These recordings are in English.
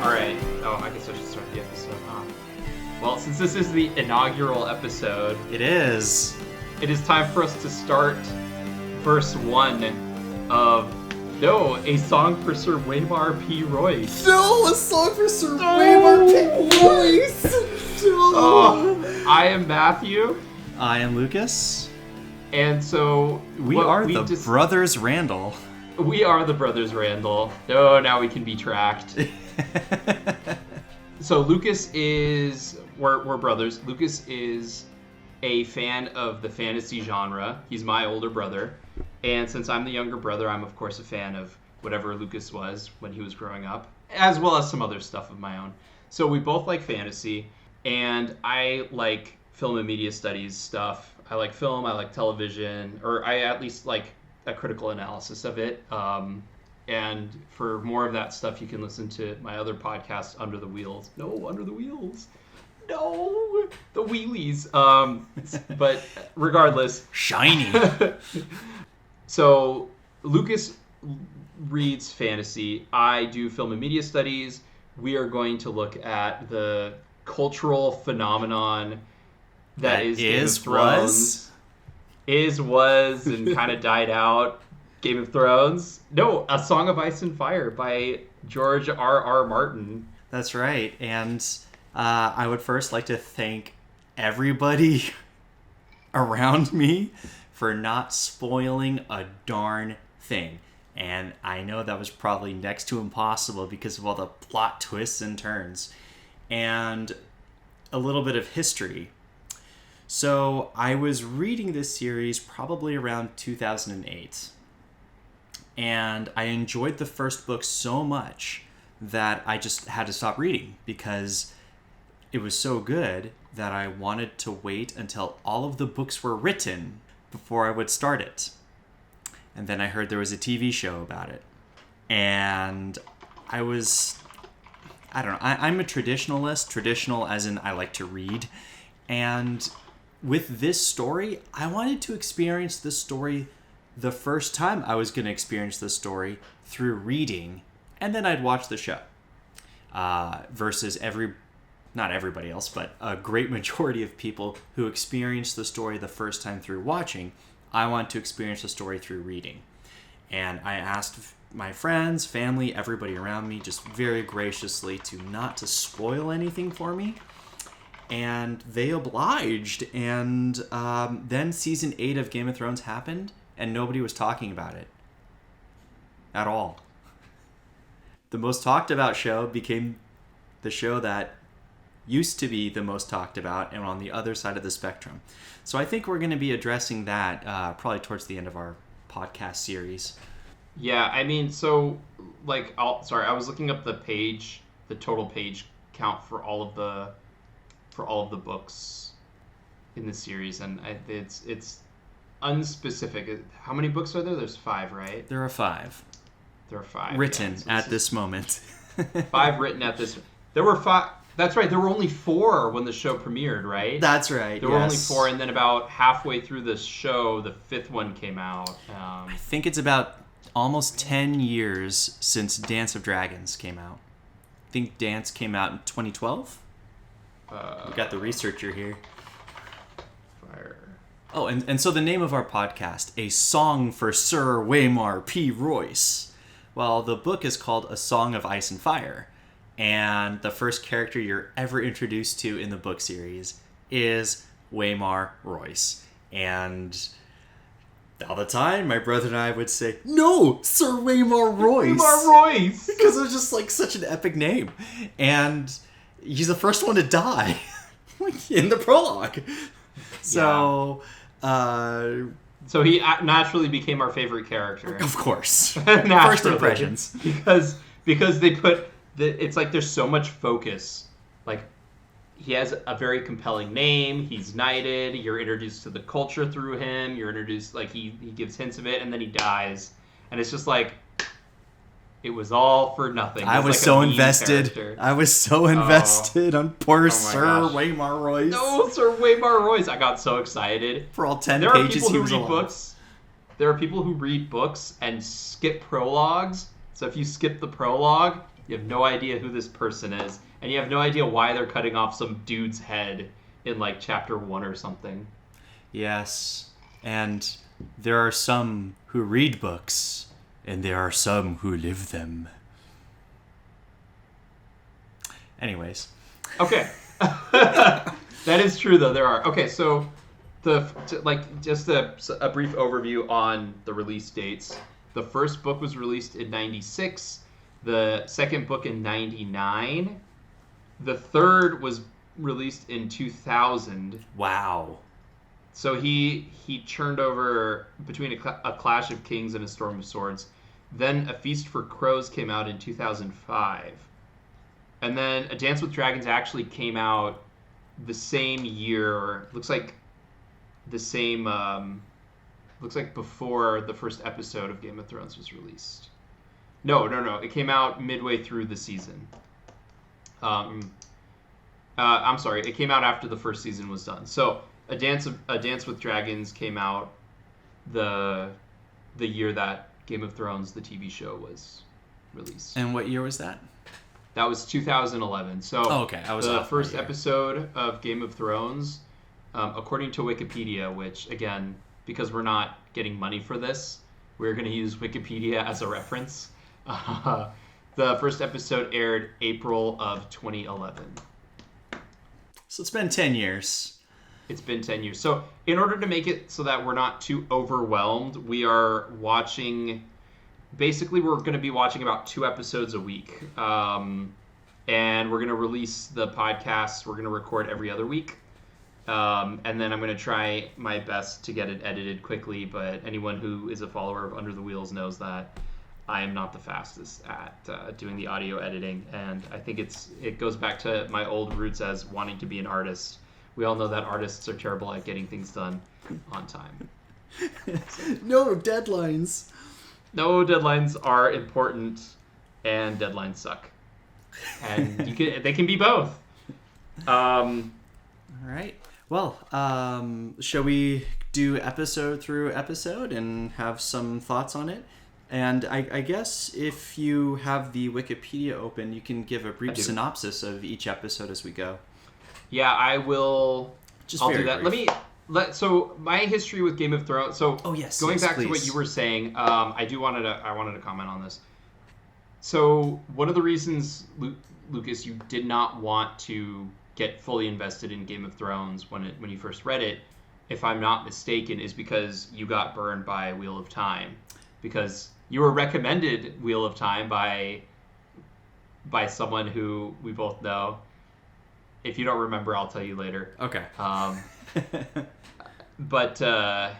Alright. Oh, I guess I should start the episode, huh? Well, since this is the inaugural episode... It is. It is time for us to start verse 1 of... No, a song for Sir Waymar P. Royce. No, a song for Sir Waymar P. Royce! Oh, I am Matthew. I am Lucas. And so... We are the Brothers Randall. We are the Brothers Randall. Oh, now we can be tracked. So Lucas is... We're brothers. Lucas is a fan of the fantasy genre. He's my older brother. And since I'm the younger brother, I'm of course a fan of whatever Lucas was when he was growing up, as well as some other stuff of my own. So we both like fantasy, and I like film and media studies stuff. I like film, I like television, or I at least like a critical analysis of it. And for more of that stuff, you can listen to my other podcast, Under the Wheels. No, Under the Wheels. No, the wheelies. But regardless. Shiny. So Lucas reads fantasy. I do film and media studies. We are going to look at the cultural phenomenon that is Game of Thrones. Was, and kind of died out. Game of Thrones. No, A Song of Ice and Fire by George R.R. Martin. That's right. And I would first like to thank everybody around me for not spoiling a darn thing. And I know that was probably next to impossible because of all the plot twists and turns. And a little bit of history. So I was reading this series probably around 2008. And I enjoyed the first book so much that I just had to stop reading because it was so good that I wanted to wait until all of the books were written before I would start it. And then I heard there was a TV show about it. And I don't know, I'm a traditionalist, traditional as in I like to read. And with this story, I wanted to experience this story the first time I was going to experience this story through reading, and then I'd watch the show. Versus not everybody else, but a great majority of people who experience the story the first time through watching, I want to experience the story through reading. And I asked my friends, family, everybody around me, just very graciously not to spoil anything for me. And they obliged. And then season 8 of Game of Thrones happened, and nobody was talking about it at all. The most talked about show became the show that used to be the most talked about and on the other side of the spectrum. So I think we're going to be addressing that probably towards the end of our podcast series. Yeah, I mean, so like, I was looking up the total page count for all of the books in the series, and it's unspecific. How many books are there? There's 5, right? There are 5. There are 5 written at this moment. 5 written at this. There were 5. That's right. There were only 4 when the show premiered, right? That's right. There were only 4, and then about halfway through the show, the 5th one came out. I think it's about almost 10 years since Dance of Dragons came out. I think Dance came out in 2012. We got the researcher here. Fire. Oh, and so the name of our podcast, A Song for Sir Waymar P. Royce. Well, the book is called A Song of Ice and Fire. And the first character you're ever introduced to in the book series is Waymar Royce. And all the time, my brother and I would say, "No, Sir Waymar Royce." Waymar Royce! Because it was just like such an epic name. And he's the first one to die in the prologue. So, so he naturally became our favorite character. Of course. First impressions. Because they put... It's like there's so much focus. Like, he has a very compelling name. He's knighted. You're introduced to the culture through him. You're introduced... Like, he gives hints of it, and then he dies. And it's just like... It was all for nothing. I was so invested. On poor Sir Waymar Royce. No, Sir Waymar Royce. I got so excited. For all 10 pages he was alive. There are people who read books and skip prologues. So if you skip the prologue, You have no idea who this person is, and you have no idea why they're cutting off some dude's head in like chapter 1 or something. Yes, and there are some who read books, and there are some who live them. Anyways. Okay. That is true, though. There are. Okay, so just a brief overview on the release dates. The first book was released in 96. The second book in 99. The third was released in 2000. Wow. So he churned over between a Clash of Kings and a Storm of Swords. Then A Feast for Crows came out in 2005. And then A Dance with Dragons actually came out the same year. Looks like before the first episode of Game of Thrones was released. No. It came out midway through the season. I'm sorry. It came out after the first season was done. So A Dance with Dragons came out the year that Game of Thrones, the TV show, was released. And what year was that? That was 2011. So okay. I was the off first by a year. episode of Game of Thrones, according to Wikipedia, which, again, because we're not getting money for this, we're going to use Wikipedia as a reference. The first episode aired April of 2011. So it's been 10 years. It's been 10 years. So in order to make it so that we're not too overwhelmed, we are watching... Basically, we're going to be watching about 2 episodes a week. And we're going to release the podcast. We're going to record every other week. And then I'm going to try my best to get it edited quickly. But anyone who is a follower of Under the Wheels knows that I am not the fastest at doing the audio editing. And I think it goes back to my old roots as wanting to be an artist. We all know that artists are terrible at getting things done on time. No deadlines. No, deadlines are important, and deadlines suck. And they can be both. All right. Well, shall we do episode through episode and have some thoughts on it? And I guess if you have the Wikipedia open, you can give a brief synopsis of each episode as we go. Yeah, I will. I'll do that. Brief. So my history with Game of Thrones. So going back please. to what you were saying, I wanted to comment on this. So one of the reasons, Lucas, you did not want to get fully invested in Game of Thrones when you first read it, if I'm not mistaken, is because you got burned by Wheel of Time, because you were recommended Wheel of Time by someone who we both know. If you don't remember, I'll tell you later. Okay. But yeah,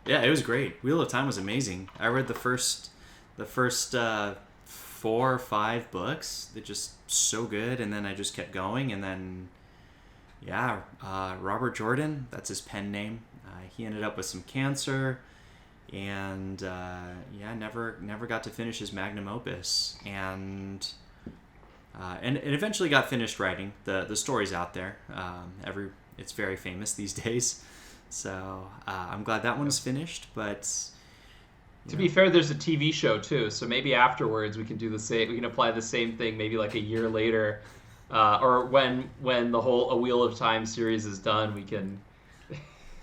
it was great. Wheel of Time was amazing. I read the first 4 or 5 books. They're just so good, and then I just kept going, and then Robert Jordan, that's his pen name. He ended up with some cancer, and never got to finish his magnum opus, and it eventually got finished writing. The story's out there. It's very famous these days, so I'm glad that one's finished. But to be fair, there's a TV show too, so maybe afterwards we can do the same. We can apply the same thing, maybe like a year later, or when the whole A Wheel of Time series is done, we can.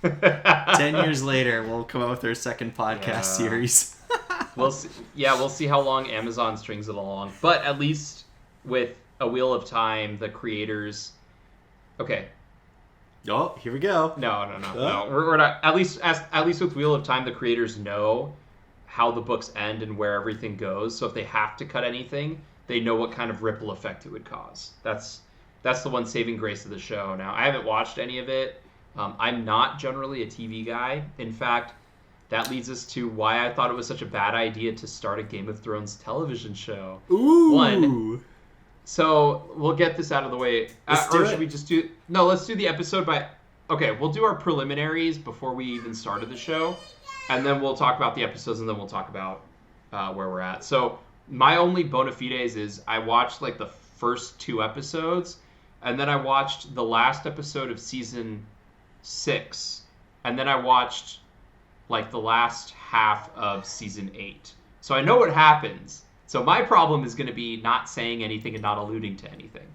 10 years later, we'll come out with our second podcast series. We'll see. Yeah, we'll see how long Amazon strings it along. But at least with A Wheel of Time, the creators. Okay. Oh, here we go. No. We're not. At least with Wheel of Time, the creators know how the books end and where everything goes. So if they have to cut anything, they know what kind of ripple effect it would cause. That's the one saving grace of the show. Now, I haven't watched any of it. I'm not generally a TV guy. In fact, that leads us to why I thought it was such a bad idea to start a Game of Thrones television show. Ooh. So we'll get this out of the way. Should we just do... No, let's do the episode by... Okay, we'll do our preliminaries before we even started the show. And then we'll talk about the episodes, and then we'll talk about where we're at. So my only bona fides is I watched like the first 2 episodes, and then I watched the last episode of season 6, and then I watched like the last half of season 8. So I know what happens. So my problem is going to be not saying anything and not alluding to anything.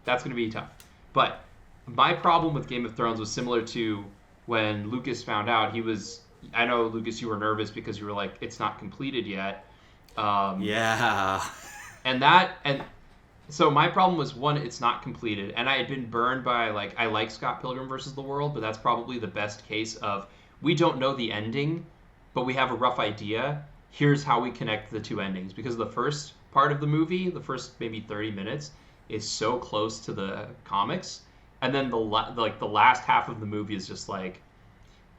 That's going to be tough. But my problem with Game of Thrones was similar to when Lucas found out. I know, Lucas, you were nervous because you were like, it's not completed yet. Yeah. And so my problem was, one, it's not completed. And I had been burned by, like, I like Scott Pilgrim versus the World, but that's probably the best case of, we don't know the ending, but we have a rough idea. Here's how we connect the two endings. Because the first part of the movie, the first maybe 30 minutes, is so close to the comics. And then the last half of the movie is just like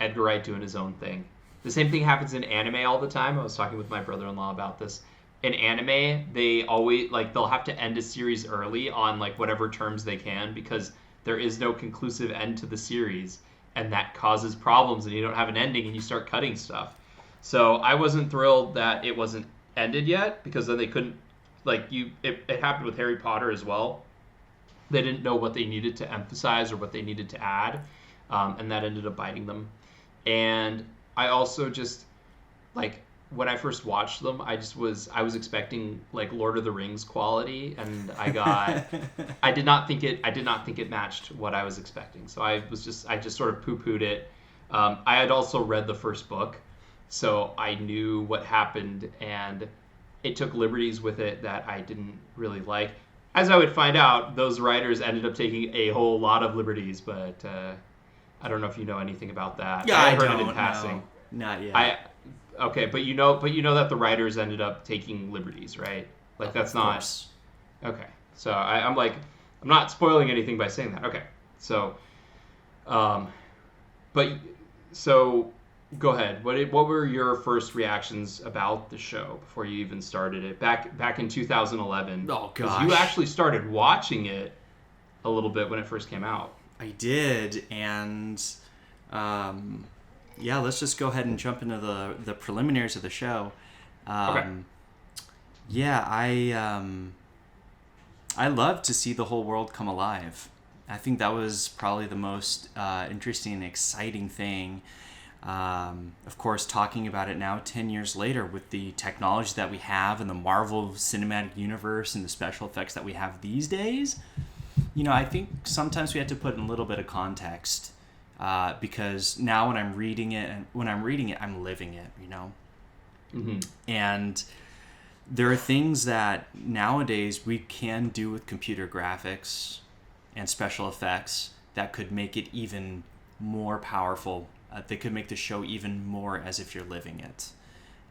Edgar Wright doing his own thing. The same thing happens in anime all the time. I was talking with my brother-in-law about this. In anime, they always, like, they'll have to end a series early on, like, whatever terms they can, because there is no conclusive end to the series, and that causes problems, and you don't have an ending, and you start cutting stuff. So I wasn't thrilled that it wasn't ended yet, because then they couldn't, like, it happened with Harry Potter as well. They didn't know what they needed to emphasize or what they needed to add, and that ended up biting them. And I also just, like, when I first watched them, I was expecting, like, Lord of the Rings quality, and I did not think it matched what I was expecting. So I just sort of poo-pooed it. I had also read the first book, so I knew what happened, and it took liberties with it that I didn't really like. As I would find out, those writers ended up taking a whole lot of liberties, but I don't know if you know anything about that. Yeah, I heard don't it in passing. No, not yet. Okay, but you know that the writers ended up taking liberties, right? Like, that's not... Course. Okay, so I'm not spoiling anything by saying that. Okay, so, so go ahead. What were your first reactions about the show before you even started it back in 2011? Oh, 'Cause gosh. you actually started watching it a little bit when it first came out. I did, and yeah, let's just go ahead and jump into the preliminaries of the show. Okay. Yeah, I love to see the whole world come alive. I think that was probably the most interesting and exciting thing. Of course, talking about it now 10 years later with the technology that we have and the Marvel Cinematic Universe and the special effects that we have these days, I think sometimes we have to put in a little bit of context, because now when I'm reading it, I'm living it, Mm-hmm. And there are things that nowadays we can do with computer graphics and special effects that could make it even more powerful. They could make the show even more as if you're living it.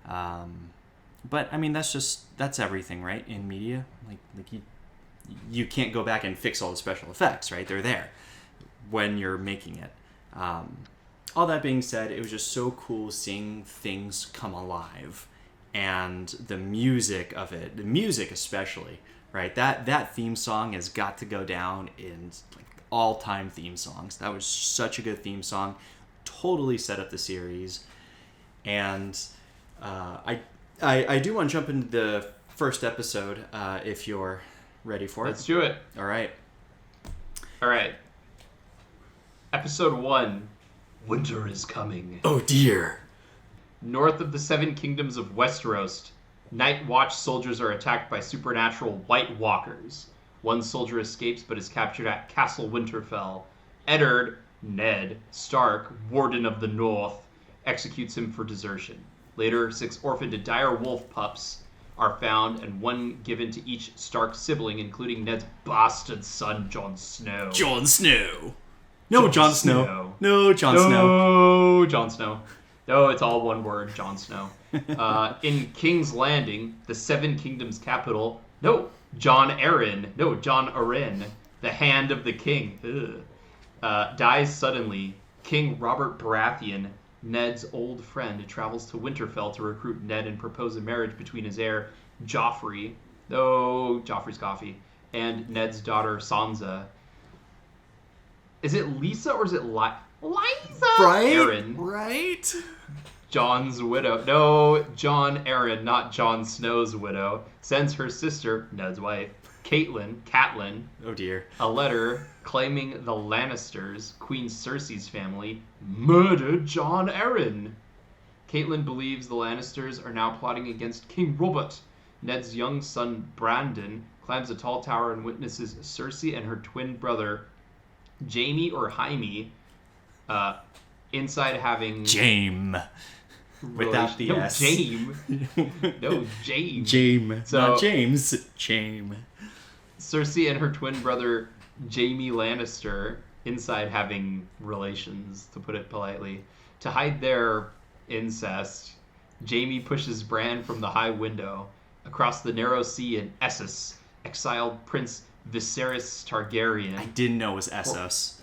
But I mean, that's everything, right? In media, like you can't go back and fix all the special effects, right? They're there when you're making it. All that being said, it was just so cool seeing things come alive, and the music of it, the music especially, right? That theme song has got to go down in, like, all-time theme songs. That was such a good theme song. Totally set up the series. And I do want to jump into the first episode, if you're ready for it. Let's do it. All right. Episode 1, Winter is Coming. Oh dear. North of the Seven Kingdoms of Westeros, Night Watch soldiers are attacked by supernatural White Walkers. One soldier escapes but is captured at Castle Winterfell. Eddard, Ned Stark, Warden of the North, executes him for desertion. Later, 6 orphaned dire wolf pups are found, and one given to each Stark sibling, including Ned's bastard son, Jon Snow. Jon Snow. No, Jon Snow. No, Jon Snow. No, Jon Snow. No, it's all one word, Jon Snow. In King's Landing, the Seven Kingdoms capital, Jon Arryn, the Hand of the King, dies suddenly. King Robert Baratheon, Ned's old friend, travels to Winterfell to recruit Ned and propose a marriage between his heir, Joffrey, Joffrey's coffee, and Ned's daughter, Sansa. Is it Lisa or is it Liza? Right? Arryn. Right? Jon's widow. No, Jon Arryn, not Jon Snow's widow, sends her sister, Ned's wife, Catelyn, oh dear, a letter claiming the Lannisters, Queen Cersei's family, murdered Jon Arryn. Catelyn believes the Lannisters are now plotting against King Robert Ned's young son, Brandon, climbs a tall tower and witnesses Cersei and her twin brother, Jaime or Jaime, inside having... Jame. Without the S. Jame. No, Jame. Jame. So, not James. Jame. Cersei and her twin brother, Jaime Lannister, inside having relations, to put it politely. To hide their incest, Jaime pushes Bran from the high window. Across the narrow sea in Essos, exiled Prince Viserys Targaryen... I didn't know it was Essos.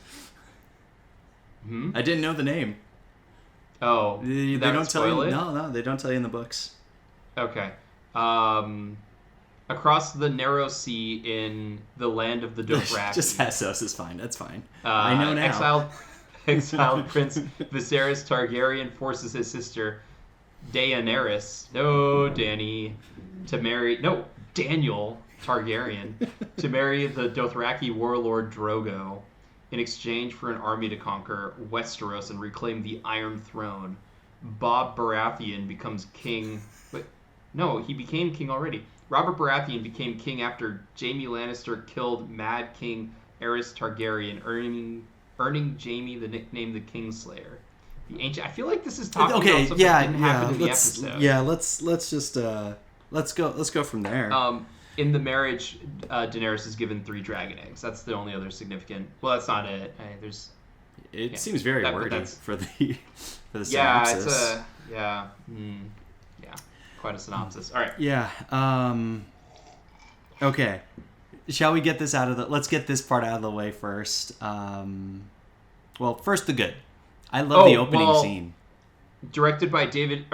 I didn't know the name. Oh, they don't tell you. It? No, they don't tell you in the books. Okay. Across the narrow sea in the land of the Dothraki. Just Essos is fine. That's fine. I know now. Exiled Prince Viserys Targaryen forces his sister Daenerys, Daniel Targaryen, to marry the Dothraki warlord Drogo in exchange for an army to conquer Westeros and reclaim the Iron Throne. Bob Baratheon becomes king. He became king already. Robert Baratheon became king after Jaime Lannister killed Mad King Aerys Targaryen, earning Jaime the nickname the Kingslayer. The ancient. I feel like this is talking about something that didn't happen in the episode. Yeah, let's just let's go from there. In the marriage, Daenerys is given 3 dragon eggs. That's the only other significant. Well, that's not it. It seems very wordy for the synopsis. Yeah, quite a synopsis. All right. Yeah. Okay. Shall we get this let's get this part out of the way first. Well, first the good. I love the opening scene. Directed by Tim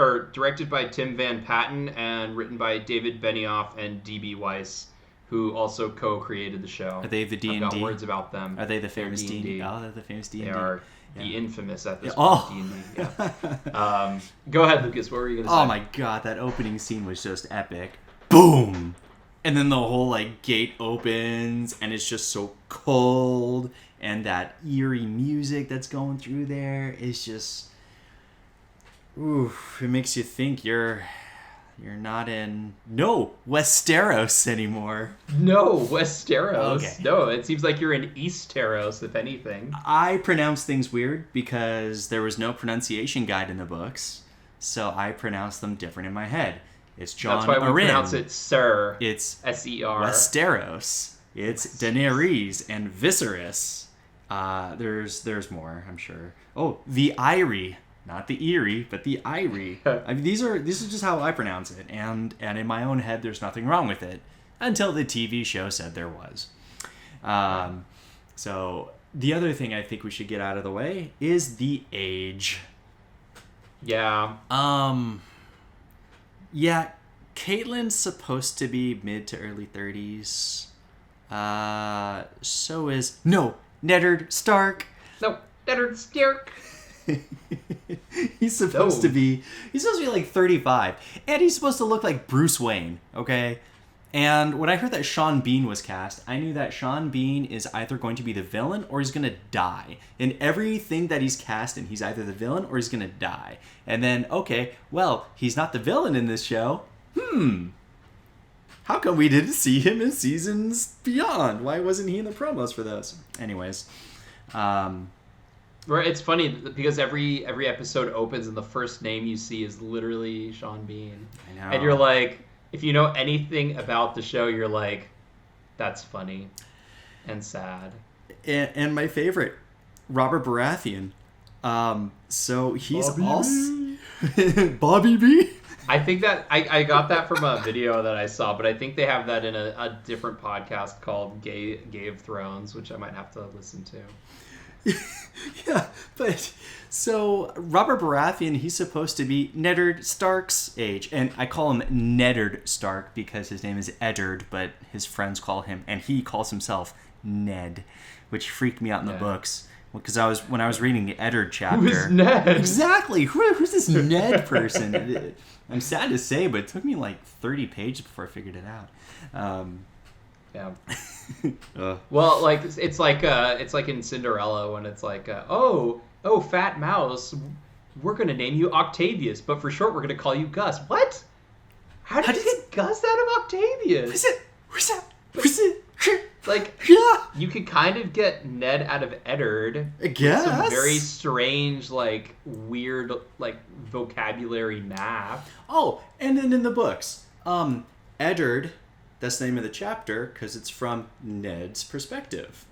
Van Patten and written by David Benioff and D.B. Weiss, who also co-created the show. Are they the D&D? I've got words about them. Are they the famous D&D? Oh, they're the famous D&D. They are the infamous at this point D&D. Yeah. Go ahead, Lucas. What were you going to say? Oh my god, that opening scene was just epic. Boom! And then the whole gate opens and it's just so cold, and that eerie music that's going through there is just... Oof, it makes you think you're not in Westeros anymore. No, Westeros. Okay. No, it seems like you're in Easteros, if anything. I pronounce things weird because there was no pronunciation guide in the books, so I pronounce them different in my head. It's John That's why we Arryn. pronounce it Sir. It's S-E-R. Westeros. It's Daenerys and Viserys. There's more, I'm sure. Oh, the Eyrie. Not the Erie, but the Eyrie. I mean, these are just how I pronounce it, and in my own head, there's nothing wrong with it until the TV show said there was. So the other thing I think we should get out of the way is the age. Yeah. Yeah, Caitlyn's supposed to be mid to early 30s. So is Neddard Stark. No, Neddard Stark. He's supposed to be like 35, and he's supposed to look like Bruce Wayne, okay? And when I heard that Sean Bean was cast, I knew that Sean Bean is either going to be the villain or he's going to die. In everything that he's cast in, he's either the villain or he's going to die. And then, okay, well, he's not the villain in this show. How come we didn't see him in seasons beyond? Why wasn't he in the promos for those? Anyways, It's funny because every episode opens and the first name you see is literally Sean Bean. I know. And you're like, if you know anything about the show, you're like, that's funny and sad. And my favorite, Robert Baratheon. So he's also Bobby B. I think that I got that from a video that I saw, but I think they have that in a different podcast called Gay of Thrones, which I might have to listen to. Yeah, but so Robert Baratheon, he's supposed to be Neddard Stark's age, and I call him Neddard Stark because his name is Eddard, but his friends call him, and he calls himself Ned, which freaked me out in the books because when I was reading the Eddard chapter. Who's Ned? Exactly, who's this Ned person? I'm sad to say, but it took me like 30 pages before I figured it out. Yeah. Well, like it's like in Cinderella when it's like, oh, fat mouse, we're gonna name you Octavius, but for short we're gonna call you Gus. What? How did you get discuss that of Octavius? Who's that? Like, Yeah. you could kind of get Ned out of Eddard. I guess. Some very strange, like, weird, like, vocabulary math. Oh, and then in the books, Eddard, that's the name of the chapter because it's from Ned's perspective.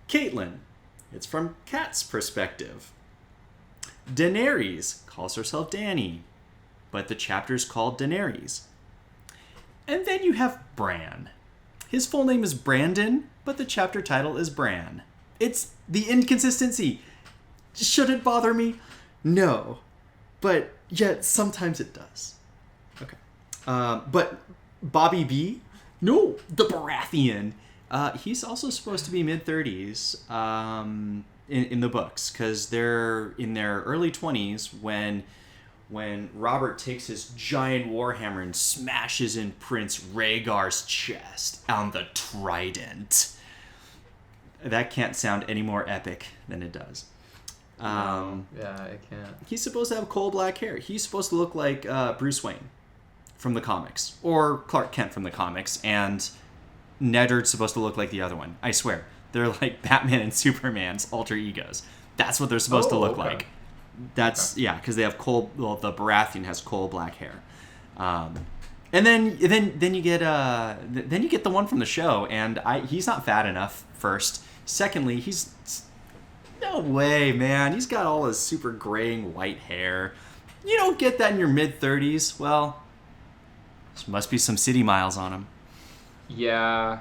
Caitlin, it's from Kat's perspective. Daenerys calls herself Dany, but the chapter's called Daenerys. And then you have Bran. His full name is Brandon, but the chapter title is Bran. It's the inconsistency. Should it bother me? No. But yet sometimes it does. Okay. But Bobby B? No, the Baratheon. He's also supposed to be mid-30s in the books, because they're in their early 20s when Robert takes his giant warhammer and smashes in Prince Rhaegar's chest on the trident. That can't sound any more epic than it does. Yeah, I can't. He's supposed to have coal black hair. He's supposed to look like Bruce Wayne from the comics, or Clark Kent from the comics, and Neddard's supposed to look like the other one. I swear. They're like Batman and Superman's alter egos. That's what they're supposed to look like. That's yeah, because they have the Baratheon has coal black hair, and then you get the one from the show, and he's not fat enough. First, secondly, he's no way, man. He's got all his super graying white hair. You don't get that in your mid-30s. Well, there must be some city miles on him. Yeah,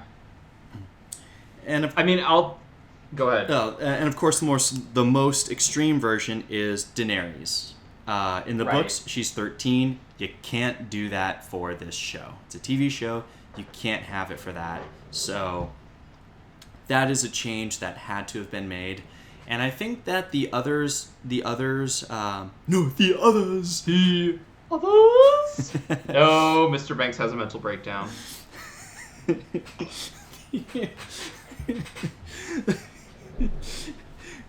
and I'll go ahead. And of course, the most extreme version is Daenerys. In the books, she's 13. You can't do that for this show. It's a TV show. You can't have it for that. So that is a change that had to have been made. And I think that the others. No, Mr. Banks has a mental breakdown.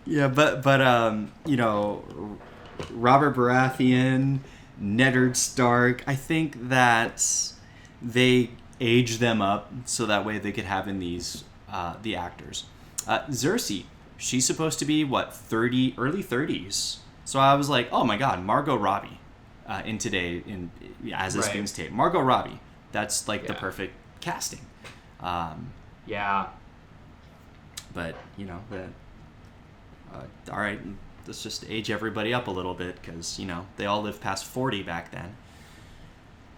Yeah, but Robert Baratheon, Neddard Stark, I think that they age them up so that way they could have in these the actors. Cersei, she's supposed to be early 30s. So I was like, oh my god, Margot Robbie as this game's tape. Margot Robbie, that's like the perfect casting. Yeah. But, all right, let's just age everybody up a little bit because, they all lived past 40 back then.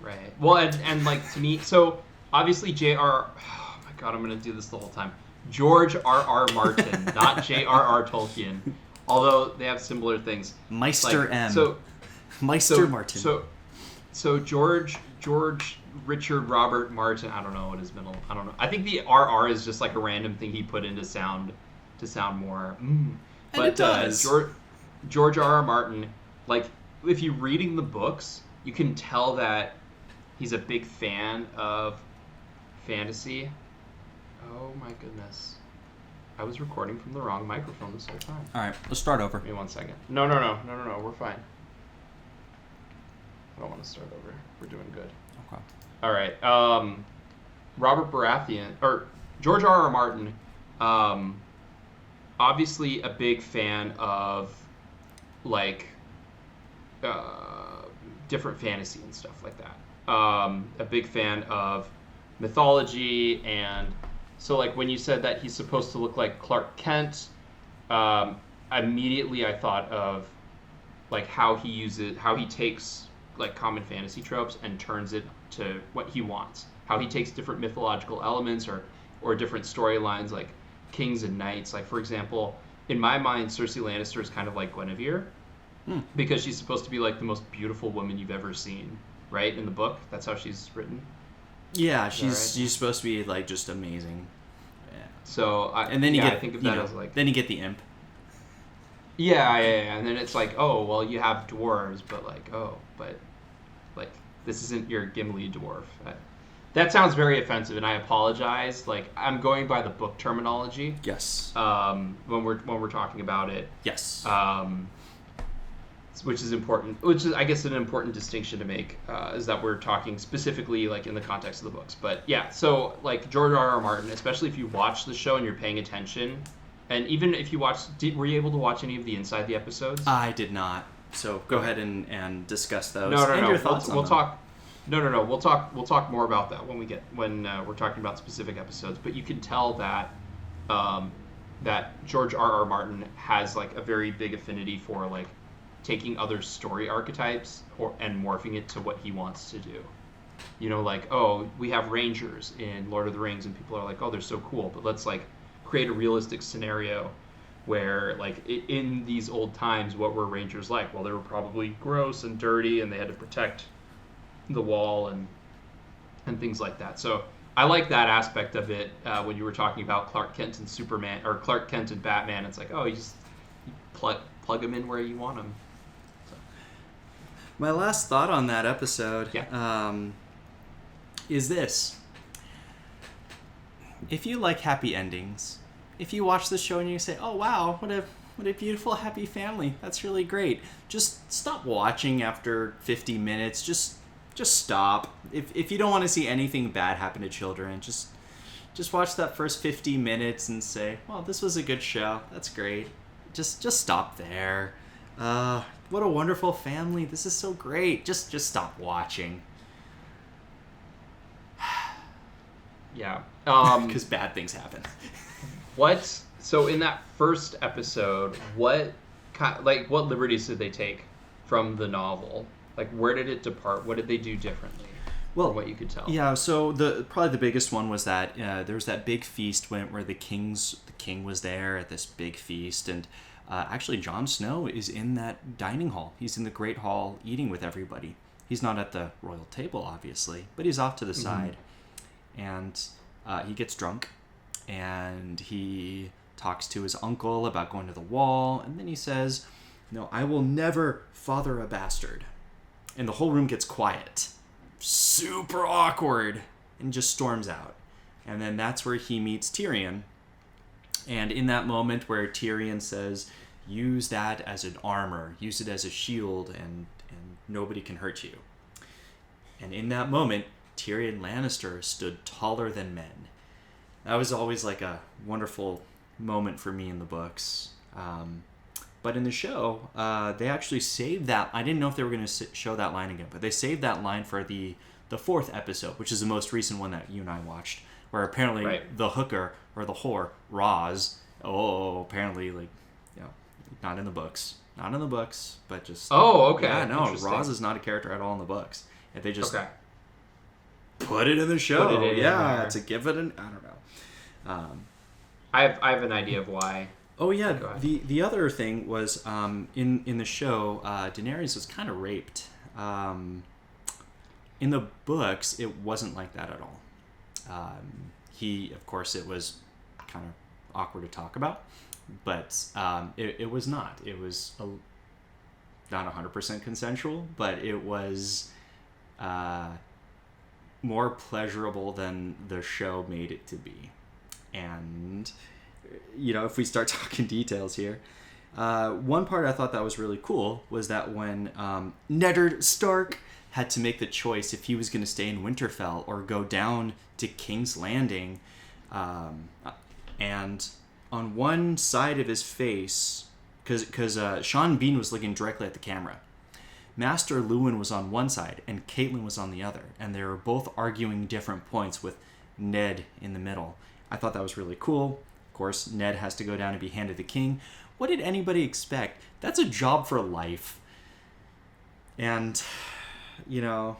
Right. Well, and like, to me, so obviously oh my god, I'm going to do this the whole time. George R.R. Martin, not J.R.R. Tolkien, although they have similar things. Meister like, M. Meister Martin. So George Richard Robert Martin, I don't know what his middle, I don't know. I think the RR is just like a random thing he put in to sound more. But it does. George R.R. Martin, like, if you're reading the books, you can tell that he's a big fan of fantasy. Oh my goodness. I was recording from the wrong microphone this whole time. All right, let's start over. Give me 1 second. No, we're fine. I don't want to start over. We're doing good. Okay. All right. Robert Baratheon, or George R.R. Martin, obviously a big fan of, like, different fantasy and stuff like that. A big fan of mythology, and so, like, when you said that he's supposed to look like Clark Kent, immediately I thought of, like, how he takes, like, common fantasy tropes and turns it to what he wants. How he takes different mythological elements or different storylines, like kings and knights. Like, for example, in my mind, Cersei Lannister is kind of like Guinevere, because she's supposed to be like the most beautiful woman you've ever seen, right? In the book, that's how she's written. Yeah, she's supposed to be like just amazing. Yeah. So I think of that as like. Then you get the imp. Yeah, and then it's like, oh, well, you have dwarves, but this isn't your Gimli dwarf. That sounds very offensive, and I apologize. Like, I'm going by the book terminology. Yes. When we're talking about it. Yes. which is important. Which is, I guess, an important distinction to make, is that we're talking specifically like in the context of the books. But yeah, so like George R. R. Martin, especially if you watch the show and you're paying attention, and even if you were you able to watch any of the Inside the episodes? I did not. So go ahead and discuss those. No. And your thoughts on we'll them. talk. No. We'll talk more about that when we're talking about specific episodes. But you can tell that that George R. R. Martin has like a very big affinity for like taking other story archetypes and morphing it to what he wants to do. You know, like, oh, we have Rangers in Lord of the Rings, and people are like, oh, they're so cool, but let's like create a realistic scenario where, like, in these old times, what were Rangers like? Well, they were probably gross and dirty, and they had to protect the wall and things like that. So I like that aspect of it. When you were talking about Clark Kent and Superman, or Clark Kent and Batman, it's like, oh, you plug them in where you want them. My last thought on that episode is this. If you like happy endings, if you watch the show and you say, oh, wow, what a beautiful, happy family. That's really great. Just stop watching after 50 minutes. Just stop. If you don't want to see anything bad happen to children, just watch that first 50 minutes and say, well, this was a good show. That's great. Just stop there. What a wonderful family. This is so great. Just stop watching. Yeah. Because bad things happen. So in that first episode, what liberties did they take from the novel? Like, where did it depart? What did they do differently? Well, from what you could tell. Yeah, so probably the biggest one was that there was that big feast where the king was there at this big feast, and actually Jon Snow is in that dining hall. He's in the Great Hall eating with everybody. He's not at the royal table, obviously, but he's off to the side, and he gets drunk, and he talks to his uncle about going to the wall, and then he says, "No, I will never father a bastard," and the whole room gets quiet. Super awkward, and just storms out. And then that's where he meets Tyrion. And in that moment where Tyrion says, use that as an armor, use it as a shield, and nobody can hurt you. And in that moment, Tyrion Lannister stood taller than men. That was always like a wonderful moment for me in the books. But in the show, they actually saved that. I didn't know if they were going to show that line again, but they saved that line for the fourth episode, which is the most recent one that you and I watched, where apparently the hooker, or the whore, Roz, apparently, like, you know, not in the books, but just... Oh, okay. Yeah, no, Roz is not a character at all in the books. And they just put it in the show. To give it an... I don't know. I have an idea of why. Oh yeah, the other thing was in the show, Daenerys was kind of raped. In the books, it wasn't like that at all. Of course, it was kind of awkward to talk about, but it was not. It was not 100% consensual, but it was more pleasurable than the show made it to be. And you know, if we start talking details here, one part I thought that was really cool was that when Ned Stark had to make the choice if he was going to stay in Winterfell or go down to King's Landing, and on one side of his face, because Sean Bean was looking directly at the camera, Master Lewin was on one side and Catelyn was on the other, and they were both arguing different points with Ned in the middle. I thought that was really cool. Of course, Ned has to go down and be handed the king. What did anybody expect? That's a job for life. And, you know...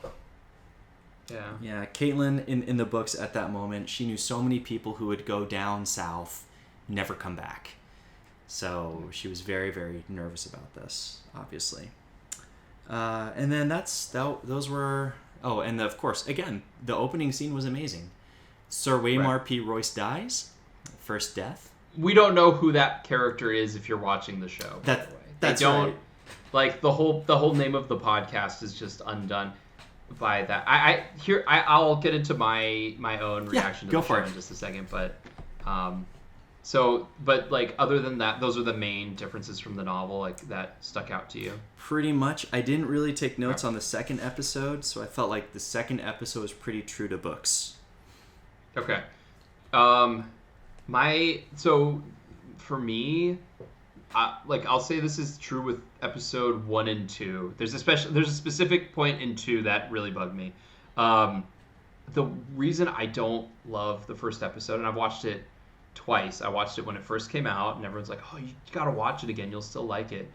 Yeah, Catelyn, in the books at that moment, she knew so many people who would go down south, never come back. So she was very, very nervous about this, obviously. And then those were... Oh, and of course, again, the opening scene was amazing. Sir Waymar P. Royce dies. First death. We don't know who that character is if you're watching the show. That's right. Like the whole name of the podcast is just undone by that. I'll get into my own reaction to the show in just a second, but So, but like other than that, those are the main differences from the novel, like that stuck out to you. Pretty much. I didn't really take notes on the second episode, so I felt like the second episode was pretty true to books. Okay. So for me, I'll say this is true with episode 1 and 2. There's a specific point in 2 that really bugged me. The reason I don't love the first episode, and I've watched it twice. I watched it when it first came out, and everyone's like, "Oh, you gotta watch it again. You'll still like it."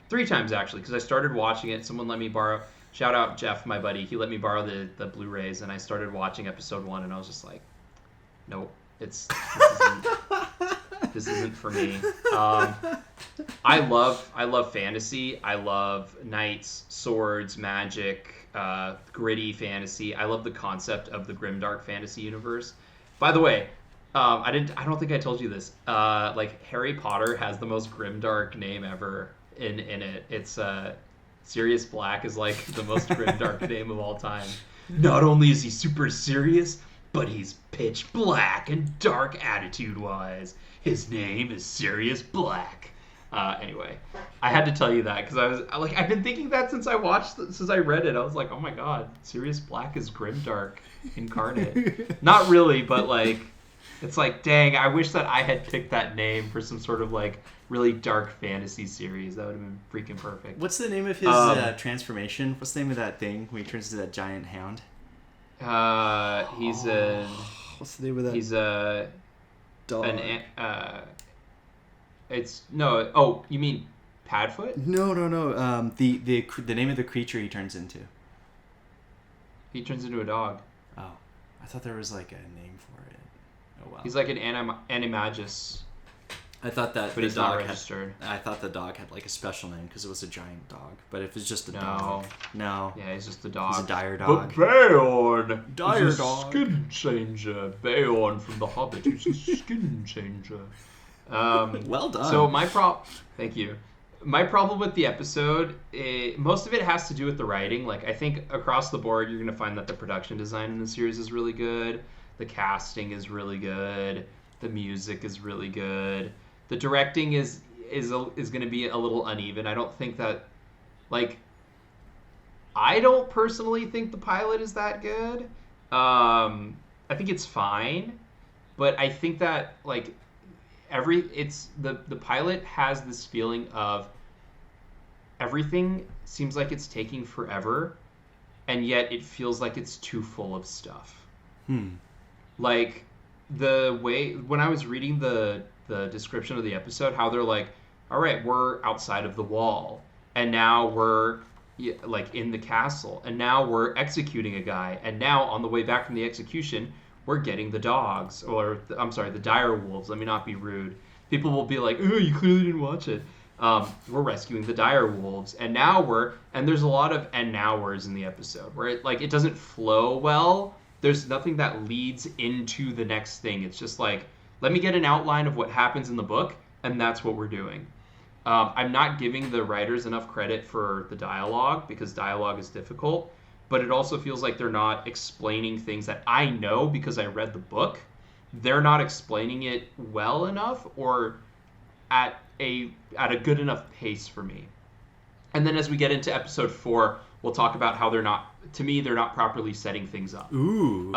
3 times actually, because I started watching it. Someone let me borrow. Shout out Jeff, my buddy. He let me borrow the Blu-rays, and I started watching episode 1, and I was just like, "Nope, this isn't for me." I love fantasy. I love knights, swords, magic, gritty fantasy. I love the concept of the grimdark fantasy universe. By the way, I don't think I told you this. Like Harry Potter has the most grimdark name ever in it. It's Sirius Black is like the most grimdark name of all time. Not only is he super serious, but he's pitch black and dark attitude-wise. His name is Sirius Black. Anyway, I had to tell you that because I've been thinking that since I read it. I was like, oh my god, Sirius Black is grimdark incarnate. Not really, but like, it's like, dang, I wish that I had picked that name for some sort of like really dark fantasy series. That would have been freaking perfect. What's the name of his transformation? What's the name of that thing when he turns into that giant hound? What's the name of that? He's a dog. You mean Padfoot? No. The name of the creature he turns into. He turns into a dog. Oh, I thought there was like a name for it. Oh well. He's like an animagus. I thought that, but he's not registered. I thought the dog had like a special name because it was a giant dog. But if it's just a dog, no. Yeah, he's just a dog. He's a dire dog. But Beorn, dire is a dog, skin changer. Beorn from The Hobbit is a skin changer. Well done. So thank you. My problem with the episode, most of it has to do with the writing. Like I think across the board, you're gonna find that the production design in the series is really good. The casting is really good. The music is really good. The directing is going to be a little uneven. I don't think that, like, I don't personally think the pilot is that good. I think it's fine, but I think that like the pilot has this feeling of everything seems like it's taking forever, and yet it feels like it's too full of stuff. Like the way when I was reading the description of the episode, how they're like, all right, we're outside of the wall, and now we're like in the castle, and now we're executing a guy, and now on the way back from the execution, we're getting the dogs, or I'm sorry, the dire wolves. Let me not be rude. People will be like, oh, you clearly didn't watch it. We're rescuing the dire wolves, and now there's a lot of and nowers in the episode where it doesn't flow well. There's nothing that leads into the next thing. It's just like, let me get an outline of what happens in the book, and that's what we're doing. I'm not giving the writers enough credit for the dialogue, because dialogue is difficult, but it also feels like they're not explaining things that I know because I read the book. They're not explaining it well enough or at a good enough pace for me. And then as we get into episode 4, we'll talk about how they're not properly setting things up. Ooh.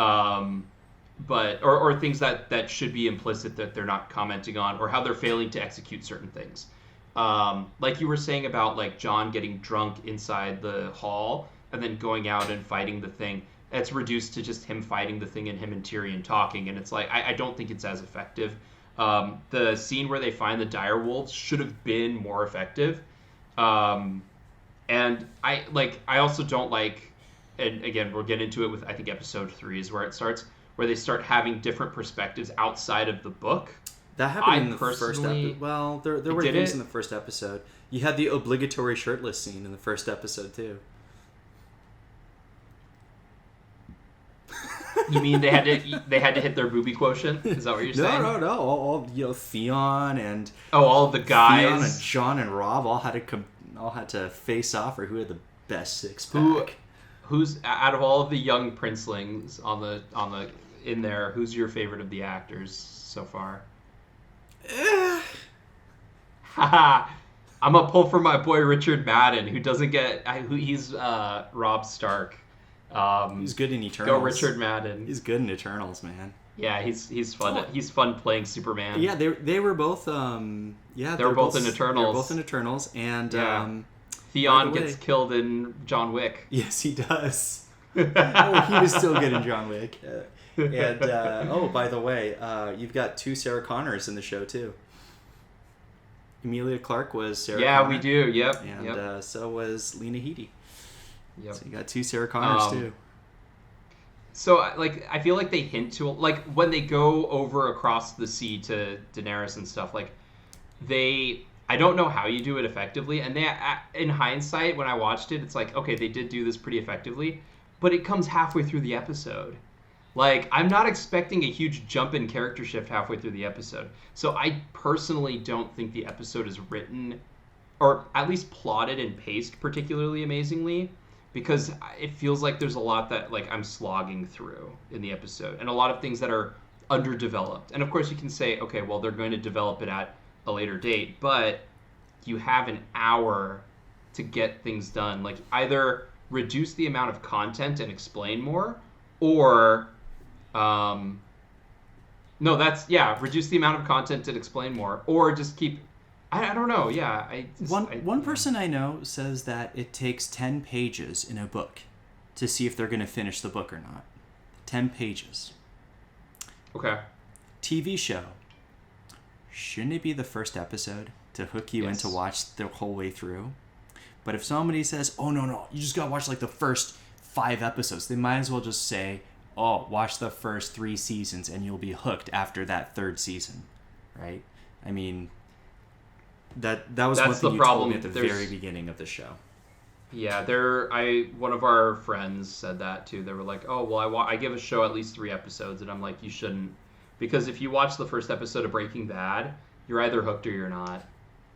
But or things that should be implicit that they're not commenting on, or how they're failing to execute certain things. Like you were saying about like John getting drunk inside the hall and then going out and fighting the thing. It's reduced to just him fighting the thing and him and Tyrion talking, and it's like I don't think it's as effective. The scene where they find the dire wolves should have been more effective. And I also don't like, and again, we'll get into it with, I think episode 3 is where it starts, where they start having different perspectives outside of the book. That happened in the first episode. Well, there were things in the first episode. You had the obligatory shirtless scene in the first episode too. You mean they had to hit their booby quotient? Is that what you're saying? No. All Theon and all of the guys, Theon and John and Rob all had to face off for who had the best six pack. Who's out of all of the young princelings on the in there? Who's your favorite of the actors so far? Haha. I'm a pull for my boy Richard Madden, who doesn't get. He's Rob Stark. He's good in Eternals. Go Richard Madden. He's good in Eternals, man. Yeah, he's fun. Oh. He's fun playing Superman. Yeah, they were both. They were both in Eternals. They're both in Eternals, and Theon gets killed in John Wick. Yes, he does. Oh, he was still good in John Wick. And by the way, you've got 2 Sarah Connors in the show too. Emilia Clarke was Sarah Connor. We do. Yep. And so was Lena Headey. Yep. So you got 2 Sarah Connors too. So I feel like they hint to when they go over across the sea to Daenerys and stuff. I don't know how you do it effectively, and in hindsight, when I watched it, it's like, okay, they did do this pretty effectively, but it comes halfway through the episode. I'm not expecting a huge jump in character shift halfway through the episode. So I personally don't think the episode is written, or at least plotted and paced particularly amazingly, because it feels like there's a lot that I'm slogging through in the episode, and a lot of things that are underdeveloped. And of course you can say, okay, well, they're going to develop it at a later date, but you have an hour to get things done. Either reduce the amount of content and explain more, or reduce the amount of content and explain more, or just keep. I don't know. Yeah, one person I know says that it takes 10 pages in a book to see if they're going to finish the book or not. 10 pages. Okay. TV show. Shouldn't it be the first episode to hook you in to watch the whole way through? But if somebody says, oh, no, you just got to watch the first 5 episodes, they might as well just say, oh, watch the first 3 seasons and you'll be hooked after that 3rd season, right? I mean, that was one thing you told me at the very beginning of the show. Yeah, one of our friends said that too. They were like, oh, well, I give a show at least 3 episodes, and I'm like, you shouldn't. Because if you watch the first episode of Breaking Bad, you're either hooked or you're not.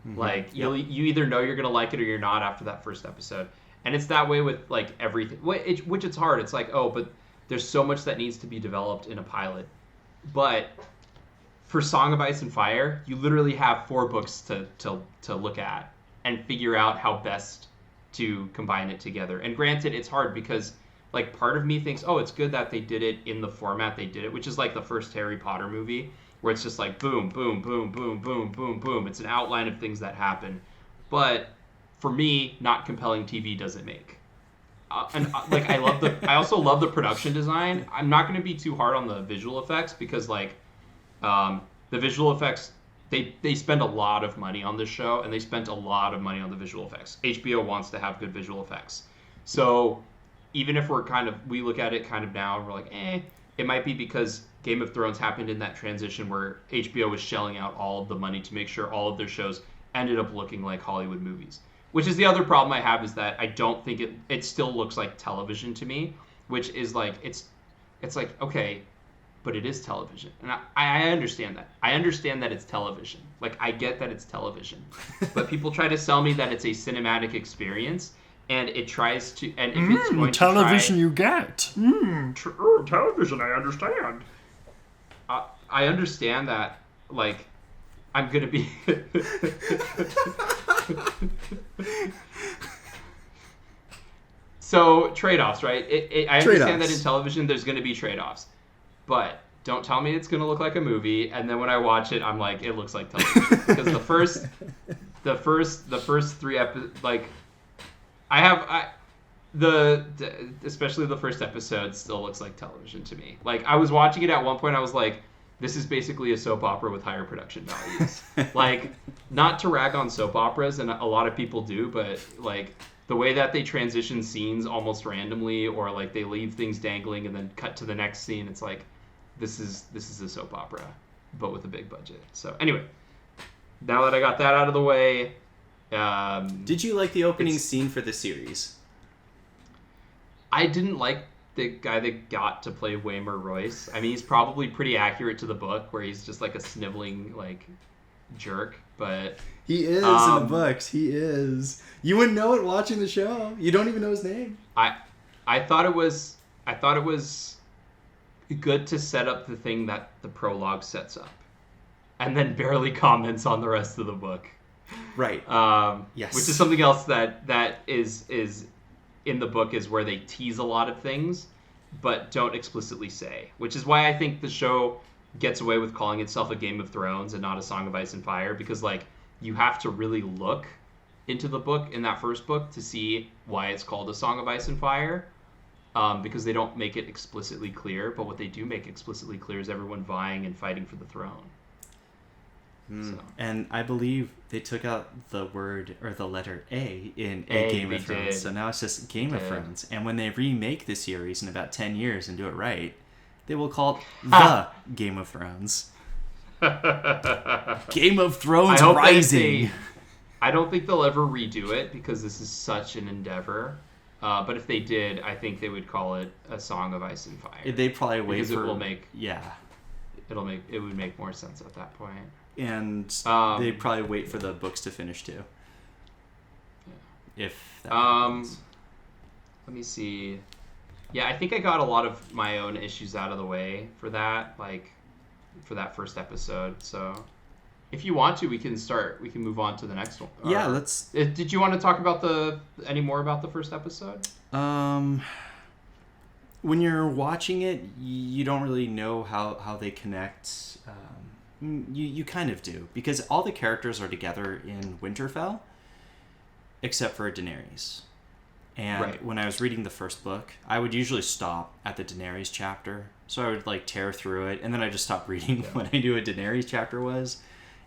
Mm-hmm. You either know you're going to like it or you're not after that first episode. And it's that way with everything, which it's hard. It's but there's so much that needs to be developed in a pilot. But for Song of Ice and Fire, you literally have 4 books to look at and figure out how best to combine it together. And granted, it's hard because part of me thinks, oh, it's good that they did it in the format they did it, which is the first Harry Potter movie, where it's just boom, boom, boom, boom, boom, boom, boom. It's an outline of things that happen. But for me, not compelling TV doesn't make. I also love the production design. I'm not going to be too hard on the visual effects because the visual effects, they spend a lot of money on this show, and they spent a lot of money on the visual effects. HBO wants to have good visual effects. So even if we look at it now and we're it might be because Game of Thrones happened in that transition where HBO was shelling out all of the money to make sure all of their shows ended up looking like Hollywood movies. Which is the other problem I have, is that I don't think it still looks like television to me, which is it's okay, but it is television. And I understand that. I understand that it's television. I get that it's television. But people try to sell me that it's a cinematic experience, and it tries to, and if it's going television to you get. Television, I understand. I understand that, I'm going to be... So, trade-offs, right? I understand that in television there's going to be trade-offs. But don't tell me it's going to look like a movie, and then when I watch it, I'm like, it looks like television. Because the first 3 episodes, especially the first episode still looks like television to me. I was watching it at one point, I was like, this is basically a soap opera with higher production values. Not to rag on soap operas, and a lot of people do, but the way that they transition scenes almost randomly, or they leave things dangling and then cut to the next scene, it's this is a soap opera, but with a big budget. So anyway, now that I got that out of the way, did you like the opening scene for the series? I didn't like the guy that got to play Waymar Royce. I mean, he's probably pretty accurate to the book, where he's just a sniveling jerk, but he is in the books. He is. You wouldn't know it watching the show. You don't even know his name. I thought it was good to set up the thing that the prologue sets up. and then barely comments on the rest of the book. Right. Yes. Which is something else that is in the book, is where they tease a lot of things, but don't explicitly say. Which is why I think the show gets away with calling itself a Game of Thrones and not a Song of Ice and Fire, because like you have to really look into the book in that first book to see why it's called a Song of Ice and Fire, because they don't make it explicitly clear. But what they do make explicitly clear is everyone vying and fighting for the throne. So. And I believe they took out the word or the letter A in Game of Thrones. Did. So now it's just Game of Thrones. And when they remake the series in about 10 years and do it right, they will call it The Game of Thrones. Game of Thrones Rising. I don't think they'll ever redo it because this is such an endeavor. But if they did, I think they would call it a Song of Ice and Fire. They'd probably wait because for... it will make... Yeah. It would make more sense at that point. And they'd probably wait for the books to finish too. Yeah. If that happens. Let me see. Yeah, I think I got a lot of my own issues out of the way for that, like for that first episode. So if you want to, we can move on to the next one. Yeah, let's... Did you want to talk about any more about the first episode? When you're watching it, you don't really know how they connect. You kind of do, because all the characters are together in Winterfell, except for Daenerys. And when I was reading the first book, I would usually stop at the Daenerys chapter. So I would like tear through it, and then I just stopped reading when I knew a Daenerys chapter was.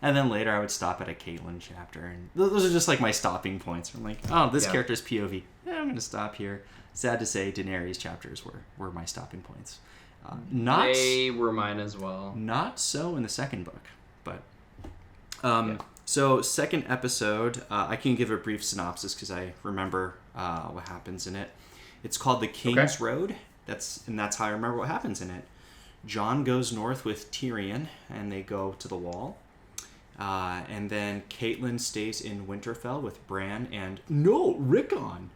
And then later I would stop at a Caitlyn chapter. And those are just like my stopping points. I'm like, oh, this character's POV. I'm going to stop here. Sad to say, Daenerys chapters were my stopping points. They were mine as well. Not so in the second book, but so second episode, I can give a brief synopsis because I remember what happens in it. It's called The King's Road. That's how I remember what happens in it. Jon goes north with Tyrion, and they go to the Wall. And then Caitlyn stays in Winterfell with Bran and Rickon.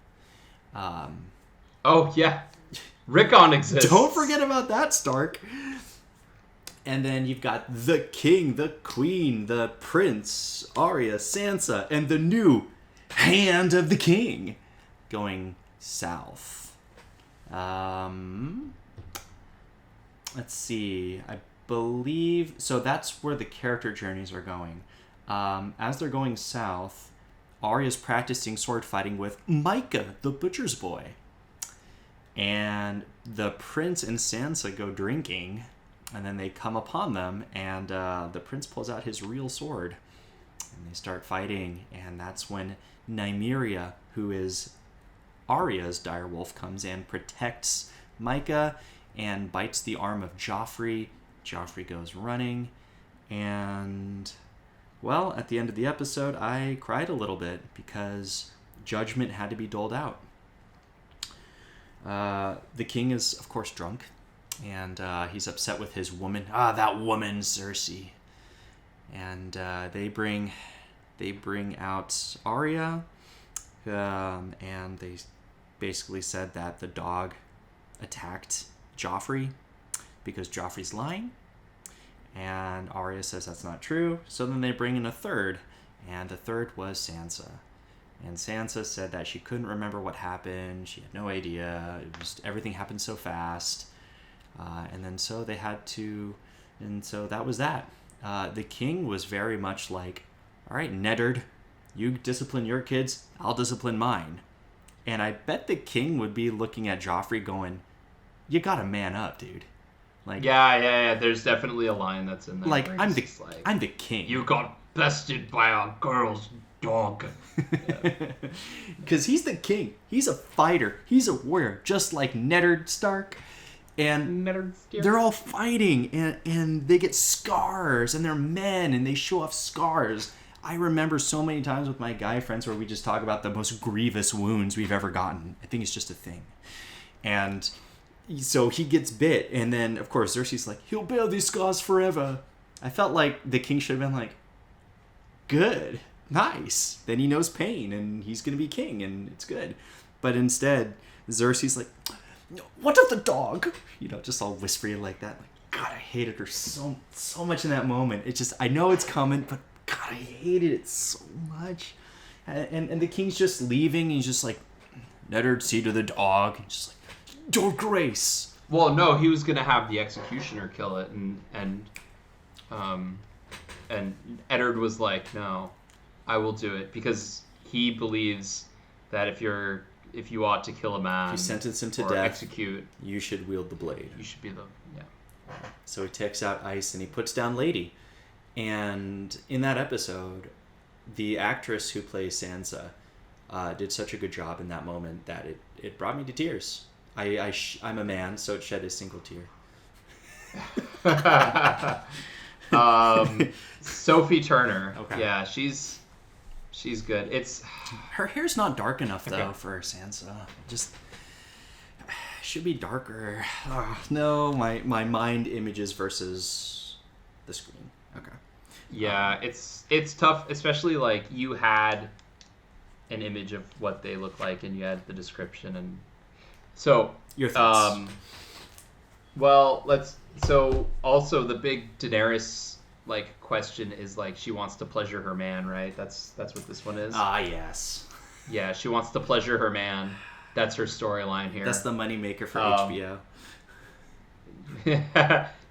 Oh yeah. Rickon exists. Don't forget about that, Stark. And then you've got the king, the queen, the prince, Arya, Sansa, and the new Hand of the King going south. Let's see. I believe... So that's where the character journeys are going. As they're going south, Arya's practicing sword fighting with Micah, the butcher's boy. And the prince and Sansa go drinking, and then they come upon them, and the prince pulls out his real sword, and they start fighting, and that's when Nymeria, who is Arya's direwolf, comes and protects Micah and bites the arm of Joffrey. Joffrey goes running, and, well, at the end of the episode, I cried a little bit because judgment had to be doled out. The king is, of course, drunk, and he's upset with his woman. That woman, Cersei. And they bring out Arya, and they basically said that the dog attacked Joffrey because Joffrey's lying. And Arya says that's not true. So then they bring in a third, and the third was Sansa. And Sansa said that she couldn't remember what happened. She had no idea. Everything happened so fast. And then so they had to... And so that was that. The king was very much like, all right, Neddard, you discipline your kids, I'll discipline mine. And I bet the king would be looking at Joffrey going, you gotta man up, dude. Like, yeah. There's definitely a line that's in there. Like, I'm the king. You got bested by a girl's dog. Because he's the king. He's a fighter. He's a warrior, just like Neddard Stark. And they're all fighting, and they get scars, and they're men, and they show off scars. I remember so many times with my guy friends where we just talk about the most grievous wounds we've ever gotten. I think it's just a thing. And so he gets bit, and then, of course, Cersei's like, he'll bear these scars forever. I felt like the king should have been like, good, nice. Then he knows pain, and he's going to be king, and it's good. But instead, Cersei's like, what of the dog? You know, just all whispery like that. Like, God, I hated her so much in that moment. It's just, I know it's coming, but God, I hated it so much. And the king's just leaving, and he's just like, let her see to the dog. And just like, Your Grace. Well, no, he was gonna have the executioner kill it, and Eddard was like, no, I will do it, because he believes that if you ought to kill a man, if you sentence him to or death, execute, you should wield the blade. You should be the So he takes out Ice and he puts down Lady. And in that episode, the actress who plays Sansa did such a good job in that moment that it brought me to tears. I'm a man, so it shed a single tear. Sophie Turner. Okay. Yeah, she's good. It's her hair's not dark enough though for Sansa. Just should be darker. Oh, no, my mind images versus the screen. Okay. Yeah, it's tough, especially like you had an image of what they look like and you had the description, and so your thoughts. So also the big Daenerys like question is like she wants to pleasure her man, right? That's what this one is. Yes. Yeah, she wants to pleasure her man. That's her storyline here. That's the moneymaker for HBO.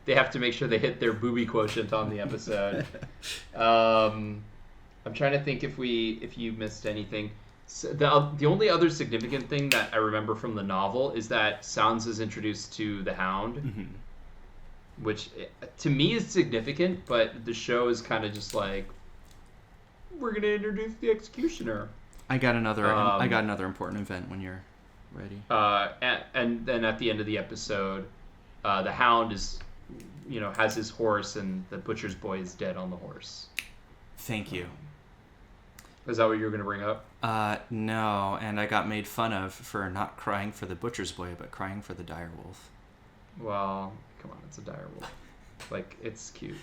They have to make sure they hit their booby quotient on the episode. I'm trying to think if you missed anything. So the only other significant thing that I remember from the novel is that Sansa's introduced to the Hound, Mm-hmm. which to me is significant, but the show is kind of just like, we're gonna introduce the Executioner. I got another important event when you're ready. And then at the end of the episode, the Hound is, has his horse, and the butcher's boy is dead on the horse. Thank you. Is that what you were going to bring up? No, and I got made fun of for not crying for the butcher's boy, but crying for the direwolf. Well, come on, it's a direwolf. Like, it's cute.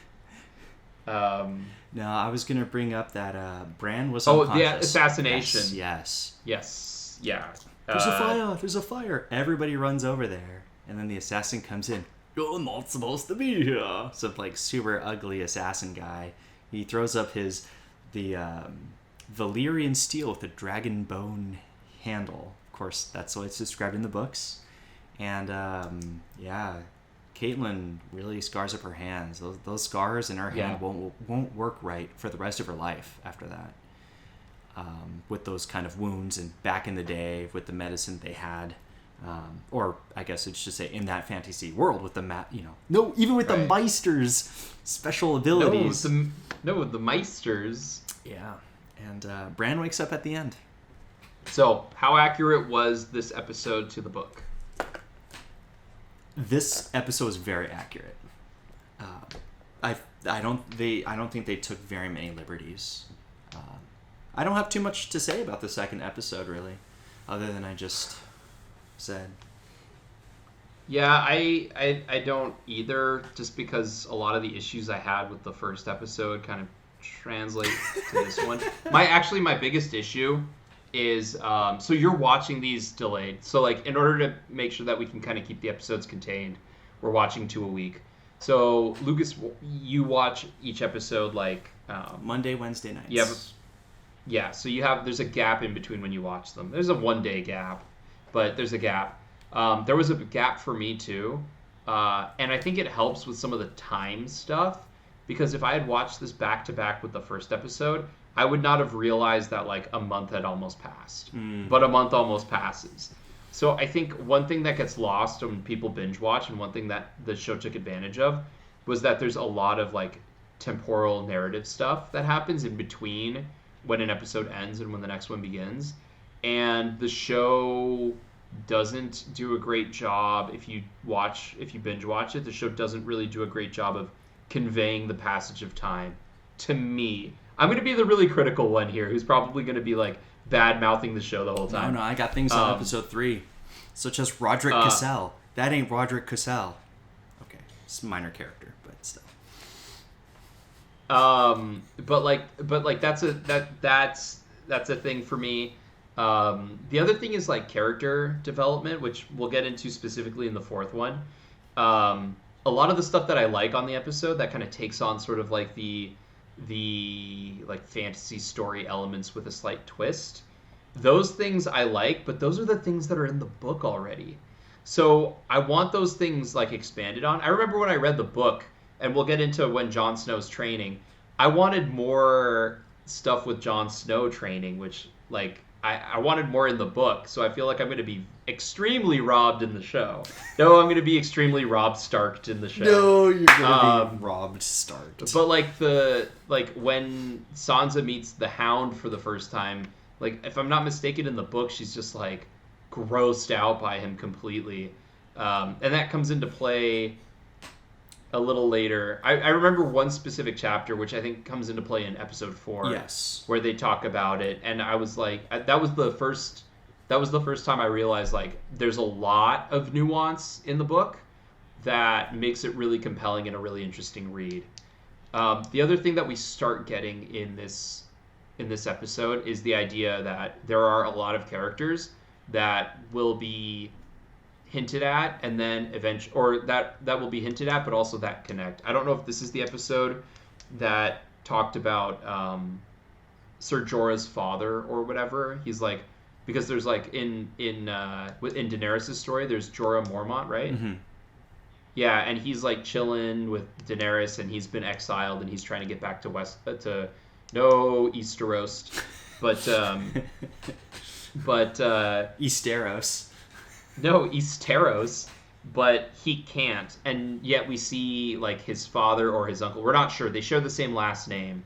No, I was going to bring up that Bran was unconscious. Oh, the assassination. Yes. Yeah. There's a fire. Everybody runs over there, and then the assassin comes in. You're not supposed to be here. Some like super ugly assassin guy. He throws up the Valyrian steel with a dragon bone handle. Of course, that's the way it's described in the books. And Caitlyn really scars up her hands. Those scars in her hand won't work right for the rest of her life after that. With those kind of wounds, and back in the day with the medicine they had, or I guess it's just say in that fantasy world with the even with the Meister's special abilities. The Meisters. Yeah, and Bran wakes up at the end. So, how accurate was this episode to the book? This episode is very accurate. I don't think they took very many liberties. I don't have too much to say about the second episode, really, other than I just said. Yeah, I don't either, just because a lot of the issues I had with the first episode kind of translate to this one. My biggest issue is so you're watching these delayed. So like in order to make sure that we can kind of keep the episodes contained, we're watching 2 a week. So Lucas, you watch each episode like Monday, Wednesday nights. Yeah, so there's a gap in between when you watch them. There's a 1-day gap, but there's a gap. There was a gap for me too, and I think it helps with some of the time stuff, because if I had watched this back to back with the first episode, I would not have realized that like a month had almost passed. But a month almost passes. So I think one thing that gets lost when people binge watch, and one thing that the show took advantage of, was that there's a lot of like temporal narrative stuff that happens in between when an episode ends and when the next one begins. And the show doesn't do a great job, if you binge watch it, the show doesn't really do a great job of conveying the passage of time to me. I'm going to be the really critical one here, who's probably going to be like bad-mouthing the show the whole time. No, I got things on episode 3, such as Roderick Cassell. That ain't Roderick Cassell. Okay, it's a minor character, but still. But that's a thing for me. The other thing is like character development, which we'll get into specifically in the fourth one. A a lot of the stuff that I like on the episode that kind of takes on sort of like the like fantasy story elements with a slight twist. Those things I like, but those are the things that are in the book already. So I want those things like expanded on. I remember when I read the book, and we'll get into when Jon Snow's training, I wanted more stuff with Jon Snow training, which like I wanted more in the book. So I feel like I'm going to be extremely robbed in the show. No, I'm going to be extremely Robb Starked in the show. No, you're going to be Robb Starked. But like when Sansa meets the Hound for the first time, like if I'm not mistaken in the book, she's just like grossed out by him completely, and that comes into play a little later. I remember one specific chapter which I think comes into play in episode 4. Yes, where they talk about it, and I was like, that was the first time I realized like there's a lot of nuance in the book that makes it really compelling and a really interesting read. The other thing that we start getting in this episode is the idea that there are a lot of characters that will be hinted at, and then eventually, or that will be hinted at, but also that connect. I don't know if this is the episode that talked about Ser Jorah's father or whatever. He's like, because there's like in Daenerys' story, there's Jorah Mormont, right? Mm-hmm. Yeah, and he's like chilling with Daenerys, and he's been exiled, and he's trying to get back to Easteros, but Easteros. No, Easteros, but he can't. And yet we see like his father or his uncle. We're not sure. They share the same last name.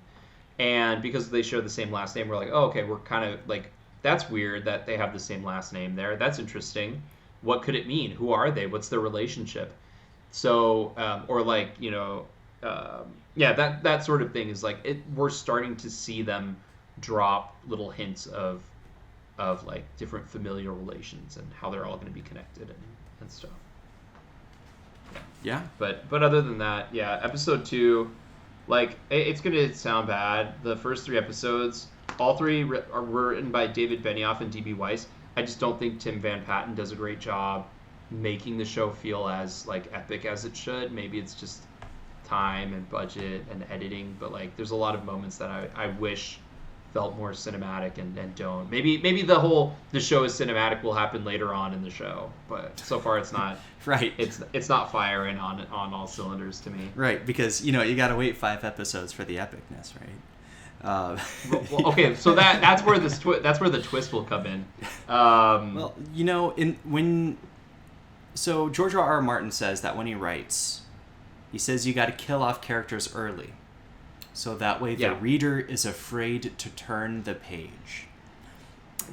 And because they share the same last name, we're like, oh, okay, we're kind of like, that's weird that they have the same last name there. That's interesting. What could it mean? Who are they? What's their relationship? So, or like, you know, yeah, that sort of thing is like, we're starting to see them drop little hints of like different familial relations and how they're all going to be connected and stuff. Yeah. But other than that, yeah, episode 2, like it's going to sound bad. The first 3 episodes, all 3 are written by David Benioff and D.B. Weiss. I just don't think Tim Van Patten does a great job making the show feel as like epic as it should. Maybe it's just time and budget and editing, but like there's a lot of moments that I wish felt more cinematic and don't. Maybe the show is cinematic will happen later on in the show, but so far it's not. Right. It's not firing on all cylinders to me. Right, because you know you got to wait 5 episodes for the epicness, right? Well, okay, so that's where the twist will come in. Well, you know, so George R.R. Martin says that when he writes, he says you got to kill off characters early. So that way the reader is afraid to turn the page.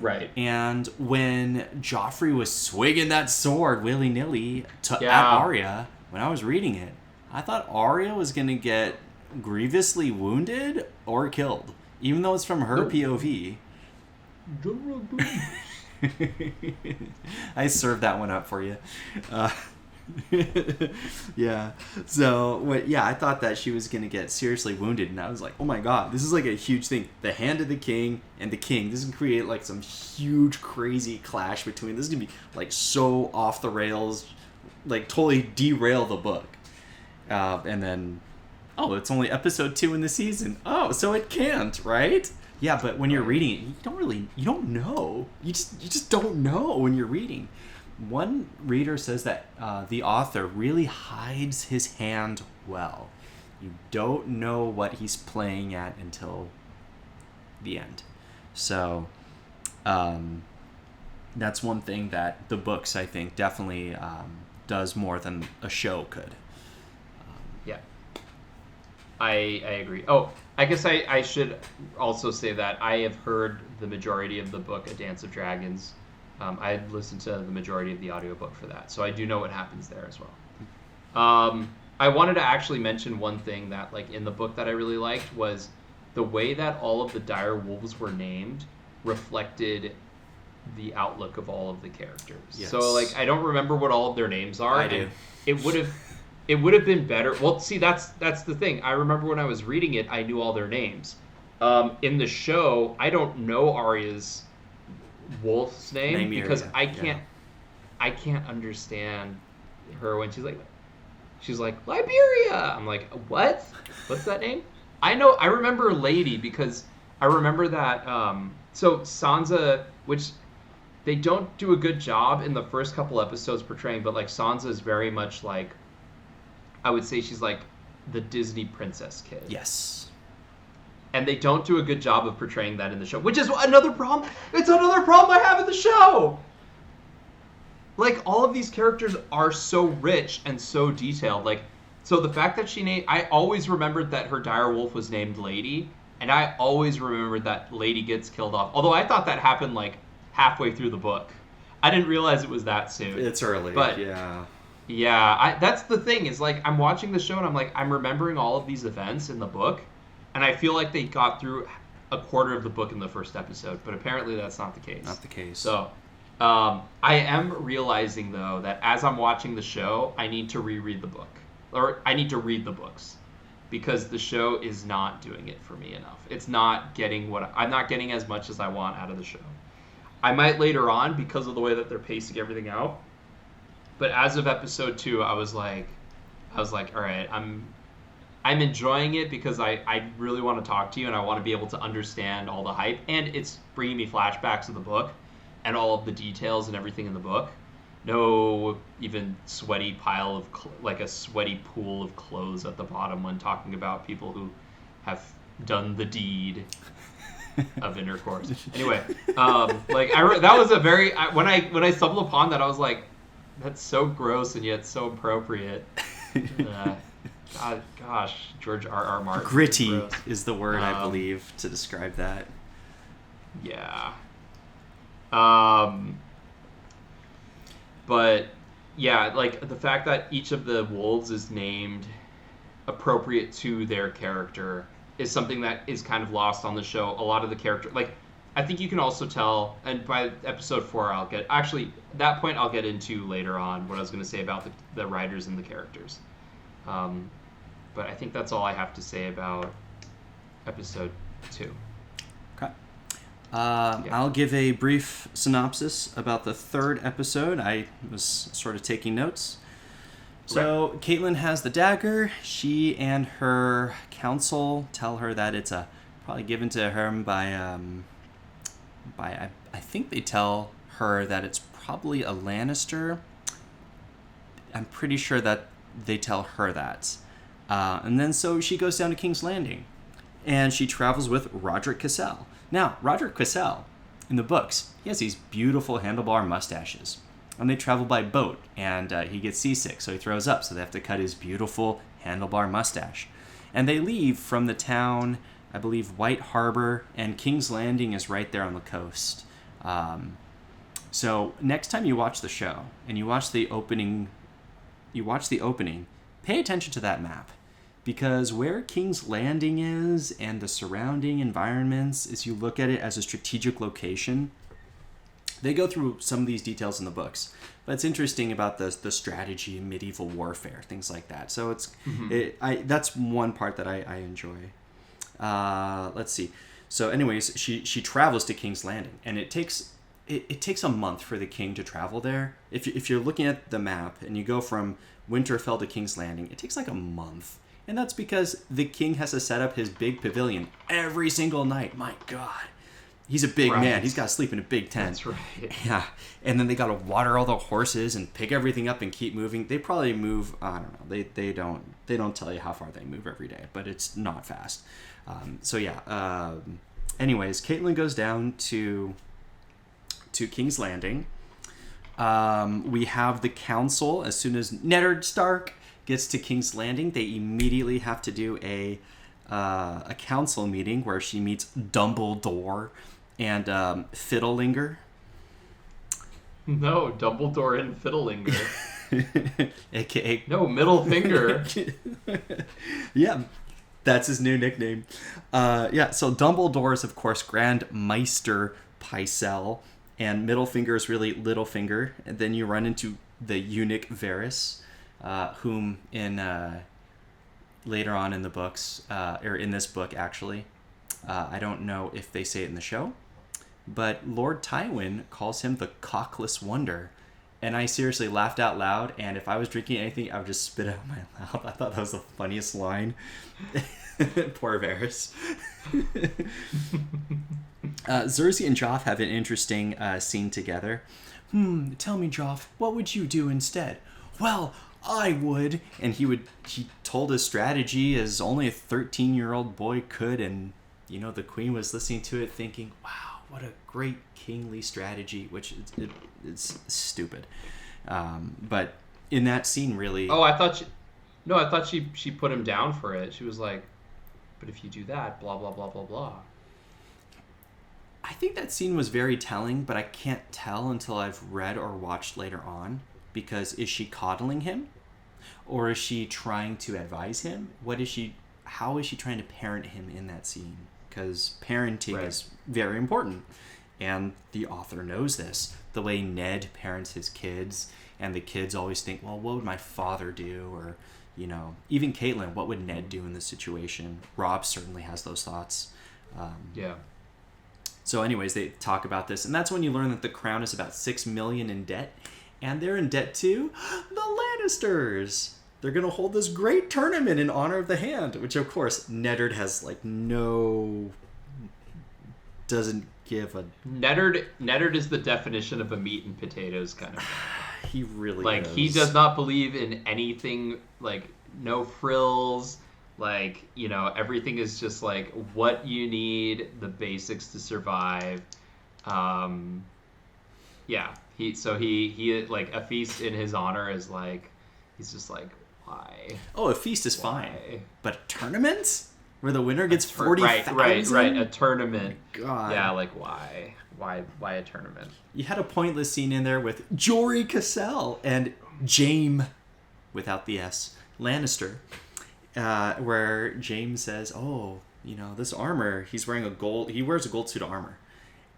Right. And when Joffrey was swinging that sword willy-nilly at Arya, when I was reading it, I thought Arya was going to get grievously wounded or killed, even though it's from her POV. I served that one up for you. Yeah. So, I thought that she was going to get seriously wounded, and I was like, oh my god, this is like a huge thing. The Hand of the King and the King. This is going to create like some huge, crazy clash between. This is going to be like so off the rails, like totally derail the book. And then, it's only episode 2 in the season. Oh, so it can't, right? Yeah, but when you're reading it, you don't know. You just don't know when you're reading. One reader says that the author really hides his hand well. You don't know what he's playing at until the end. So that's one thing that the books, I think, definitely does more than a show could. Yeah. I agree. Oh, I guess I should also say that I have heard the majority of the book, A Dance of Dragons. I listened to the majority of the audiobook for that, so I do know what happens there as well. I wanted to actually mention one thing that, like, in the book that I really liked was the way that all of the dire wolves were named reflected the outlook of all of the characters. Yes. So, like, I don't remember what all of their names are. I do. It would have been better. Well, see, that's the thing. I remember when I was reading it, I knew all their names. In the show, I don't know Arya's wolf's name because I can't understand her when she's like, She's like, Liberia! I'm like, what? What's that name? I remember Lady because I remember that, so Sansa, which they don't do a good job in the first couple episodes portraying, but like Sansa is very much like, I would say she's like the Disney princess kid. Yes. And they don't do a good job of portraying that in the show, which is another problem. It's another problem I have in the show. Like, all of these characters are so rich and so detailed. Like, so the fact that I always remembered that her dire wolf was named Lady, and I always remembered that Lady gets killed off. Although I thought that happened like halfway through the book. I didn't realize it was that soon. It's early, but yeah. Yeah, that's the thing, is like, I'm watching the show and I'm like, I'm remembering all of these events in the book, and I feel like they got through a quarter of the book in the first episode, but apparently that's not the case. Not the case. So, I am realizing, though, that as I'm watching the show, I need to reread the book. Or I need to read the books. Because the show is not doing it for me enough. It's not getting I'm not getting as much as I want out of the show. I might later on, because of the way that they're pacing everything out. But as of episode 2, I was like, all right, I'm enjoying it because I really want to talk to you and I want to be able to understand all the hype. And it's bringing me flashbacks of the book and all of the details and everything in the book. No even sweaty pile of, like a sweaty pool of clothes at the bottom when talking about people who have done the deed of intercourse. Anyway, that was a very, when I stumbled upon that, I was like, that's so gross and yet so appropriate. Gosh, George R.R. Martin. Gritty is the word, I believe, to describe that. Yeah. But yeah, like the fact that each of the wolves is named appropriate to their character is something that is kind of lost on the show. A lot of the character, like, I think you can also tell, and by episode 4 that point I'll get into later on what I was going to say about the writers and the characters. But I think that's all I have to say about episode 2. Okay. I'll give a brief synopsis about the 3rd episode. I was sort of taking notes. So right. Caitlin has the dagger. She and her council tell her that it's probably given to her by I think they tell her that it's probably a Lannister. I'm pretty sure that they tell her that. And then so she goes down to King's Landing. And she travels with Roderick Cassell. Now, Roderick Cassell, in the books, he has these beautiful handlebar mustaches. And they travel by boat, and he gets seasick, so he throws up. So they have to cut his beautiful handlebar mustache. And they leave from the town, I believe, White Harbor, and King's Landing is right there on the coast. So next time you watch the show, and you watch the opening, pay attention to that map. Because where King's Landing is and the surrounding environments, as you look at it as a strategic location, they go through some of these details in the books. But it's interesting about the strategy and medieval warfare, things like that. So that's one part that I enjoy. Let's see. So anyways, she travels to King's Landing, and it takes a month for the king to travel there. If you're looking at the map and you go from Winterfell to King's Landing, it takes like a month. And that's because the king has to set up his big pavilion every single night. My God. He's a big man. He's got to sleep in a big tent. That's right. Yeah. And then they got to water all the horses and pick everything up and keep moving. They probably move, I don't know. They don't tell you how far they move every day, but it's not fast. Anyways, Caitlin goes down to King's Landing. We have the council. As soon as Ned Stark gets to King's Landing, they immediately have to do a council meeting where she meets Dumbledore and Fiddleinger. No, Dumbledore and Fiddleinger. AKA... No, Middle Finger. Yeah, that's his new nickname. So Dumbledore is, of course, Grand Meister Pycelle, and Middle Finger is really Little Finger. And then you run into the eunuch Varys, whom later on in the books, or in this book actually, I don't know if they say it in the show, but Lord Tywin calls him the Cockless Wonder, And I seriously laughed out loud, and if I was drinking anything, I would just spit it out of my mouth. I thought that was the funniest line. Poor Varys. Cersei and Joff have an interesting scene together. Tell me, Joff, what would you do instead? Well, I would. And he told his strategy as only a 13-year-old boy could, and, the queen was listening to it thinking, wow, what a great kingly strategy, which it's stupid. But in that scene, really... Oh, I thought she put him down for it. She was like, but if you do that, blah, blah, blah, blah, blah. I think that scene was very telling, but I can't tell until I've read or watched later on, because is she coddling him? Or is she trying to advise him? How is she trying to parent him in that scene? Because parenting is very important. And the author knows this. The way Ned parents his kids, and the kids always think, well, what would my father do? Or, even Caitlin, what would Ned do in this situation? Rob certainly has those thoughts. Yeah. So anyways, they talk about this, and that's when you learn that the crown is about $6 million in debt, and they're in debt to the Lannisters. They're going to hold this great tournament in honor of the hand, which of course Neddard has doesn't give a... Neddard is the definition of a meat and potatoes kind of guy. He really is. He does not believe in anything, no frills, everything is just what you need, the basics to survive. Yeah. He a feast in his honor is he's just why? Oh, a feast is fine. But tournaments? Where the winner gets 40,000? Right. A tournament. Oh God. Yeah, why? Why a tournament? You had a pointless scene in there with Jory Cassell and Jaime, without the S, Lannister, where James says, oh, this armor, he wears a gold suit of armor,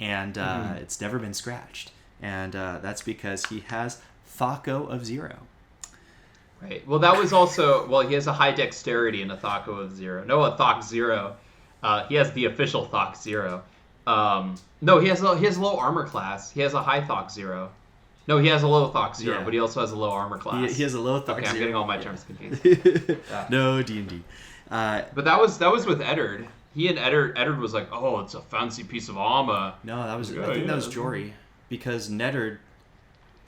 and it's never been scratched. And that's because he has Thaco of Zero. Right. Well, that was also... Well, he has a high dexterity and a Thaco of Zero. No, a Thok Zero. He has the official Thok Zero. No, he has low armor class. He has a high Thok Zero. No, he has a low Thok Zero, but he also has a low armor class. He has a low Thok Zero. I'm getting all my terms confused. No, D&D. But that was with Eddard. He and Eddard was like, oh, it's a fancy piece of armor. No, I think that was Jory. Because Neddard...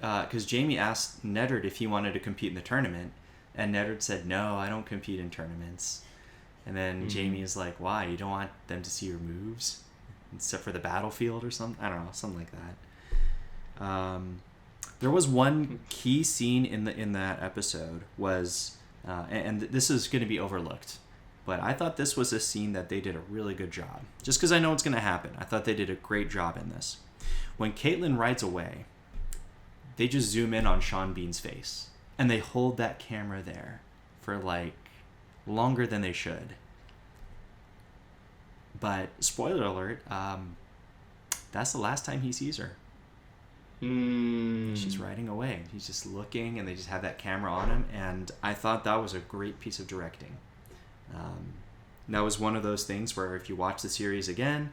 Because Jaime asked Neddard if he wanted to compete in the tournament, and Neddard said, no, I don't compete in tournaments. And then Jaime is like, why? You don't want them to see your moves? Except for the battlefield or something? I don't know, something like that. There was one key scene in that episode was, and this is going to be overlooked, but I thought this was a scene that they did a really good job. Just because I know it's going to happen. I thought they did a great job in this. When Caitlin rides away, they just zoom in on Sean Bean's face, and they hold that camera there for longer than they should. But spoiler alert, that's the last time he sees her. She's riding away. He's just looking, and they just have that camera on him, and I thought that was a great piece of directing. That was one of those things where if you watch the series again,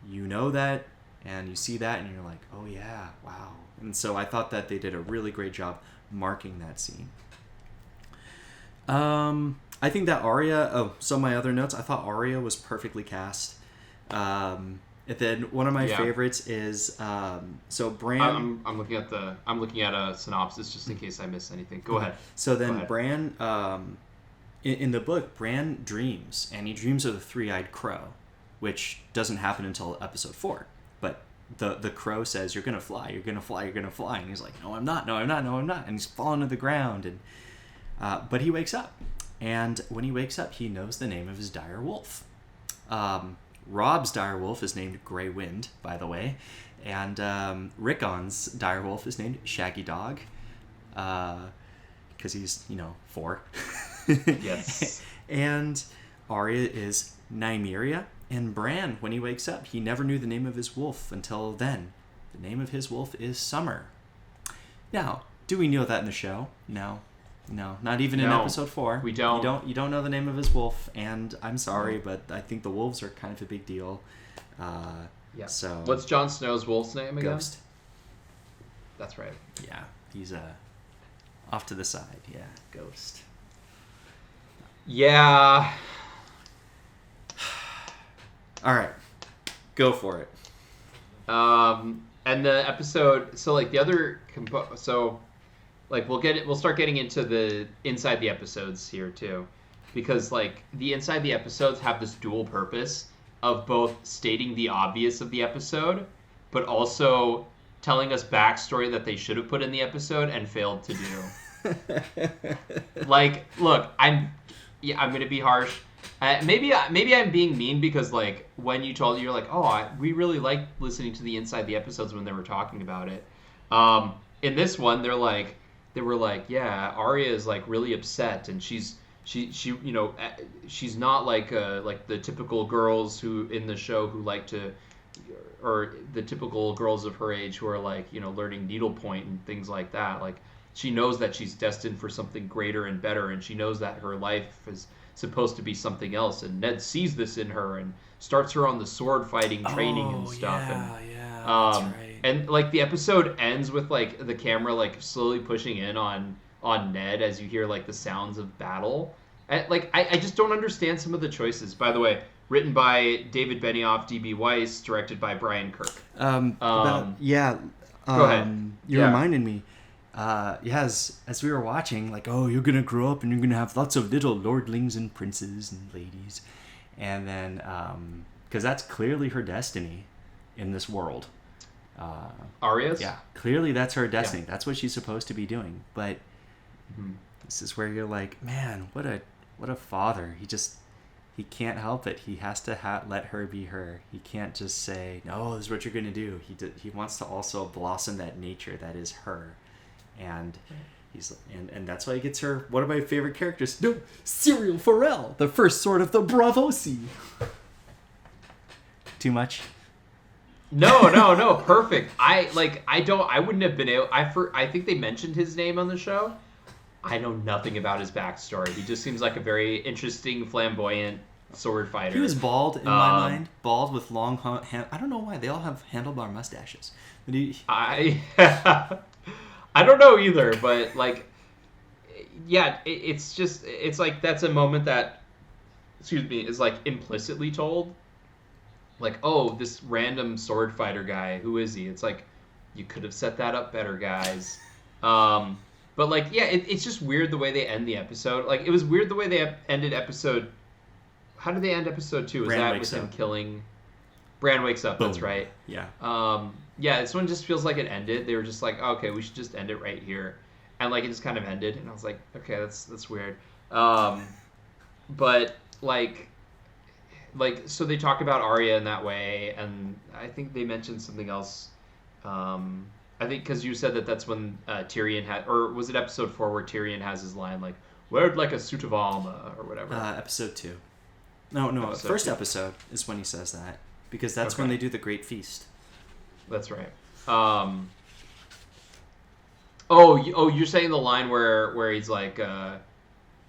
you know that, and you see that, and you're like, oh yeah, wow. And so I thought that they did a really great job marking that scene. I think that Arya... some of my other notes, I thought Arya was perfectly cast. And then one of my favorites is... so Bran... I'm looking at a synopsis just in case I missed anything. Go ahead. So then Bran... in the book, Bran dreams, and he dreams of the three-eyed crow, which doesn't happen until episode 4. But the crow says, you're gonna fly, you're gonna fly, you're gonna fly, and he's like, no I'm not, and he's falling to the ground, and but he wakes up, and when he wakes up, he knows the name of his dire wolf. Rob's dire wolf is named Grey Wind, by the way, and Rickon's dire wolf is named Shaggy Dog, because he's 4. Yes. And Arya is Nymeria. And Bran, when he wakes up, he never knew the name of his wolf until then. The name of his wolf is Summer. Now, do we know that in the show? No, not even in episode 4. We don't. You don't know the name of his wolf, and I'm sorry, but I think the wolves are kind of a big deal. Yeah. So what's Jon Snow's wolf's name again? Ghost. That's right. Yeah. He's off to the side. Yeah, ghost. Yeah. All right, go for it. And the episode, so like the other so like we'll start getting into the inside the episodes here too, because like the inside the episodes have this dual purpose of both stating the obvious of the episode, but also telling us backstory that they should have put in the episode and failed to do. Like, look, I'm gonna be harsh. Maybe I'm being mean because like when you're like, oh, we really liked listening to the inside the episodes when they were talking about it. In this one, they were like, yeah, Arya is like really upset, and she you know, she's not like the typical girls who in the show who like to, or the typical girls of her age who are like, you know, learning needlepoint and things like that. Like, she knows that she's destined for something greater and better, and she knows that her life is supposed to be something else, and Ned sees this in her and starts her on the sword fighting training and stuff. That's right. And like the episode ends with like the camera like slowly pushing in on Ned as you hear like the sounds of battle. I just don't understand some of the choices. By the way, written by David Benioff, D.B. Weiss, directed by Brian Kirk. Go ahead. You reminded me. As we were watching, like, oh, you're gonna grow up and you're gonna have lots of little lordlings and princes and ladies, and then because that's clearly her destiny in this world. Arya's? Yeah, clearly that's her destiny. Yeah. That's what she's supposed to be doing. But this is where you're like, man, what a father. He can't help it. He has to let her be her. He can't just say, no, this is what you're gonna do. He wants to also blossom that nature that is her. And and that's why he gets her one of my favorite characters. No, Cyril Farrell, the first sword of the Bravosi. Too much? No, perfect. I wouldn't have been able. I think they mentioned his name on the show. I know nothing about his backstory. He just seems like a very interesting, flamboyant sword fighter. He was bald in my mind, bald with long. I don't know why they all have handlebar mustaches. But I don't know either, but like, yeah, it's like that's a moment that, is like implicitly told. Like, oh, this random sword fighter guy, who is he? It's like, you could have set that up better, guys. But like, yeah, it's just weird the way they end the episode. Like, it was weird the way they ended episode. How did they end episode 2? Was that with him killing? Bran wakes up. Boom. That's right. Yeah. Yeah, this one just feels like it ended. They were just like, oh, okay, we should just end it right here, and like it just kind of ended, and I was like, okay, that's weird. But like so they talk about Arya in that way, and I think they mentioned something else. I think because you said that's when Tyrion had, or was it episode 4 where Tyrion has his line like, "Wear like a suit of armor" or whatever. Episode 2. No. First episode is when he says that, because that's when they do the Great Feast. That's right. You're saying the line where he's like,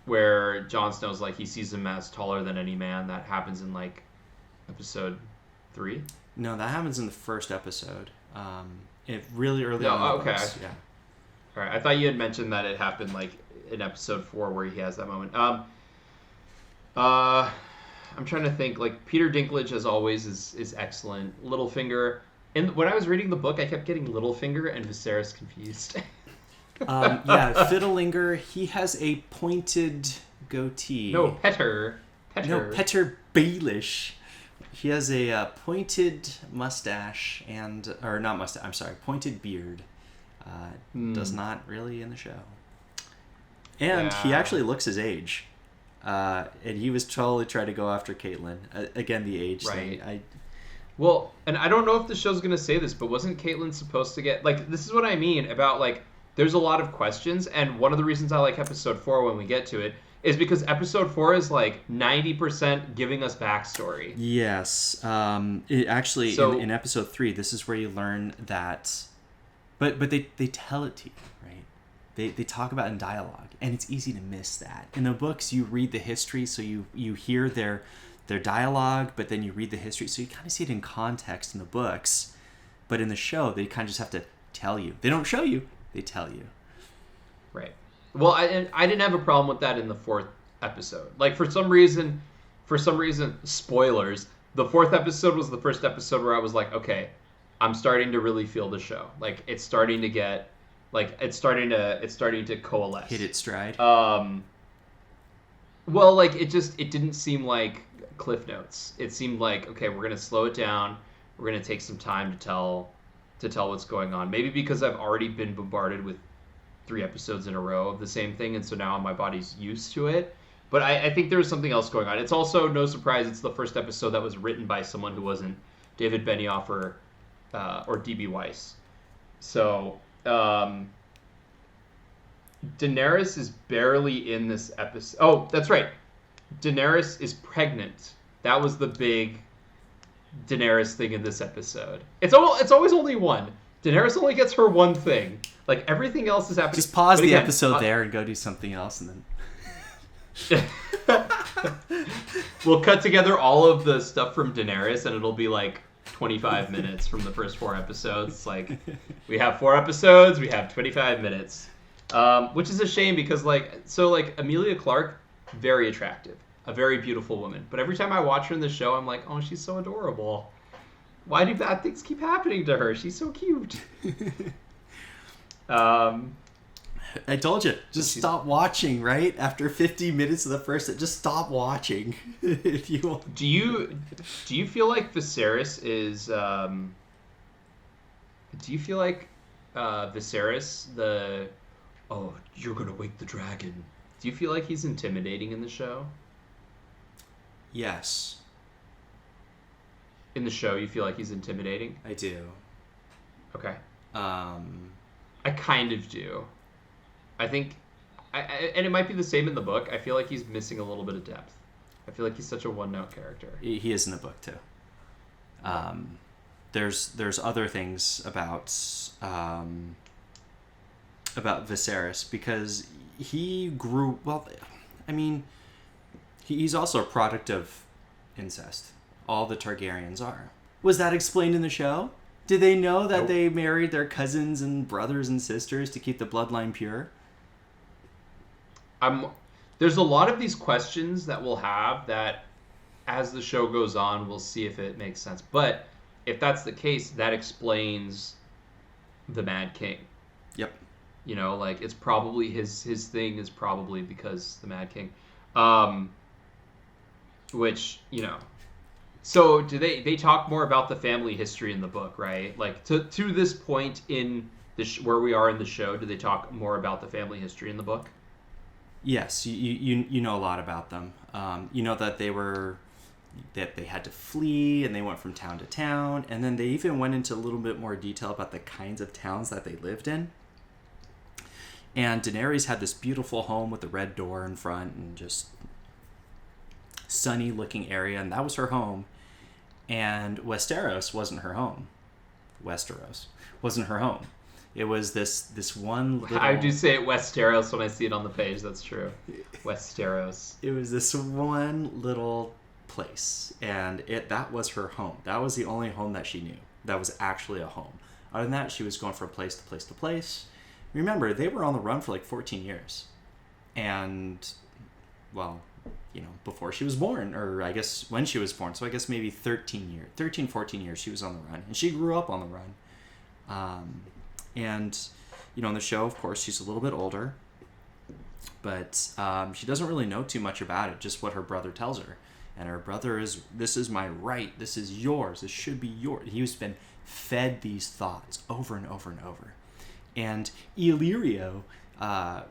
where Jon Snow's like, he sees him as taller than any man. That happens in like episode 3. No, that happens in the first episode. It really early on. Okay. Yeah. All right. I thought you had mentioned that it happened like in episode 4 where he has that moment. I'm trying to think. Like, Peter Dinklage, as always, is excellent. Littlefinger. And when I was reading the book, I kept getting Littlefinger and Viserys confused. Fiddlinger, he has a pointed goatee. No, Petter. No, Petter Baelish. He has a pointed mustache pointed beard. Does not really in the show. And he actually looks his age. And he was totally trying to go after Caitlyn. Again, the age thing. Well, and I don't know if the show's going to say this, but wasn't Caitlyn supposed to get... Like, this is what I mean about, like, there's a lot of questions, and one of the reasons I like episode 4 when we get to it is because episode 4 is, like, 90% giving us backstory. Yes. In episode 3, this is where you learn that... But they tell it to you, right? They talk about it in dialogue, and it's easy to miss that. In the books, you read the history, so you hear their dialogue, but then you read the history, so you kind of see it in context in the books. But in the show, they kind of just have to tell you. They don't show you. They tell you. Right. Well, I didn't have a problem with that in the fourth episode. Like, for some reason, spoilers, the fourth episode was the first episode where I was like, okay, I'm starting to really feel the show. Like, it's starting to get, like, it's starting to coalesce. Hit its stride. Well, like, it didn't seem like Cliff Notes. It seemed like, okay, we're gonna slow it down. We're gonna take some time to tell what's going on. Maybe because I've already been bombarded with 3 episodes in a row of the same thing, and so now my body's used to it. But I think there's something else going on. It's also no surprise it's the first episode that was written by someone who wasn't David Benioff or D.B. Weiss. So Daenerys is barely in this episode. Oh, that's right. Daenerys is pregnant. That was the big Daenerys thing in this episode. It's always only one. Daenerys only gets her one thing. Like, everything else is happening. Just pause the episode there and go do something else, and then... We'll cut together all of the stuff from Daenerys, and it'll be like 25 minutes from the first 4 episodes. It's like, we have 4 episodes, we have 25 minutes. Which is a shame because, Emilia Clarke, very attractive. A very beautiful woman. But every time I watch her in the show, I'm like, oh, she's so adorable. Why do bad things keep happening to her? She's so cute. I told you, just stop watching, right? After 50 minutes of the first, just stop watching if you want. Do you feel like Viserys is you're gonna wake the dragon? Do you feel like he's intimidating in the show? Yes. In the show, you feel like he's intimidating? I do. Okay. I kind of do. I think, and it might be the same in the book. I feel like he's missing a little bit of depth. I feel like he's such a one-note character. He is in the book too. There's other things about Viserys because he grew well. I mean, he's also a product of incest. All the Targaryens are. Was that explained in the show? Did they know that they married their cousins and brothers and sisters to keep the bloodline pure? There's a lot of these questions that we'll have that, as the show goes on, we'll see if it makes sense. But if that's the case, that explains the Mad King. Yep. You know, like, it's probably his thing is probably because the Mad King. Which, you know. So do they talk more about the family history in the book, right? Like, to this point in where we are in the show, do they talk more about the family history in the book? Yes, you know a lot about them. You know that they had to flee and they went from town to town, and then they even went into a little bit more detail about the kinds of towns that they lived in. And Daenerys had this beautiful home with the red door in front and just sunny looking area, and that was her home. And Westeros wasn't her home. Westeros wasn't her home. It was this one little... I do say it Westeros when I see it on the page. That's true. Westeros. It was this one little place, and that was her home. That was the only home that she knew. That was actually a home. Other than that, she was going from place to place to place. Remember, they were on the run for like 14 years. And, well, you know, before she was born, or I guess when she was born. So I guess maybe 13, 14 years she was on the run. And she grew up on the run. And, you know, in the show, of course, she's a little bit older. But she doesn't really know too much about it, just what her brother tells her. And her brother is, this is my right, this is yours, this should be yours. He's been fed these thoughts over and over and over. And Illyrio,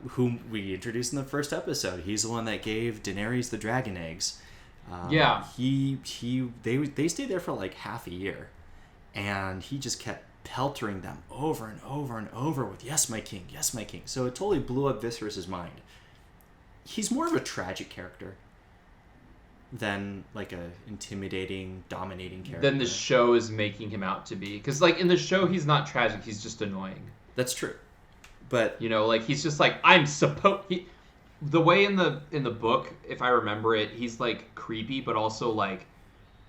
whom we introduced in the first episode, he's the one that gave Daenerys the dragon eggs. Yeah. They stayed there for like half a year. And he just kept peltering them over and over and over with, yes, my king, yes, my king. So it totally blew up Viserys' mind. He's more of a tragic character than like a intimidating, dominating character. Than the show is making him out to be. Because, like, in the show, he's not tragic, he's just annoying. That's true. But, you know, like, he's just like, the way in the book, if I remember it, he's like creepy, but also like,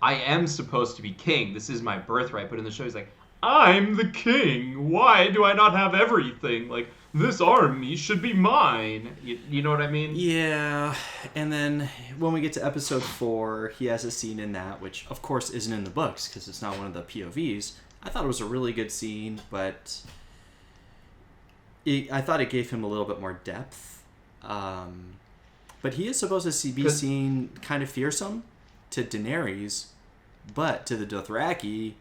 I am supposed to be king. This is my birthright. But in the show, he's like, I'm the king. Why do I not have everything? Like, this army should be mine. You know what I mean? Yeah, and then when we get to episode 4, he has a scene in that, which of course isn't in the books because it's not one of the POVs. I thought it was a really good scene, but I thought it gave him a little bit more depth. But he is supposed to be seen kind of fearsome to Daenerys, but to the Dothraki,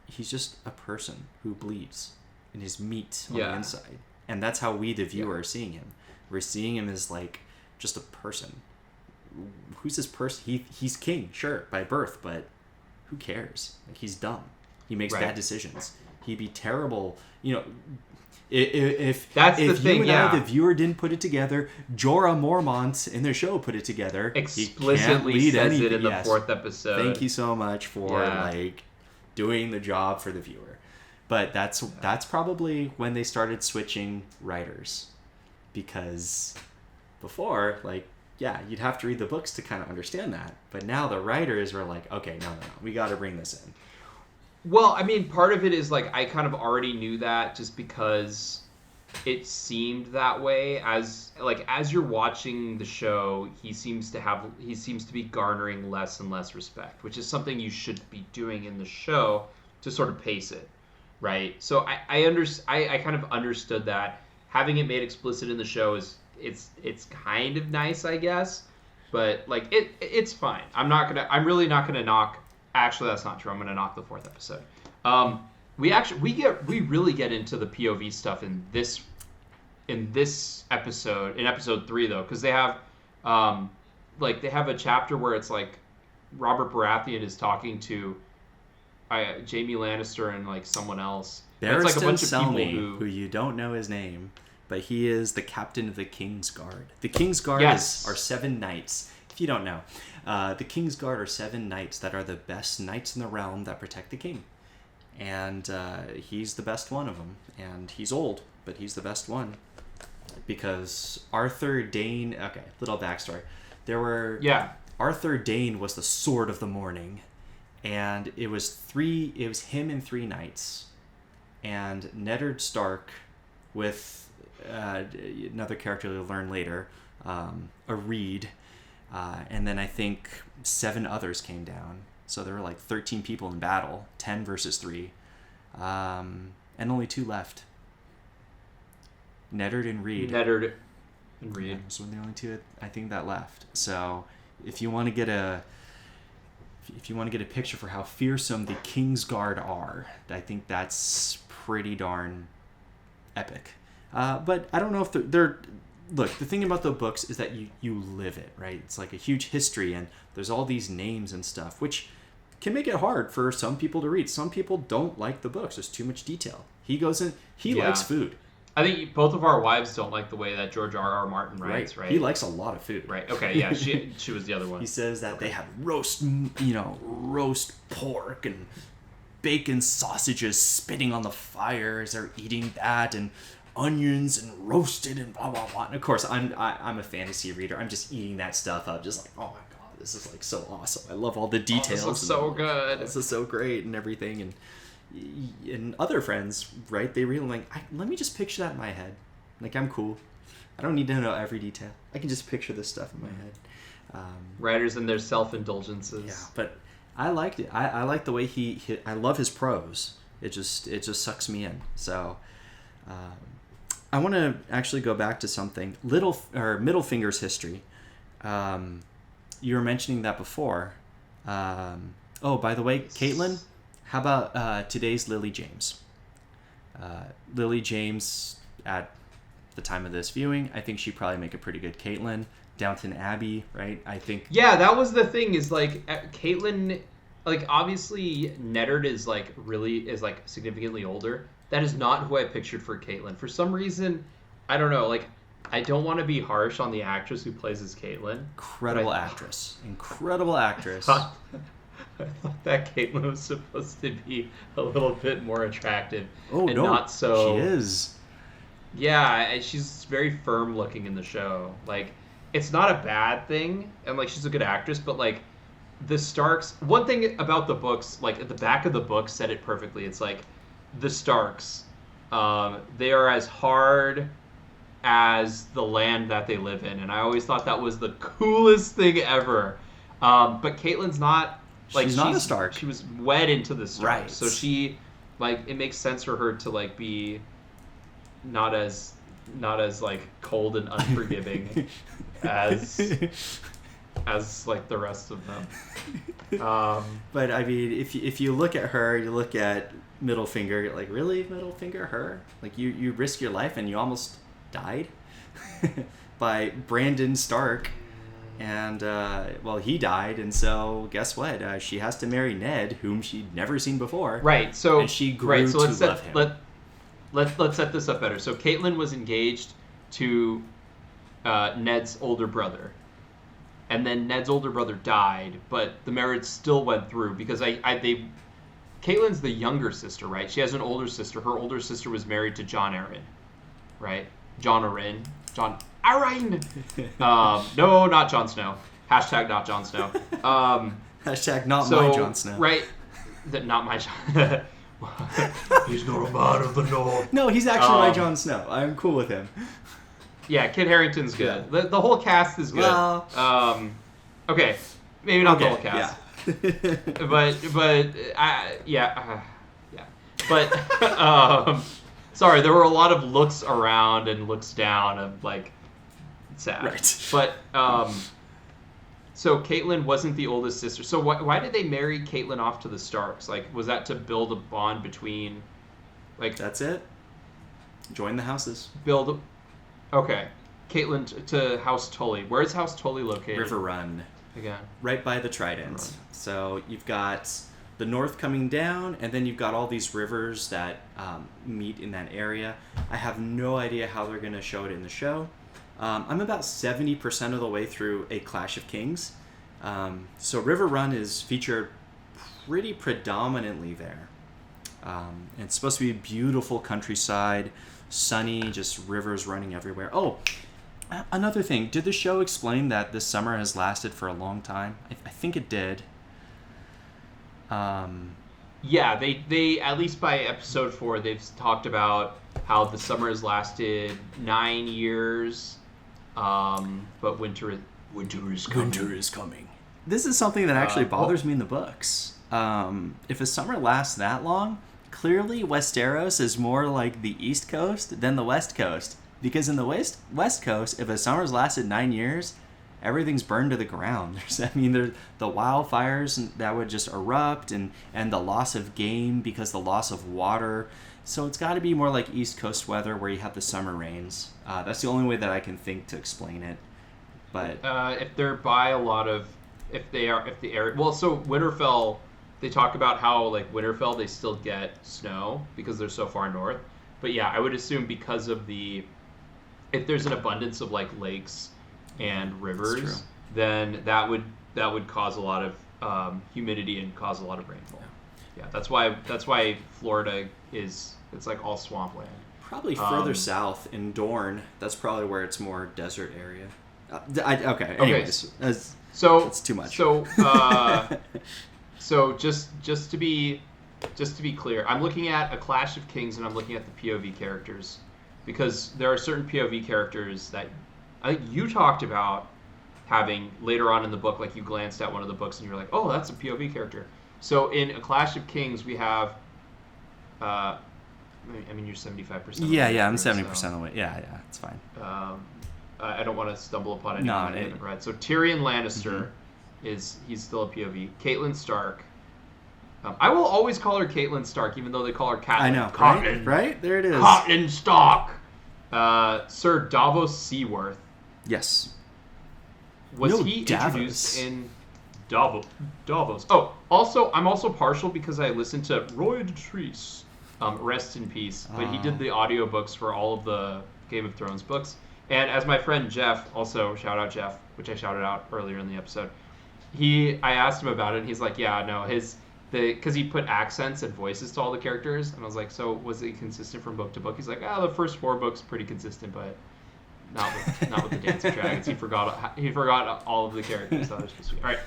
he's just a person who bleeds and is meat on the inside. And that's how we, the viewer, are seeing him. We're seeing him as, like, just a person. Who's this person? He's king, sure, by birth, but who cares? Like, he's dumb. He makes bad decisions. He'd be terrible, you know... If you and I, the viewer, didn't put it together, Jorah Mormont in their show put it together. Explicitly says it in the 4th episode. Thank you so much for doing the job for the viewer. But that's probably when they started switching writers, because before, you'd have to read the books to kind of understand that. But now the writers were like, okay, no, we got to bring this in. Well, I mean, part of it is, like, I kind of already knew that just because it seemed that way. As you're watching the show, he seems to be garnering less and less respect, which is something you should be doing in the show to sort of pace it, right? So I kind of understood that. Having it made explicit in the show it's kind of nice, I guess, but, like, it's fine. I'm really not gonna knock. Actually, that's not true. I'm going to knock the 4th episode. We really get into the POV stuff in this episode, in episode 3 though, because they have a chapter where it's like Robert Baratheon is talking to Jaime Lannister and, like, someone else. Barristan it's like a bunch of Selmy, people who you don't know his name, but he is the captain of the King's Guard. The King's Guard are 7 knights. If you don't know, the King's Guard are 7 knights that are the best knights in the realm that protect the king. And he's the best one of them. And he's old, but he's the best one. Because Arthur Dayne... Okay, little backstory. Arthur Dayne was the Sword of the Morning. And it was him and 3 knights. And Neddard Stark with another character you'll learn later, a Reed... and then I think 7 others came down. So there were like 13 people in battle, 10 versus 3. And only 2 left. Neddard and Reed. Yeah, those were the only 2 I think that left. So if you want to get a picture for how fearsome the King's Guard are, I think that's pretty darn epic. But I don't know if they're look, the thing about the books is that you live it, right? It's like a huge history, and there's all these names and stuff, which can make it hard for some people to read. Some people don't like the books. There's too much detail. He goes in, likes food. I think both of our wives don't like the way that George R.R. Martin writes, right? He likes a lot of food. Right, okay, yeah, she was the other one. He says that they have roast pork and bacon sausages spitting on the fire as they're eating that, and onions and roasted and blah blah blah. And of course, I'm a fantasy reader. I'm just eating that stuff up, just like, oh my god, this is like so awesome. I love all the details. This looks so good. This is so great and everything. And other friends, right? They really like. Let me just picture that in my head. Like, I'm cool. I don't need to know every detail. I can just picture this stuff in my head. Writers and their self-indulgences. Yeah, but I liked it. I like the way I love his prose. It just sucks me in. So. I want to actually go back to something. Middlefinger's history. You were mentioning that before. By the way, Caitlin, how about today's Lily James? Lily James, at the time of this viewing, I think she'd probably make a pretty good Caitlin. Downton Abbey, right? I think. Yeah, that was the thing. Is like Caitlin, like, obviously Neddard is significantly older. That is not who I pictured for Caitlyn. For some reason, I don't know. Like, I don't want to be harsh on the actress who plays as Caitlyn. Incredible actress. I thought that Caitlyn was supposed to be a little bit more attractive. Oh, no. Not so. She is. Yeah, she's very firm looking in the show. Like, it's not a bad thing, and, like, she's a good actress, but, like, the Starks. One thing about the books, like at the back of the book, said it perfectly. It's like the Starks. They are as hard as the land that they live in, and I always thought that was the coolest thing ever. But Caitlyn's not. Like, she's not a Stark. She was wed into the Starks, right. so she, like, it makes sense for her to like be not as like cold and unforgiving as like the rest of them. But I mean, if you look at her, you look at Middlefinger, like, really, Middlefinger, her? Like, you risk your life and you almost died by Brandon Stark. And, well, he died, and so guess what? She has to marry Ned, whom she'd never seen before. Right, so... And she grew to love him. Let's set this up better. So Caitlyn was engaged to Ned's older brother. And then Ned's older brother died, but the marriage still went through because Caitlyn's the younger sister, right? She has an older sister. Her older sister was married to Jon Arryn, right? Jon Arryn. No, not Jon Snow. Hashtag not Jon Snow. Hashtag not my Jon Snow. Right. Not my Jon. He's not a man of the North. No, he's actually my Jon Snow. I'm cool with him. Yeah, Kit Harington's good. Yeah. The whole cast is good. Well, okay, maybe not the whole cast. Yeah. But sorry, there were a lot of looks around and looks down of like sad. Right. But so Caitlyn wasn't the oldest sister. So why did they marry Caitlyn off to the Starks? Like, was that to build a bond between, like? That's it. Join the houses. Okay, Caitlyn to House Tully. Where's House Tully located? River Run. Again. Right by the Trident. So you've got the north coming down, and then you've got all these rivers that meet in that area. I have no idea how they're going to show it in the show. I'm about 70% of the way through A Clash of Kings. So River Run is featured pretty predominantly there. It's supposed to be a beautiful countryside, sunny, just rivers running everywhere. Oh, another thing. Did the show explain that this summer has lasted for a long time? I think it did. Yeah, they at least by episode 4, they've talked about how the summer has lasted 9 years, but winter is coming. Winter is coming. This is something that actually bothers me in the books. If a summer lasts that long, clearly Westeros is more like the East Coast than the West Coast. Because in the West Coast, if a summer's lasted 9 years, everything's burned to the ground. There's the wildfires that would just erupt, and the loss of game because the loss of water. So it's got to be more like East Coast weather where you have the summer rains. That's the only way that I can think to explain it. But if they're by a lot of, so Winterfell, they talk about how like Winterfell they still get snow because they're so far north. But yeah, I would assume because of if there's an abundance of like lakes and rivers, then that would cause a lot of humidity and cause a lot of rainfall. Yeah, that's why Florida it's like all swampland. Probably further south in Dorne. That's probably where it's more desert area. Anyways, so it's too much. So just to be clear, I'm looking at A Clash of Kings and I'm looking at the POV characters because there are certain POV characters that I think you talked about having later on in the book. Like you glanced at one of the books and you're like, oh, that's a POV character. So in A Clash of Kings we have, I mean you're 75%. Yeah, I'm 70% of the way. Yeah, it's fine. I don't want to stumble upon anyone I haven't read. So Tyrion Lannister he's still a POV. Caitlyn Stark. I will always call her Caitlyn Stark, even though they call her Catelyn. I know, Catelyn. Right? There it is. Catelyn Stark. Sir Davos Seaworth. Yes. Was he introduced in Davos? Oh, also, I'm also partial because I listened to Roy Dotrice, rest in peace. But he did the audiobooks for all of the Game of Thrones books. And as my friend Jeff, also shout out Jeff, which I shouted out earlier in the episode, I asked him about it, and he's like, yeah, no, because he put accents and voices to all the characters, and I was like, so was it consistent from book to book? He's like, the first 4 books pretty consistent, but not with the Dance of Dragons. He forgot all of the characters that are supposed to be. All right,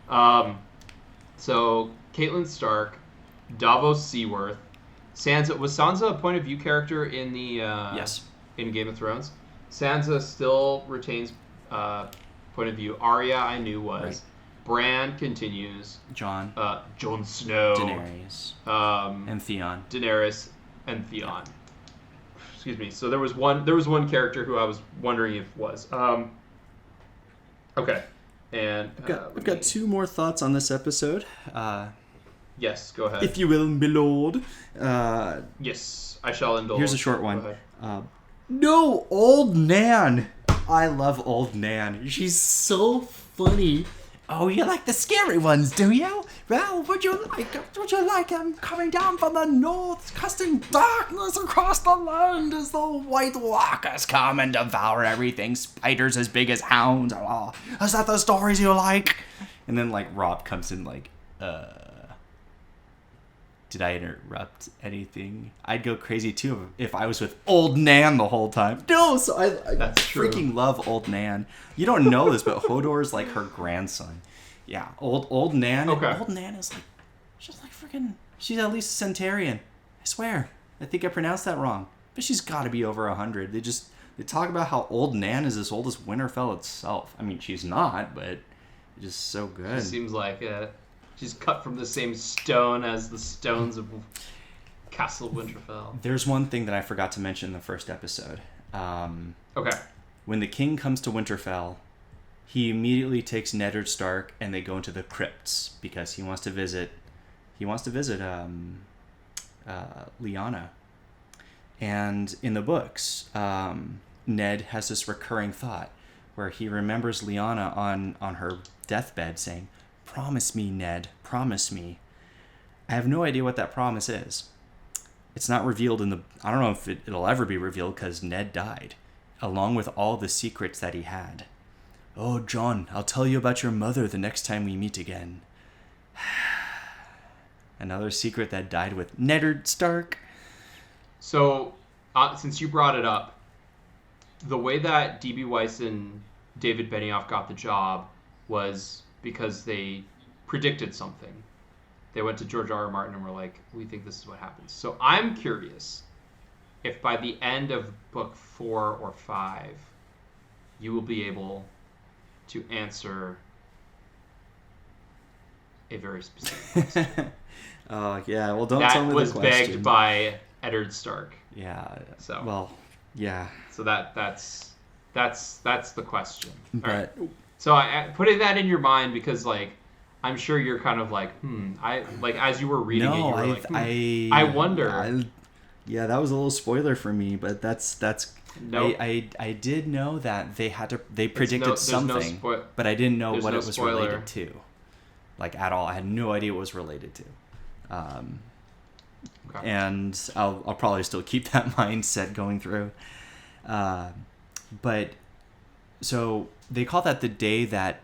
So Caitlin Stark, Davos Seaworth, Sansa. Was Sansa a point of view character in the Yes. in Game of Thrones? Sansa still retains point of view. Arya, I knew was. Right. Bran continues. Jon. Jon Snow. Daenerys. And Theon. Daenerys and Theon. Excuse me. So there was one character who I was wondering if was. Okay. And I've got two more thoughts on this episode. Yes, go ahead. If you will, my lord. Yes, I shall indulge. Here's a short one. No, Old Nan. I love Old Nan. She's so funny. Oh, you like the scary ones, do you? Well, would you like coming down from the north, casting darkness across the land as the White Walkers come and devour everything, spiders as big as hounds. Oh, is that the stories you like? And then, like, Rob comes in like, did I interrupt anything? I'd go crazy, too, if I was with Old Nan the whole time. No, so I freaking love Old Nan. You don't know this, but Hodor's like her grandson. Yeah, old Nan. Okay. Old Nan is like, she's like freaking, she's at least a centurion. I swear. I think I pronounced that wrong. But she's got to be over 100. They talk about how Old Nan is as old as Winterfell itself. I mean, she's not, but it's just so good. It seems like she's cut from the same stone as the stones of Castle Winterfell. There's one thing that I forgot to mention in the first episode. Okay. When the king comes to Winterfell, he immediately takes Ned Stark and they go into the crypts because he wants to visit Lyanna. And in the books, Ned has this recurring thought where he remembers Lyanna on her deathbed saying, "Promise me, Ned, promise me." I have no idea what that promise is. It's not revealed I don't know if it'll ever be revealed because Ned died, along with all the secrets that he had. "Oh, Jon, I'll tell you about your mother the next time we meet again." Another secret that died with Ned Stark. So, since you brought it up, the way that D.B. Weiss and David Benioff got the job was because they predicted something. They went to George R. R. Martin and were like, "We think this is what happens." So I'm curious if by the end of book 4 or 5, you will be able to answer a very specific question. Oh, yeah. Well, don't tell me the question. That was begged by Eddard Stark. Yeah. So. Well, yeah. So that's the question. But. All right. So I putting that in your mind because like I'm sure you're kind of like as you were reading it, you were I wonder. Yeah, that was a little spoiler for me, but that's. Nope. I did know that they predicted something, but I didn't know what it was related to, like at all. I had no idea what it was related to, okay. And I'll probably still keep that mindset going through. But so they call that the day the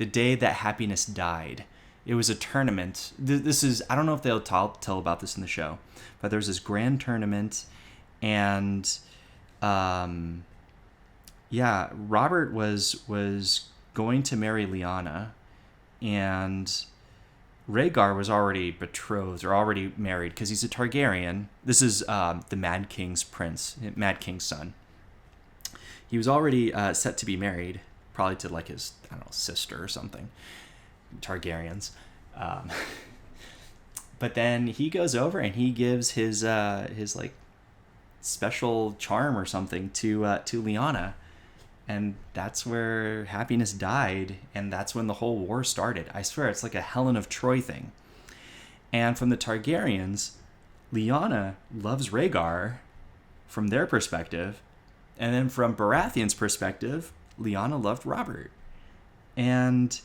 day that happiness died. It was a tournament. This is, I don't know if they'll tell about this in the show, but there's this grand tournament, and Robert was going to marry Lyanna, and Rhaegar was already betrothed or already married because he's a Targaryen. This is the Mad King's son. He was already set to be married, probably to like his, I don't know, sister or something. Targaryens. But then he goes over and he gives his like special charm or something to Lyanna, and that's where happiness died, and that's when the whole war started. I swear it's like a Helen of Troy thing. And from the Targaryens, Lyanna loves Rhaegar from their perspective, and then from Baratheon's perspective, Lyanna loved Robert. And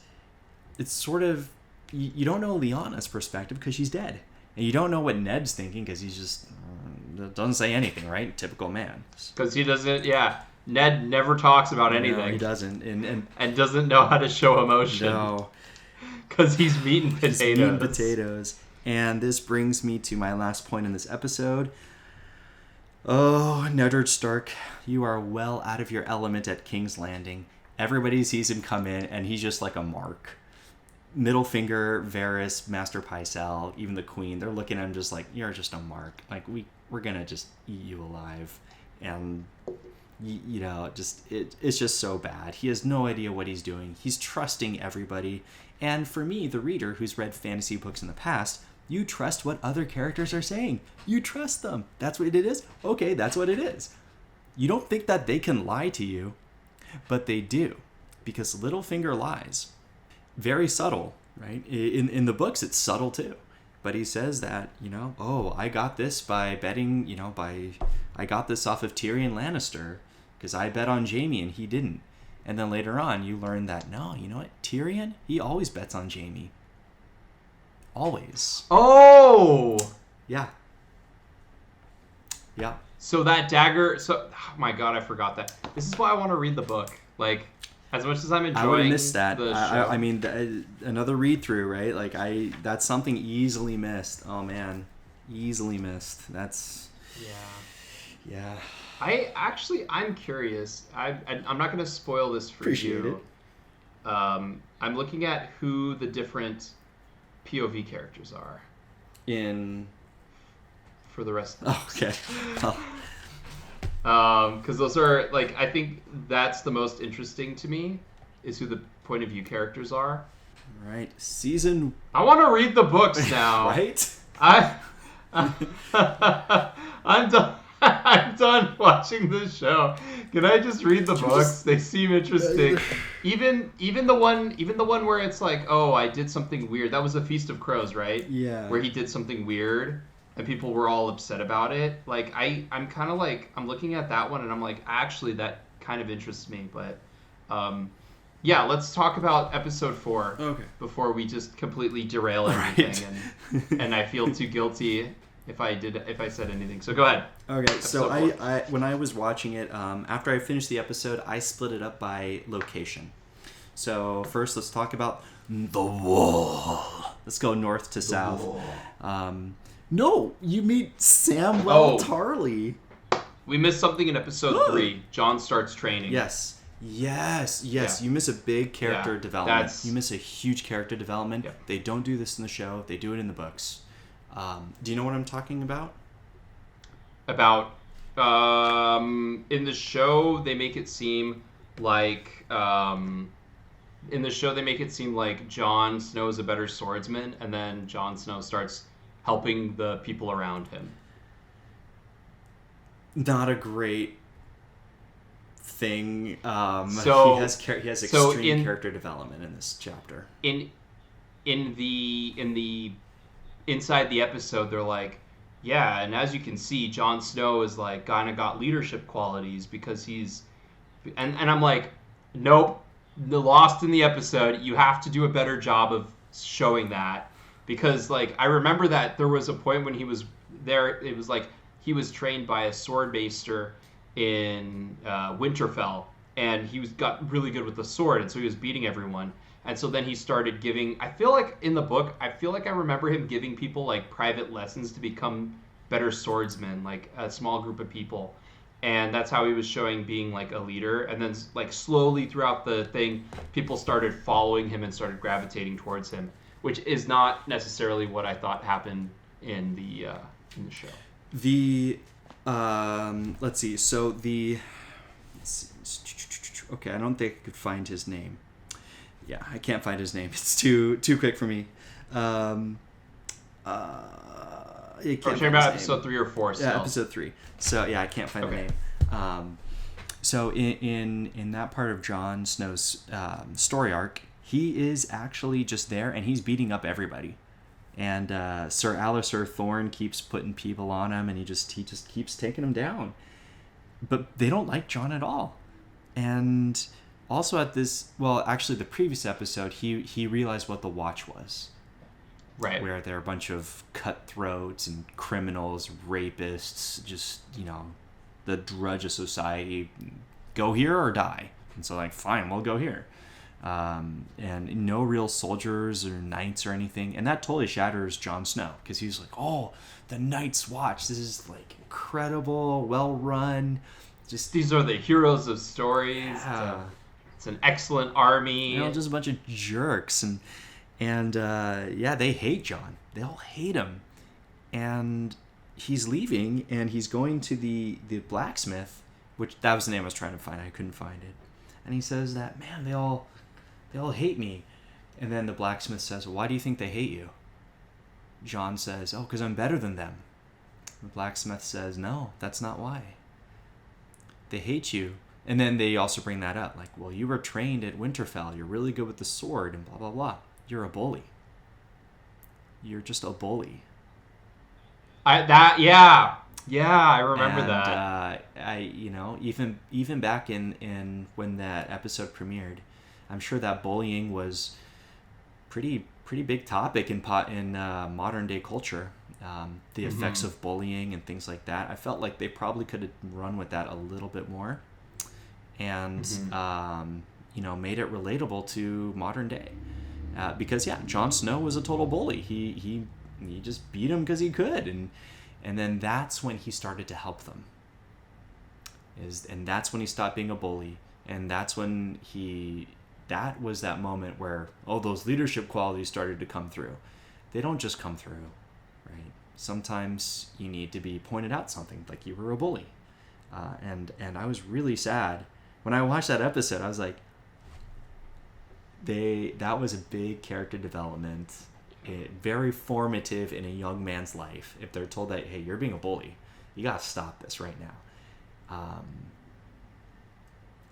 it's sort of, you don't know Lyanna's perspective because she's dead. And you don't know what Ned's thinking because he's just, doesn't say anything, right? Typical man. Because he doesn't, Ned never talks about anything. No, he doesn't. And doesn't know how to show emotion. No. Because he's meat and potatoes. He's meat and potatoes. And this brings me to my last point in this episode. Oh, Nedard Stark, you are well out of your element at King's Landing. Everybody sees him come in, and he's just like a mark. Middle finger, Varys, Master Pycelle, even the Queen, they're looking at him just like, you're just a mark. Like, we're gonna just eat you alive. And, it's just so bad. He has no idea what he's doing. He's trusting everybody. And for me, the reader who's read fantasy books in the past, you trust what other characters are saying. You trust them. That's what it is? Okay, that's what it is. You don't think that they can lie to you, but they do, because Littlefinger lies. Very subtle, right? In the books, it's subtle too. But he says that, I got this by betting, I got this off of Tyrion Lannister because I bet on Jaime and he didn't. And then later on, you learn that, no, you know what? Tyrion, he always bets on Jaime. Always. Oh! Yeah. So that dagger... oh my god, I forgot that. This is why I want to read the book. Like, as much as I'm enjoying I would have missed that. The show. I mean, another read-through, right? Like, that's something easily missed. Oh, man. Easily missed. That's... Yeah. I'm curious. I'm not going to spoil this for Appreciate you. I'm looking at who the different POV characters are for the rest of the okay. Because those are, like, I think that's the most interesting to me, is who the point of view characters are. Right. I want to read the books now. Right? I'm done. I'm done watching this show. Can I just read the books? They seem interesting. Even the one where it's like, oh, I did something weird. That was a Feast of Crows, right? Yeah. Where he did something weird and people were all upset about it. Like, I'm kind of like, I'm looking at that one and I'm like, actually, that kind of interests me. But yeah, let's talk about episode 4 before we just completely derail everything. Right. And I feel too guilty if I said anything. So go ahead. Okay, so I when I was watching it, after I finished the episode, I split it up by location. So first, let's talk about the Wall. Let's go north to south. No, you meet Samwell Tarly. We missed something in episode 3. Jon starts training. Yes. Yeah. You miss a big character development. You miss a huge character development. Yeah. They don't do this in the show. They do it in the books. Do you know what I'm talking about? In the show, they make it seem like Jon Snow is a better swordsman, and then Jon Snow starts helping the people around him. Not a great thing. He has extreme character development in this chapter. In the inside the episode, they're like, yeah, and as you can see, Jon Snow is like kind of got leadership qualities because he's, and I'm like, nope, lost in the episode. You have to do a better job of showing that, because like I remember that there was a point when he was there. It was like he was trained by a sword maester in Winterfell, and he got really good with the sword, and so he was beating everyone. And so then he started giving, I feel like in the book, I remember him giving people like private lessons to become better swordsmen, like a small group of people. And that's how he was showing being like a leader. And then like slowly throughout the thing, people started following him and started gravitating towards him, which is not necessarily what I thought happened in the show. Okay, I don't think I could find his name. Yeah, I can't find his name. It's too quick for me. We're talking about episode 3 or 4 still. Yeah, episode 3. So yeah, I can't find the name. So in that part of Jon Snow's story arc, he is actually just there and he's beating up everybody. And Sir Alliser Thorne keeps putting people on him, and he just keeps taking them down. But they don't like Jon at all. And also the previous episode, he realized what the Watch was. Right. Where they're a bunch of cutthroats and criminals, rapists, just, the drudge of society. Go here or die. And so, like, fine, we'll go here. and no real soldiers or knights or anything. And that totally shatters Jon Snow, because he's like, oh, the Night's Watch. This is like incredible, well run. Just these are the heroes of stories. Yeah. It's an excellent army. Just a bunch of jerks, and they hate Jon. They all hate him, and he's leaving, and he's going to the blacksmith, which that was the name I was trying to find. I couldn't find it, and he says that, man, they all hate me, and then the blacksmith says, well, why do you think they hate you? Jon says, oh, because I'm better than them. The blacksmith says, no, that's not why. They hate you. And then they also bring that up, like, well, you were trained at Winterfell. You're really good with the sword and blah, blah, blah. You're a bully. You're just a bully. I remember that. Even back in when that episode premiered, I'm sure that bullying was pretty big topic in modern day culture. The effects of bullying and things like that. I felt like they probably could have run with that a little bit more, and made it relatable to modern day. Because Jon Snow was a total bully. He just beat him because he could, and then that's when he started to help them. And that's when he stopped being a bully, and that's when that was that moment where those leadership qualities started to come through. They don't just come through, right? Sometimes you need to be pointed out something, like you were a bully, and I was really sad when I watched that episode. I was like, that was a big character development, very formative in a young man's life. If they're told that, hey, you're being a bully, you gotta stop this right now.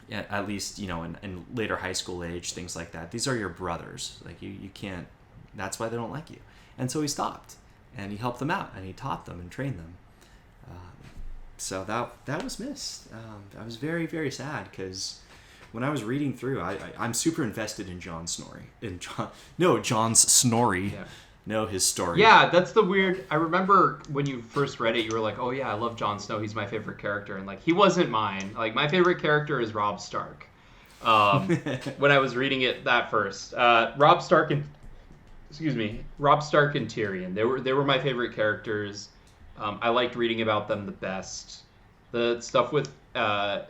At least, in later high school age, things like that. These are your brothers. Like, you can't, that's why they don't like you. And so he stopped, and he helped them out, and he taught them and trained them. So that was missed. I was very, very sad, because when I was reading through, I'm super invested in Jon Snorri. Jon's Snorri. Yeah. Know his story. Yeah, that's the weird. I remember when you first read it, you were like, "Oh yeah, I love Jon Snow. He's my favorite character." And like, he wasn't mine. Like, my favorite character is Robb Stark. When I was reading it that first, Robb Stark and Tyrion. They were my favorite characters. I liked reading about them the best. The stuff with Neddard.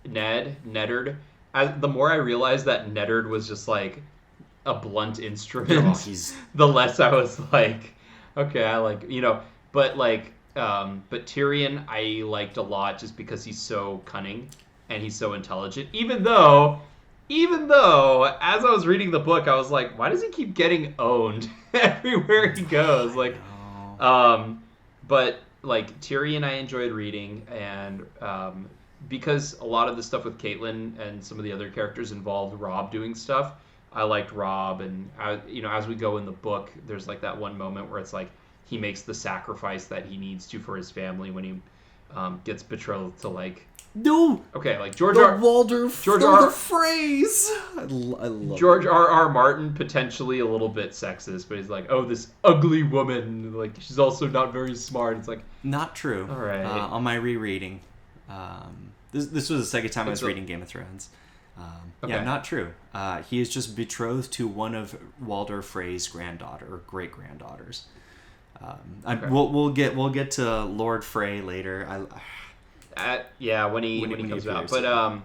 The more I realized that Neddard was just like a blunt instrument, the less I was like, okay, I like, but Tyrion I liked a lot just because he's so cunning and he's so intelligent, even though as I was reading the book, I was like, why does he keep getting owned everywhere he goes? Like, but like Tyrion I enjoyed reading, and because a lot of the stuff with Catelyn and some of the other characters involved Robb doing stuff, I liked Robb. And as we go in the book, there's like that one moment where it's like he makes the sacrifice that he needs to for his family when he gets betrothed to like George the phrase. I love George R. Martin, potentially a little bit sexist, but he's like, oh, this ugly woman, like she's also not very smart. It's like, not true. All right. On my rereading, this was the second time I was reading Game of Thrones. Yeah, not true. He is just betrothed to one of Walder Frey's granddaughter or great granddaughters. We'll get to Lord Frey later. When he comes out.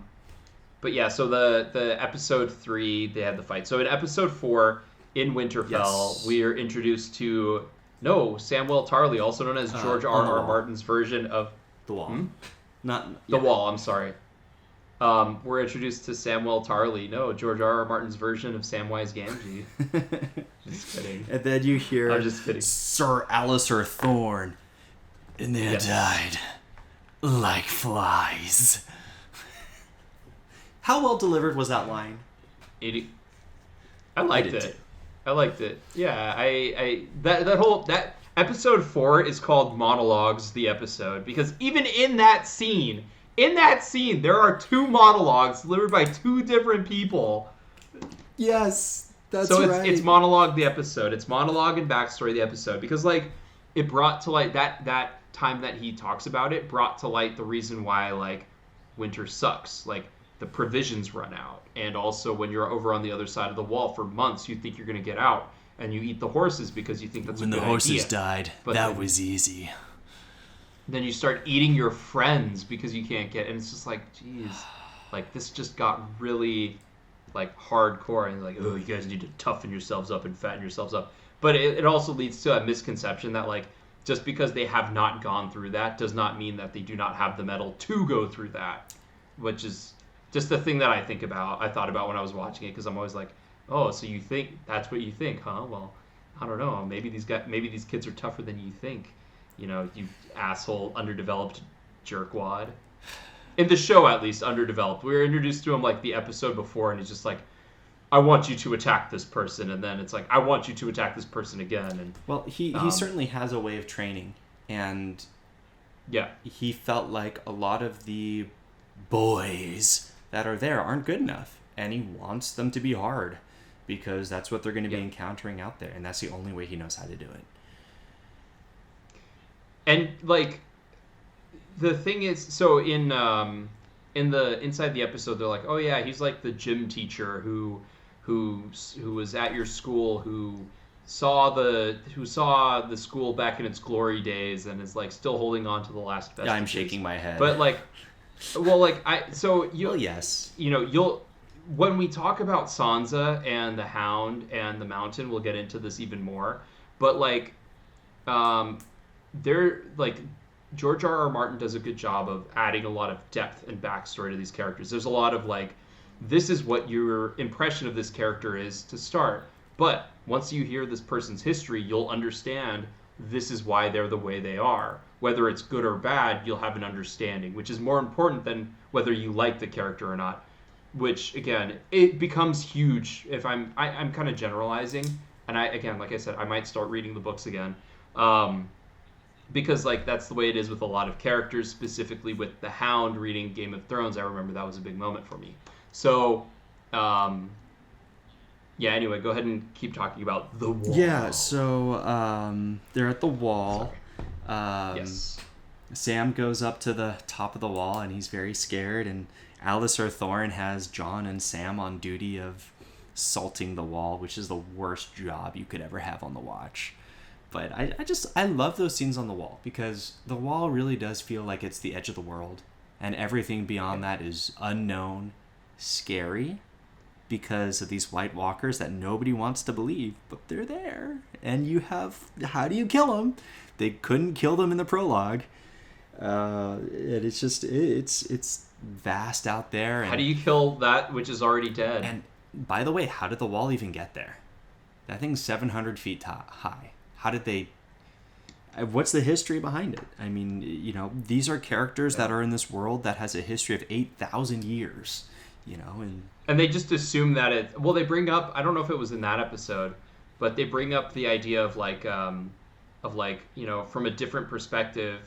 But yeah. So the episode 3, they had the fight. So in episode 4 in Winterfell, we are introduced to Samwell Tarly, also known as George R. Martin's version of the Wall. Wall. I'm sorry. We're introduced to Samwell Tarly. George R. Martin's version of Samwise Gamgee. Just kidding. And then you hear, I'm just kidding, Sir Alistair Thorne, and they died like flies. How well delivered was that line? I liked it. Yeah, that episode 4 is called Monologues, the episode, because even in that scene, there are 2 monologues delivered by 2 different people. Yes, that's right. So right. it's monologue the episode. It's monologue and backstory the episode, because like it brought to light that time that he talks about it, brought to light the reason why like winter sucks. Like the provisions run out. And also when you're over on the other side of the wall for months, you think you're going to get out, and you eat the horses because you think that's a good idea. When the horses died, but that was easy. Then you start eating your friends because you can't get, and it's just like, geez, like this just got really like hardcore, and like, oh, you guys need to toughen yourselves up and fatten yourselves up. But it also leads to a misconception that like just because they have not gone through that does not mean that they do not have the mettle to go through that, which is just the thing that I thought about when I was watching it, because I'm always like, oh, so you think that's what you think, huh? Well, I don't know. Maybe these kids are tougher than you think. You know, you asshole, underdeveloped jerkwad. In the show, at least, underdeveloped. We were introduced to him, like, the episode before, and he's just like, I want you to attack this person. And then it's like, I want you to attack this person again. And well, he certainly has a way of training. And yeah, he felt like a lot of the boys that are there aren't good enough. And he wants them to be hard, because that's what they're going to be encountering out there. And that's the only way he knows how to do it. And like, the thing is, so in the inside the episode, they're like, oh yeah, he's like the gym teacher who was at your school, who saw the school back in its glory days, and is like still holding on to the last vestiges. Yeah, I'm shaking my head. But like, well, like yes, you know, you'll when we talk about Sansa and the Hound and the Mountain, we'll get into this even more. But like, they're like, George R.R. Martin does a good job of adding a lot of depth and backstory to these characters. There's a lot of like, this is what your impression of this character is to start, but once you hear this person's history, you'll understand this is why they're the way they are. Whether it's good or bad, you'll have an understanding, which is more important than whether you like the character or not. Which again, it becomes huge if I'm kind of generalizing, and again, like I said, I might start reading the books again. Because like that's the way it is with a lot of characters, specifically with the Hound reading Game of Thrones. I remember that was a big moment for me. So, yeah, anyway, go ahead and keep talking about the wall. Yeah, so they're at the wall. Yes. Sam goes up to the top of the wall, and he's very scared, and Alistair Thorne has Jon and Sam on duty of salting the wall, which is the worst job you could ever have on the watch. But I love those scenes on the wall, because the wall really does feel like it's the edge of the world, and everything beyond that is unknown, scary, because of these White Walkers that nobody wants to believe, but they're there. And how do you kill them? They couldn't kill them in the prologue. And it's just, it's vast out there. And, how do you kill that which is already dead? And by the way, how did the wall even get there? That thing's 700 feet high. How did they... What's the history behind it? I mean, you know, these are characters that are in this world that has a history of 8,000 years, you know, and they just assume that it... Well, they bring up... I don't know if it was in that episode, but they bring up the idea of like, you know, from a different perspective,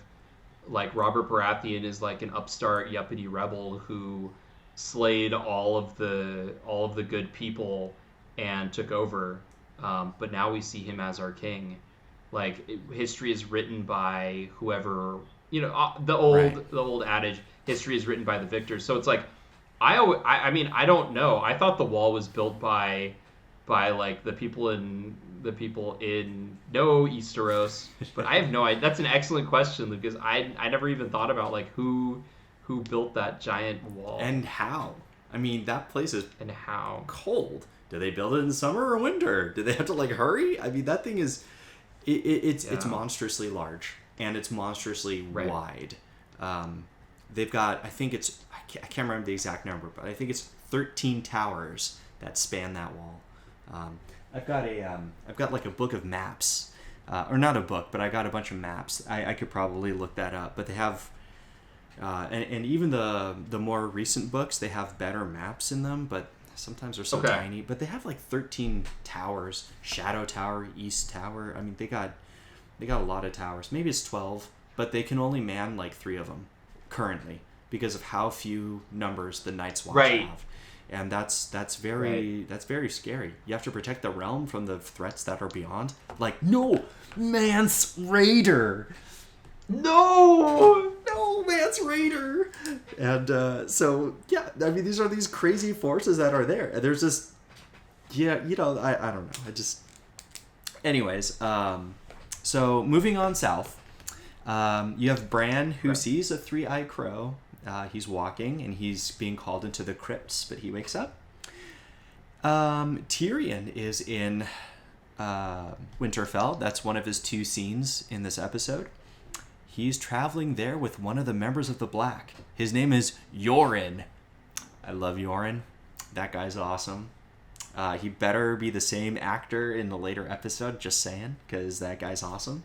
like Robert Baratheon is like an upstart yuppity rebel who slayed all of the good people and took over. But now we see him as our king. Like, history is written by whoever, you know, the old adage, history is written by the victors. So it's like, I mean, I don't know. I thought the wall was built by like the people in no Easteros, but I have no idea. That's an excellent question, Lucas. I never even thought about like who built that giant wall and how. I mean, that place is cold. Do they build it in summer or winter? Do they have to like hurry? I mean, that thing is, it's monstrously large, and it's monstrously wide. They've got, I can't remember the exact number, but I think it's 13 towers that span that wall. I've got like a book of maps, or not a book, but I got a bunch of maps. I could probably look that up, but they have, and even the more recent books, they have better maps in them, but sometimes they're so tiny. But they have like 13 towers: Shadow Tower, East Tower. I mean, they got a lot of towers. Maybe it's 12, but they can only man like 3 of them currently because of how few numbers the Night's Watch have. And that's very scary. You have to protect the realm from the threats that are beyond. Like, no, Mance Raider. No, no, Mance Raider. And so, yeah, I mean, these are these crazy forces that are there. And there's this, yeah, you know, I don't know. I just, anyways, so moving on south, you have Bran who sees a 3-eyed crow. He's walking and he's being called into the crypts, but he wakes up. Tyrion is in Winterfell. That's one of his 2 scenes in this episode. He's traveling there with one of the members of the Black. His name is Yoren. I love Yoren. That guy's awesome. He better be the same actor in the later episode, just saying, because that guy's awesome.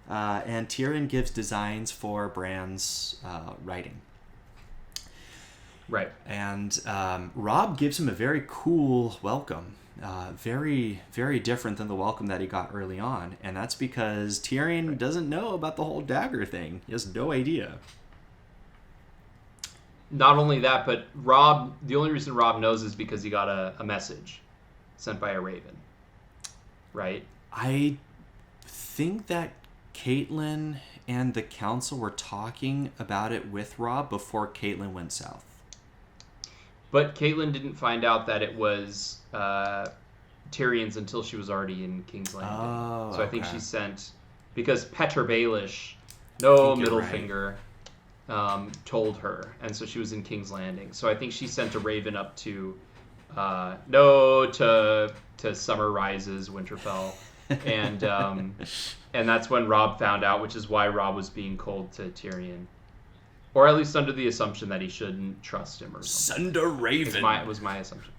And Tyrion gives designs for Bran's writing. Right. And Robb gives him a very cool welcome. Very, very different than the welcome that he got early on. And that's because Tyrion doesn't know about the whole dagger thing. He has no idea. Not only that, but Robb, the only reason Robb knows is because he got a message sent by a raven. Right? I think that Catelyn and the council were talking about it with Robb before Catelyn went south. But Catelyn didn't find out that it was Tyrion's until she was already in King's Landing. Oh, so I think she sent, because Petyr Baelish, no middle finger, told her, and so she was in King's Landing. So I think she sent a raven up to Summer Rises, Winterfell, and that's when Robb found out, which is why Robb was being cold to Tyrion. Or at least under the assumption that he shouldn't trust him or something. Sunder Raven. It was my assumption.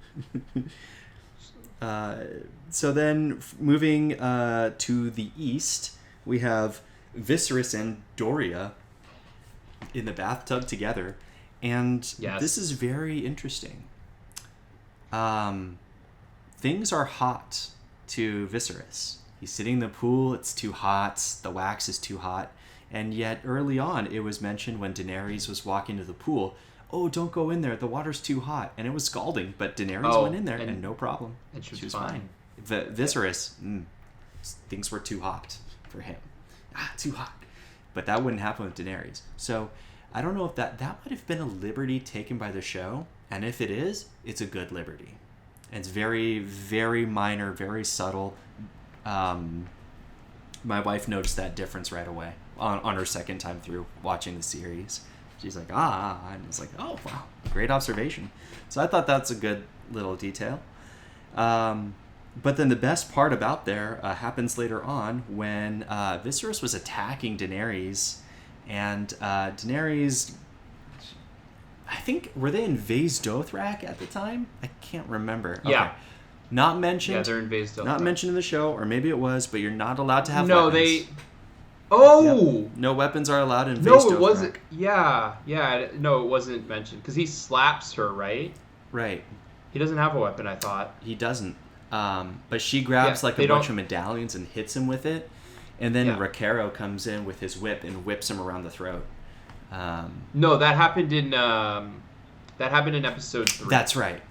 So then, moving to the east, we have Viserys and Doria in the bathtub together. And this is very interesting. Things are hot to Viserys. He's sitting in the pool. It's too hot. The wax is too hot. And yet, early on, it was mentioned when Daenerys was walking to the pool, oh, don't go in there. The water's too hot. And it was scalding, but Daenerys went in there and no problem. And she was fine. Viserys, things were too hot for him. Too hot. But that wouldn't happen with Daenerys. So, I don't know if that might have been a liberty taken by the show. And if it is, it's a good liberty. And it's very, very minor, very subtle. My wife noticed that difference right away on her second time through watching the series. She's like, and it's like, oh, wow, great observation. So I thought that's a good little detail. But then the best part about there happens later on when Viserys was attacking Daenerys, and Daenerys, I think, were they in Vase Dothrak at the time? I can't remember. Yeah. Okay. Not mentioned. Yeah, they're in Vase Dothrak. Not mentioned in the show, or maybe it was, but you're not allowed to have no, weapons. Yep. No weapons are allowed in Vase Dothrak. No, it wasn't. Yeah. No, it wasn't mentioned. Because he slaps her, right? Right. He doesn't have a weapon, I thought. He doesn't. But she grabs a bunch of medallions and hits him with it. And then Rakero comes in with his whip and whips him around the throat. No, that happened in episode 3. That's right.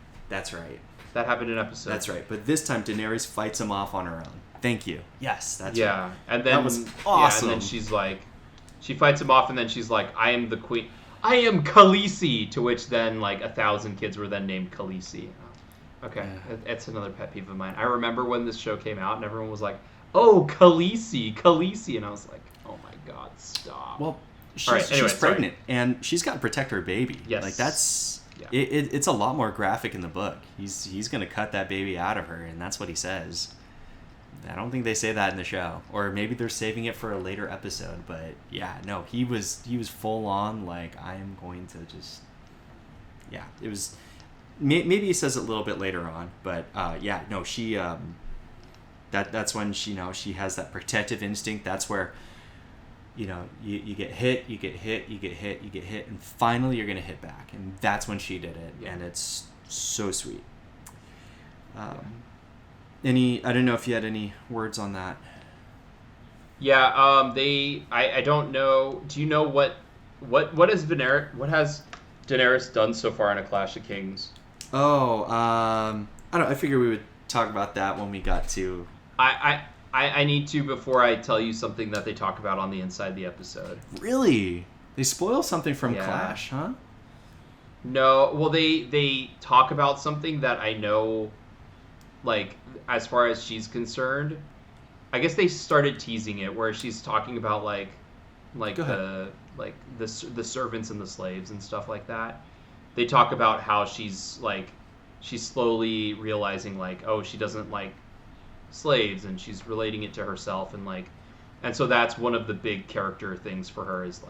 That happened in episode. That's right. But this time Daenerys fights him off on her own. Thank you. Yes, that's right. Yeah, and then that was awesome. Yeah, and then she's like, she fights him off, and then she's like, "I am the queen. I am Khaleesi." To which then 1,000 kids were then named Khaleesi. Okay, it's another pet peeve of mine. I remember when this show came out, and everyone was like, "Oh, Khaleesi," and I was like, "Oh my God, stop." Well, she's pregnant, and she's got to protect her baby. Yes, that's. Yeah. It's a lot more graphic in the book. He's going to cut that baby out of her, and that's what he says. I don't think they say that in the show, or maybe they're saving it for a later episode. But yeah, no, he was full on I am going to just. Yeah, it was. Maybe he says it a little bit later on, but she. That's when she has that protective instinct. That's where. You get hit, you get hit, and finally you're going to hit back. And that's when she did it, and it's so sweet. I don't know if you had any words on that. Yeah, I don't know. Do you know what has Daenerys done so far in A Clash of Kings? Oh, I don't know. I figured we would talk about that when we got to... I need to before I tell you something that they talk about on the inside of the episode. Really? They spoil something from Yeah. Clash, huh? No, well, they talk about something that I know, like, as far as she's concerned. I guess they started teasing it where she's talking about like Go ahead. the servants and the slaves and stuff like that. They talk about how she's slowly realizing like, oh, she doesn't like slaves, and she's relating it to herself, and so that's one of the big character things for her is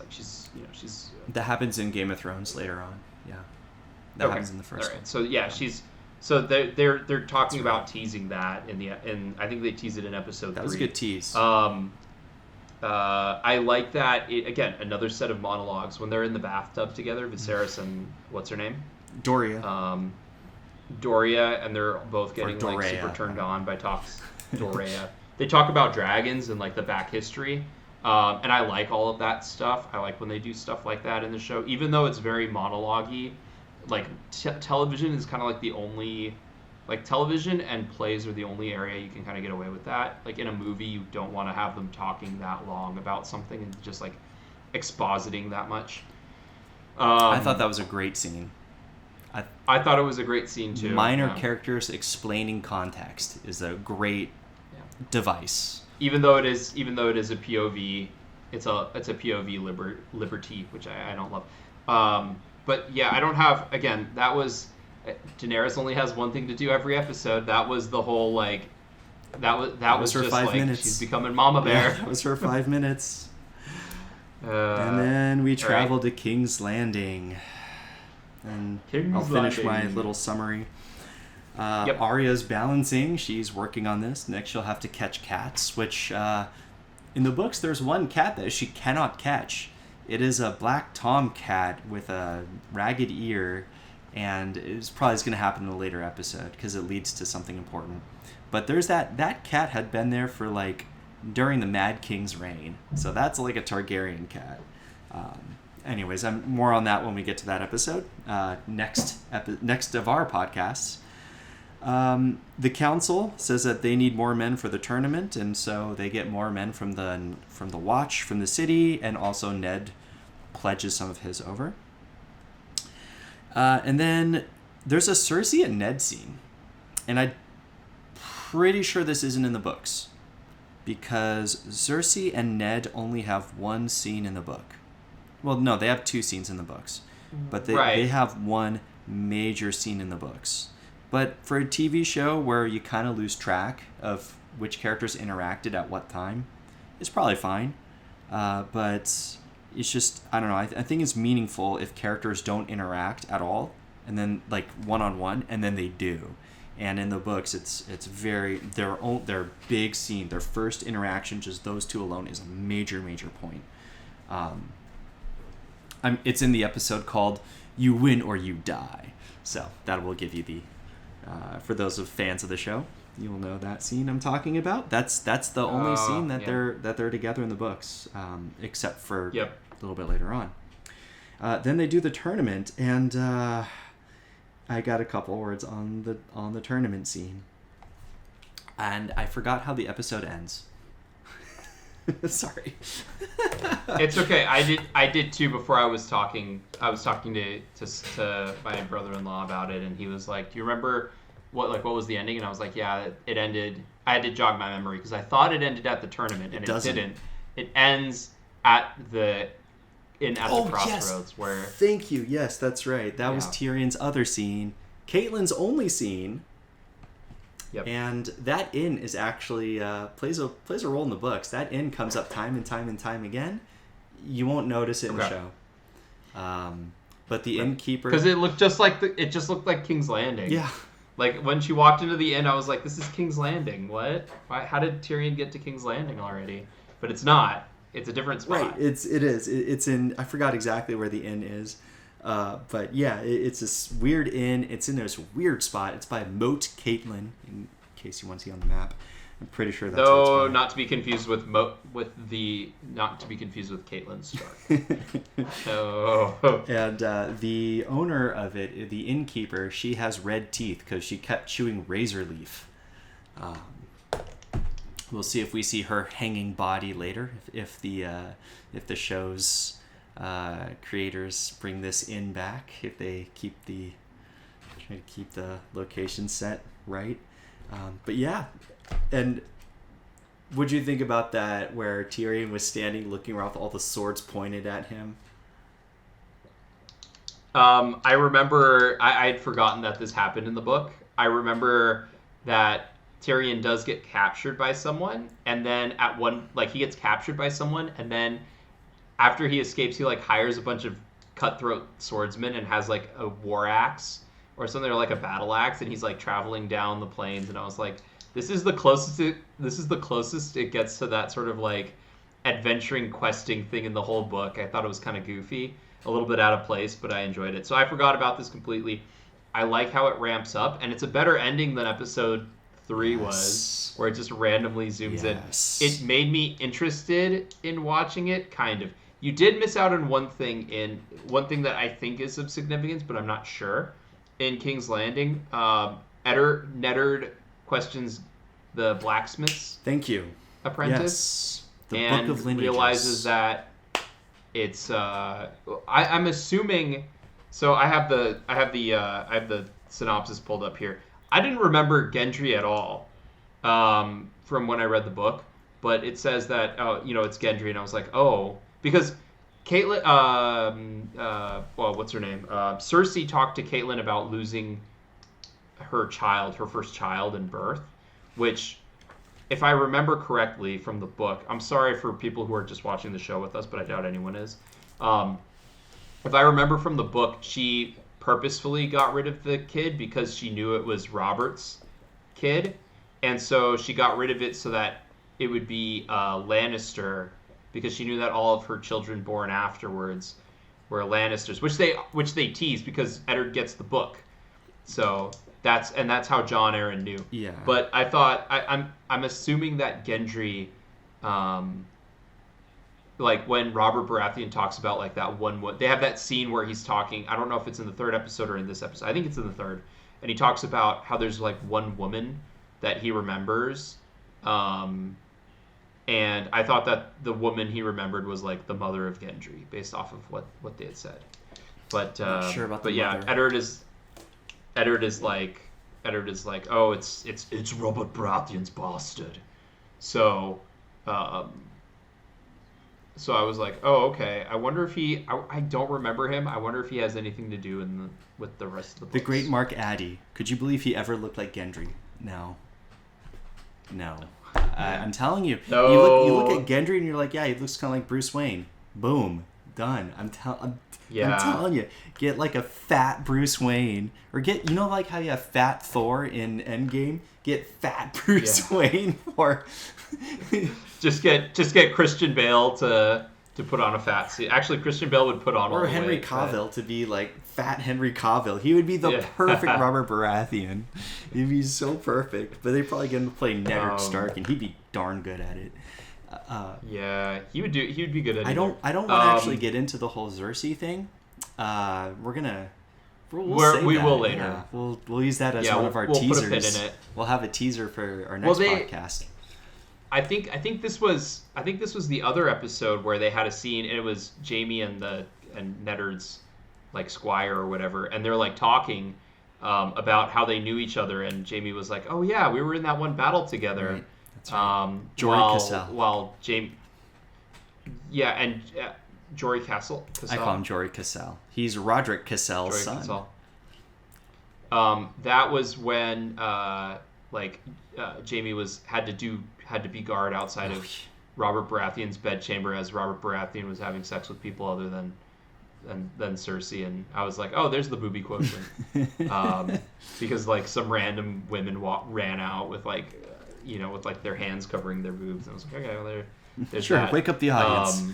she's That happens in Game of Thrones later on. Yeah, that happens in the first All right. one. So yeah, so they're talking about teasing that in I think they teased it in episode 3. That was a good tease. I like that. Again, another set of monologues when they're in the bathtub together, Viserys and what's her name, Doria. Doria, and they're both getting like super turned on by talks. Doria. They talk about dragons and like the back history, and I like all of that stuff. I like when they do stuff like that in the show, even though it's very monologue-y. Like television is kind of like the only, like television and plays are the only area you can kind of get away with that. Like in a movie, you don't want to have them talking that long about something and just like expositing that much. I thought that was a great scene. I thought it was a great scene too. Minor yeah. characters explaining context is a great device. Even though it is a POV, it's a POV liberty, which I don't love. But yeah, I don't have, again, that was, Daenerys only has one thing to do every episode. That was the whole, like, that was her just 5 like, minutes. She's becoming Mama Bear. Yeah, that was her 5 minutes. And then we travel to King's Landing. And I'll finish my little summary. Arya's balancing. She's working on this. Next, she'll have to catch cats, which in the books, there's one cat that she cannot catch. It is a black tom cat with a ragged ear, and it's probably going to happen in a later episode because it leads to something important. But there's that cat had been there for like during the Mad King's reign, so that's like a Targaryen cat. Anyways, I'm more on that when we get to that episode. Next of our podcasts. The council says that they need more men for the tournament, and so they get more men from the watch from the city, and also Ned pledges some of his over. And then there's a Cersei and Ned scene, and I'm pretty sure this isn't in the books because Cersei and Ned only have one scene in the book. Well, no, they have 2 scenes in the books, but they have one major scene in the books. But for a TV show where you kind of lose track of which characters interacted at what time, it's probably fine. But it's just, I don't know, I think it's meaningful if characters don't interact at all, and then like one-on-one, and then they do. And in the books, it's very, their big scene, their first interaction, just those 2 alone is a major, major point. It's in the episode called You Win or You Die. So that will give you the... for those of fans of the show, you will know that scene I'm talking about. That's the only scene that they're together in the books, except for a little bit later on. Then they do the tournament, and I got a couple words on the tournament scene, and I forgot how the episode ends. Sorry. It's okay. I did too before I was talking to my brother-in-law about it, and he was like, "Do you remember what was the ending?" And I was like, "Yeah, it ended." I had to jog my memory because I thought it ended at the tournament, and it didn't. It ends at the crossroads where. Thank you. Yes, that's right. That was Tyrion's other scene, Caitlyn's only scene. Yep. And that inn is actually plays a role in the books. That inn comes up time and time and time again. You won't notice it in the show. But the innkeeper, because it just looked like King's Landing. Yeah. Like when she walked into the inn, I was like, "This is King's Landing. What? Why? How did Tyrion get to King's Landing already?" But it's not. It's a different spot. Right. It is. It's in. I forgot exactly where the inn is. But yeah, it's this weird inn. It's in this weird spot. It's by Moat Caitlin, in case you want to see on the map. I'm pretty sure that's where it's by. Not to be confused with Caitlin Stark. No. And the owner of it, the innkeeper, she has red teeth because she kept chewing razor leaf. We'll see if we see her hanging body later. If the show's creators bring this in back, if they try to keep the location set right. But yeah, and what'd you think about that where Tyrion was standing looking around with all the swords pointed at him? I remember I had forgotten that this happened in the book. I remember that Tyrion does get captured by someone, and then he gets captured by someone, and then after he escapes, he hires a bunch of cutthroat swordsmen and has a war axe or something, or a battle axe, and he's traveling down the plains, and I was like, this is the closest it gets to that sort of adventuring questing thing in the whole book. I thought it was kind of goofy, a little bit out of place, but I enjoyed it. So I forgot about this completely. I like how it ramps up, and it's a better ending than episode 3 was, where it just randomly zooms in. It made me interested in watching it, kind of. You did miss out on one thing that I think is of significance, but I'm not sure. In King's Landing, Eddard questions the blacksmith's apprentice, the Book of Lineages. Realizes that it's I'm assuming. So I have the synopsis pulled up here. I didn't remember Gendry at all from when I read the book, but it says that it's Gendry, and I was like, oh, because Caitlyn, what's her name? Cersei talked to Caitlyn about losing her first child in birth, which, if I remember correctly from the book, I'm sorry for people who are just watching the show with us, but I doubt anyone is. If I remember from the book, she purposefully got rid of the kid because she knew it was Robert's kid, and so she got rid of it so that it would be Lannister, because she knew that all of her children born afterwards were Lannisters, which they tease because Eddard gets the book. So that's how Jon Arryn knew. Yeah. But I thought I'm assuming that Gendry, when Robert Baratheon talks about that one, they have that scene where he's talking. I don't know if it's in the 3rd episode or in this episode. I think it's in the 3rd, and he talks about how there's one woman that he remembers. And I thought that the woman he remembered was the mother of Gendry, based off of what they had said. But not sure about the yeah, mother. Eddard is like, oh, it's Robert Baratheon's bastard. So I was like, oh, okay. I wonder if I don't remember him. I wonder if he has anything to do with the rest of the books. The great Mark Addy. Could you believe he ever looked like Gendry? No. I'm telling you. No. You look at Gendry and you're like, yeah, he looks kind of like Bruce Wayne. Boom. Done. I'm telling you. Get a fat Bruce Wayne. Or get, how you have fat Thor in Endgame? Get fat Bruce Wayne. Or just get Christian Bale to put on a fat suit. Actually, Christian Bale would put on or Henry Cavill to be fat Henry Cavill. He would be the perfect Robert Baratheon. He'd be so perfect. But they'd probably get him to play Ned Stark, and he'd be darn good at it. He would be good at it. I don't want to actually get into the whole Cersei thing. We will later. Yeah. We'll use that as one of our teasers. Put a pin in it. We'll have a teaser for our next podcast. I think this was the other episode where they had a scene, and it was Jaime and Neddard's squire or whatever, and they're talking about how they knew each other, and Jaime was like, oh yeah, we were in that one battle together. Right. That's right. Jory Cassell. While Jaime, and Jory Cassell. I call him Jory Cassell. He's Roderick Cassell's son. Cassell. That was when Jaime had to be guard outside of Robert Baratheon's bedchamber, as Robert Baratheon was having sex with people other than Cersei, and I was like, oh, there's the booby quotient, because some random women ran out with with their hands covering their boobs, and I was like, okay, well, there's sure, that. Wake up the audience.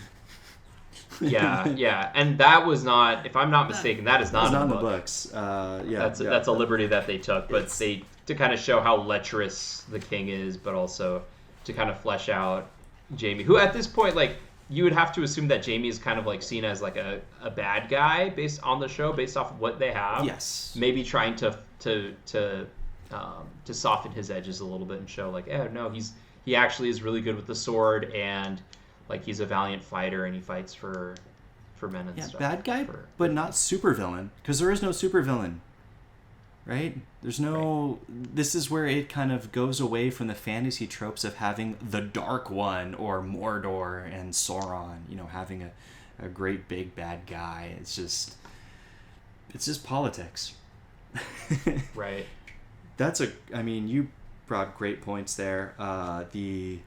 Yeah, and that was not, if I'm not mistaken, that is not in the books. That's a liberty that they took, but they to kind of show how lecherous the king is, but also to kind of flesh out Jaime, who at this point, you would have to assume that Jaime is kind of seen as a bad guy based on the show, based off of what they have. Yes. Maybe trying to soften his edges a little bit and show no, he actually is really good with the sword, and like he's a valiant fighter, and he fights for men and stuff. Bad guy, but not supervillain, because there is no supervillain, right? There's no. Right. This is where it kind of goes away from the fantasy tropes of having the Dark One or Mordor and Sauron. Having a great big bad guy. It's just politics. Right. You brought great points there. The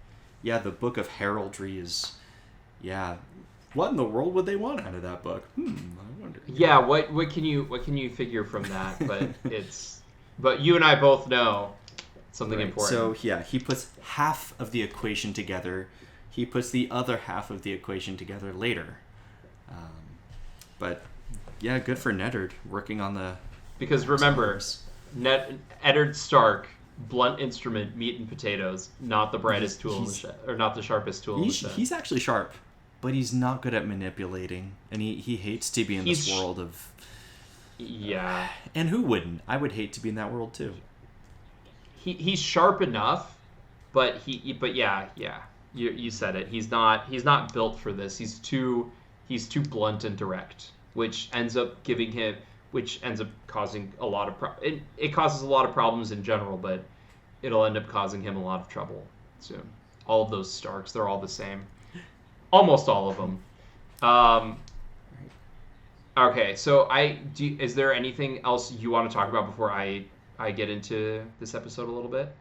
Book of Heraldry is, what in the world would they want out of that book? I wonder. Yeah, what can you figure from that? But you and I both know something important. So he puts half of the equation together. He puts the other half of the equation together later. But good for Neddard working on the. Because remember, Eddard Stark, blunt instrument, meat and potatoes, not the brightest tool in the shed, or not the sharpest tool in the shed. He's actually sharp, but he's not good at manipulating, and he hates to be in this world of. Yeah. And who wouldn't? I would hate to be in that world too. He's sharp enough, but yeah. You said it. He's not built for this. He's too blunt and direct, which ends up causing a lot of it causes a lot of problems in general, but it'll end up causing him a lot of trouble soon. All of those Starks, they're all the same. Almost all of them. Okay, so is there anything else you want to talk about before I get into this episode a little bit?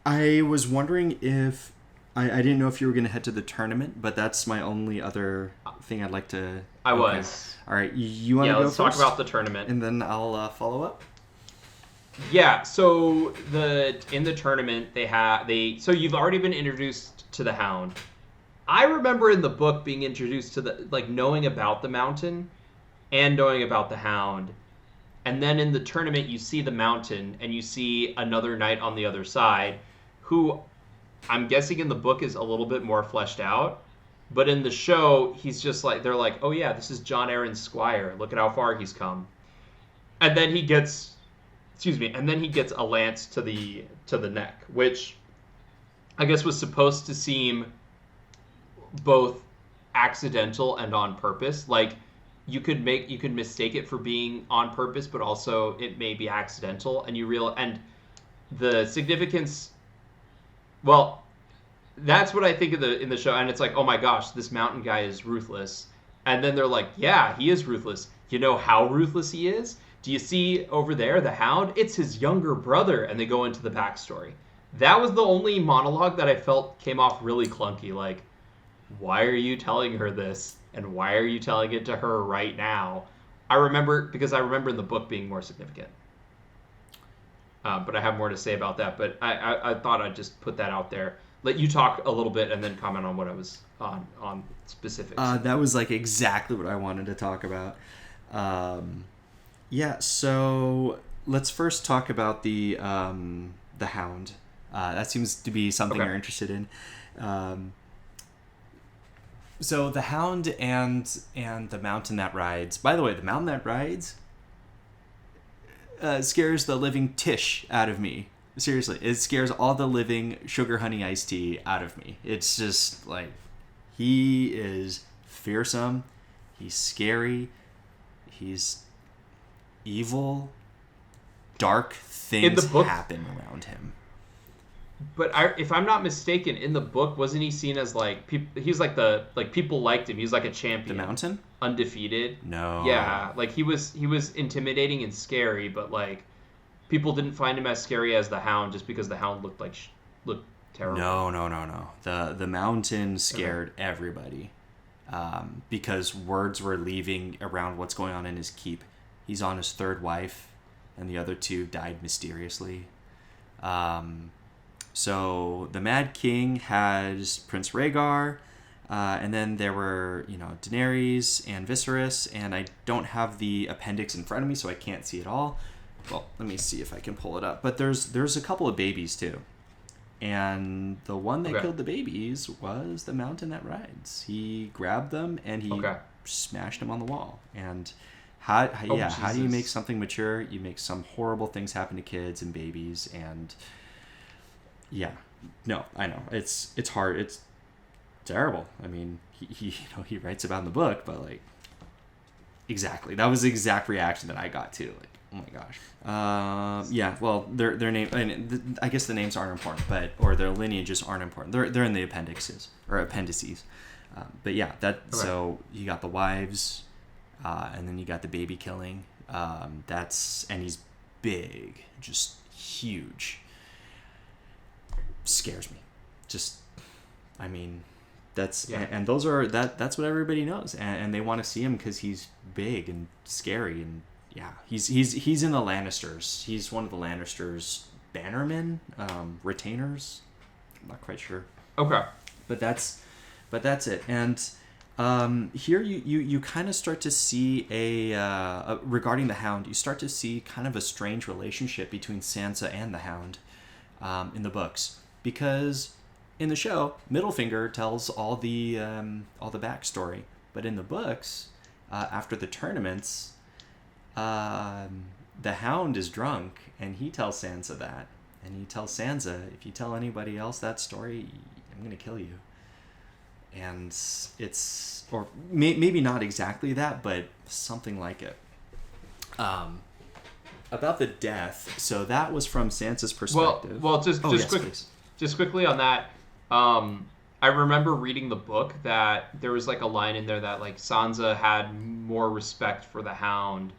I was wondering if I didn't know if you were going to head to the tournament, but that's my only other thing I'd like to. I was. All right, you want to go let's first? Talk about the tournament, and then I'll follow up. Yeah. So in the tournament so you've already been introduced to the Hound. I remember in the book being introduced to knowing about the Mountain and knowing about the Hound, and then in the tournament you see the Mountain and you see another knight on the other side, who I'm guessing in the book is a little bit more fleshed out. But in the show, he's just they're like, oh yeah, this is Jon Arryn's squire. Look at how far he's come. And then he gets a lance to the neck, which I guess was supposed to seem both accidental and on purpose. Like you could mistake it for being on purpose, but also it may be accidental, and the significance. Well, that's what I think in the show, and it's like, oh my gosh, this Mountain guy is ruthless. And then they're like, yeah, he is ruthless. You know how ruthless he is? Do you see over there the Hound? It's his younger brother, and they go into the backstory. That was the only monologue that I felt came off really clunky. Like, why are you telling her this, and why are you telling it to her right now? Because I remember in the book being more significant. But I have more to say about that. But I thought I'd just put that out there. Let you talk a little bit and then comment on what I was on specifics. That was exactly what I wanted to talk about. So let's first talk about the Hound. That seems to be something you're interested in. So the Hound and the Mountain that rides. By the way, the Mountain that rides scares the living tish out of me. Seriously, it scares all the living sugar honey iced tea out of me. It's just he is fearsome, he's scary, he's evil, dark things happen around him. But if I'm not mistaken, in the book, wasn't he seen as he's people liked him. He was like a champion. The Mountain? Undefeated. No. Yeah, he was intimidating and scary, but people didn't find him as scary as the Hound just because the Hound looked terrible. No. The Mountain scared everybody because words were leaving around what's going on in his keep. He's on his third wife, and the other two died mysteriously. So the Mad King has Prince Rhaegar, and then there were Daenerys and Viserys, and I don't have the appendix in front of me, so I can't see it all. Well, let me see if I can pull it up. But there's a couple of babies too. And the one that killed the babies was the Mountain that rides. He grabbed them and he smashed them on the wall. And how do you make something mature? You make some horrible things happen to kids and babies, and no, I know it's hard. It's terrible. I mean, he writes about it in the book, but like, exactly, that was the exact reaction that I got too. Like, oh my gosh. Yeah. Well, their name. I guess the names aren't important, or their lineages aren't important. They're in the appendices. But yeah, that. Okay. So you got the wives, and then you got the baby killing. And he's big, just huge. Scares me. Just, I mean, that's and those are that's what everybody knows, and they want to see him because he's big and scary, and yeah, he's in the Lannisters. He's one of the Lannisters' bannermen, retainers. I'm not quite sure. Okay, but that's it. And here you kind of start to see regarding the Hound. You start to see kind of a strange relationship between Sansa and the Hound in the books, because in the show, Middlefinger tells all the backstory, but in the books, after the tournaments, the Hound is drunk, and he tells Sansa that, and he tells Sansa, if you tell anybody else that story, I'm gonna kill you. And it's, or maybe not exactly that, but something like it. About the death, so that was from Sansa's perspective. Well, just quickly on that. I remember reading the book that there was like a line in there that like Sansa had more respect for the Hound,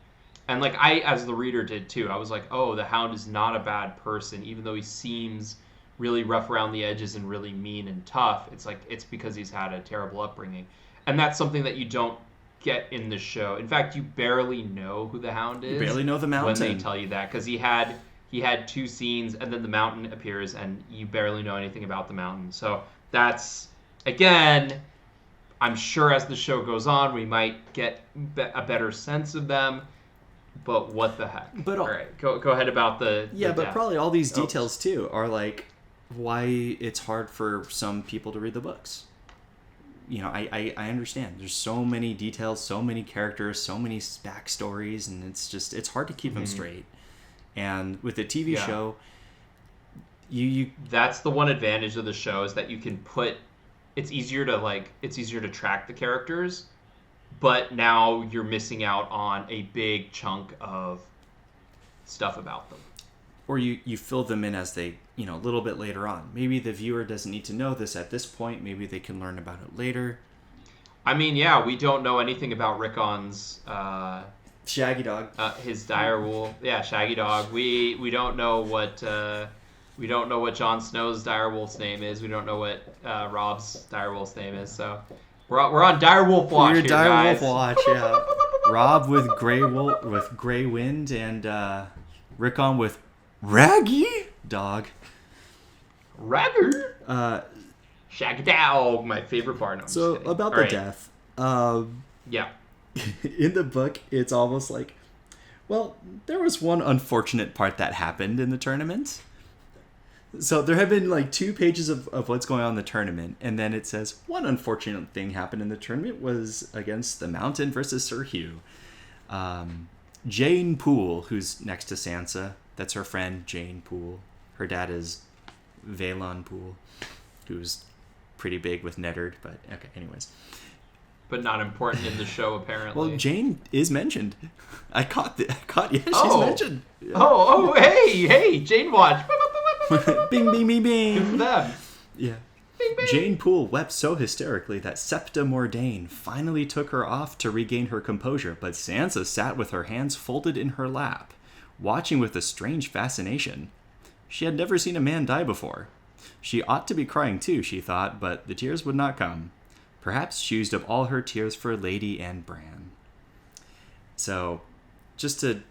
and like I, as the reader, did too. I was like, oh, the Hound is not a bad person, even though he seems really rough around the edges and really mean and tough. It's like it's because he's had a terrible upbringing, and that's something that you don't get in the show. In fact, you barely know who the Hound is. You barely know the Mountain when they tell you that, because he had 2 scenes, and then the Mountain appears, and you barely know anything about the Mountain. So that's, again, I'm sure as the show goes on, we might get a better sense of them. But what the heck? But all right, go ahead about the but death. Probably all these details too are like why it's hard for some people to read the books. You know, I understand. There's so many details, so many characters, so many backstories, and it's hard to keep them straight. And with a TV show, you that's the one advantage of the show, is that you can put, it's easier to track the characters, but now you're missing out on a big chunk of stuff about them. Or you fill them in as they, a little bit later on. Maybe the viewer doesn't need to know this at this point. Maybe they can learn about it later. I mean, we don't know anything about Rickon's Shaggy Dog. His direwolf. Yeah, Shaggy Dog. We don't know what Jon Snow's direwolf's name is. We don't know what Rob's direwolf's name is. So we're on direwolf watch here, guys. Direwolf watch, yeah. Rob with Grey Wind, and Rickon with Raggy Dog. Raggy. Shaggy Dog, my favorite part. No, so about the death. Yeah. In the book, it's almost like, well, there was one unfortunate part that happened in the tournament. So there have been like 2 pages of what's going on in the tournament, and then it says one unfortunate thing happened in the tournament was against the Mountain versus Sir Hugh. Jane Poole, who's next to Sansa, that's her friend Jane Poole. Her dad is Valon Poole, who's pretty big with Neddard, but okay, anyways. But not important in the show, apparently. Well, Jane is mentioned. I caught she's mentioned. Yeah. Oh, hey, Jane watch. Bing, bing, bing, bing. Good for them. Yeah. Bing, bing. Jane Poole wept so hysterically that Septa Mordain finally took her off to regain her composure, but Sansa sat with her hands folded in her lap, watching with a strange fascination. She had never seen a man die before. She ought to be crying too, she thought, but the tears would not come. Perhaps she used up all her tears for Lady Anne Bran. So, just to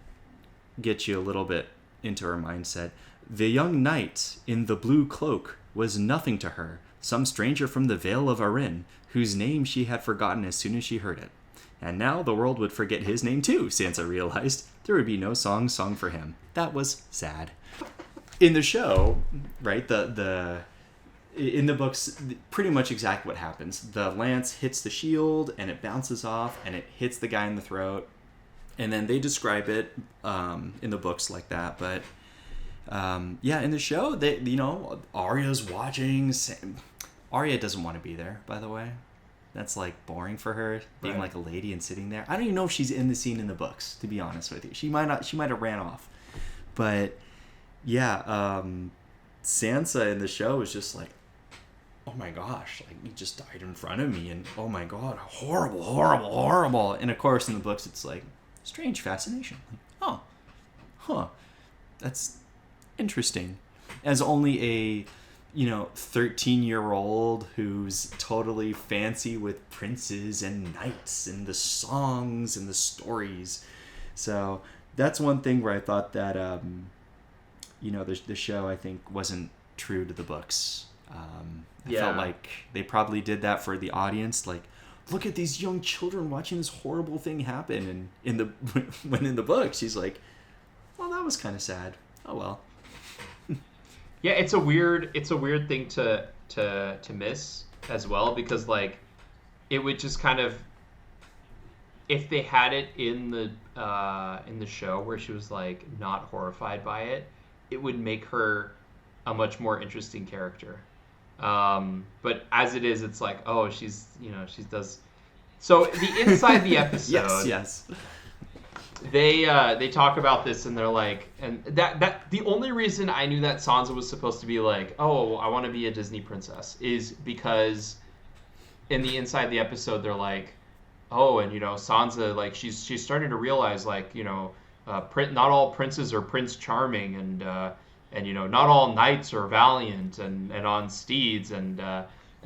get you a little bit into her mindset, the young knight in the blue cloak was nothing to her, some stranger from the Vale of Arryn, whose name she had forgotten as soon as she heard it. And now the world would forget his name too, Sansa realized. There would be no song sung for him. That was sad. In the show, right, in the books, pretty much exactly what happens. The lance hits the shield, and it bounces off, and it hits the guy in the throat. And then they describe it in the books like that. But In the show, Arya's watching. Arya doesn't want to be there, by the way. That's like boring for her, being like a lady and sitting there. I don't even know if she's in the scene in the books, to be honest with you. She might not. She might have ran off. But yeah, Sansa in the show is just like, oh my gosh, like he just died in front of me, and oh my god, horrible, horrible, horrible. And of course, in the books, it's like strange fascination. Like, oh, huh, that's interesting. As only a 13-year-old who's totally fancy with princes and knights and the songs and the stories. So that's one thing where I thought that, the show, I think, wasn't true to the books. I felt like they probably did that for the audience. Like, look at these young children watching this horrible thing happen. And when in the book, she's like, well, that was kind of sad. Oh, well. Yeah, it's a weird thing to miss as well, because like it would just kind of, if they had it in the show where she was like not horrified by it, it would make her a much more interesting character. But as it is, it's like, oh, she does. So the inside the episode, yes. They talk about this and they're like, and that the only reason I knew that Sansa was supposed to be like, oh, I want to be a Disney princess, is because in the inside the episode they're like, oh, and Sansa, like she's starting to realize, like, not all princes are Prince Charming, and not all knights are valiant and on steeds, and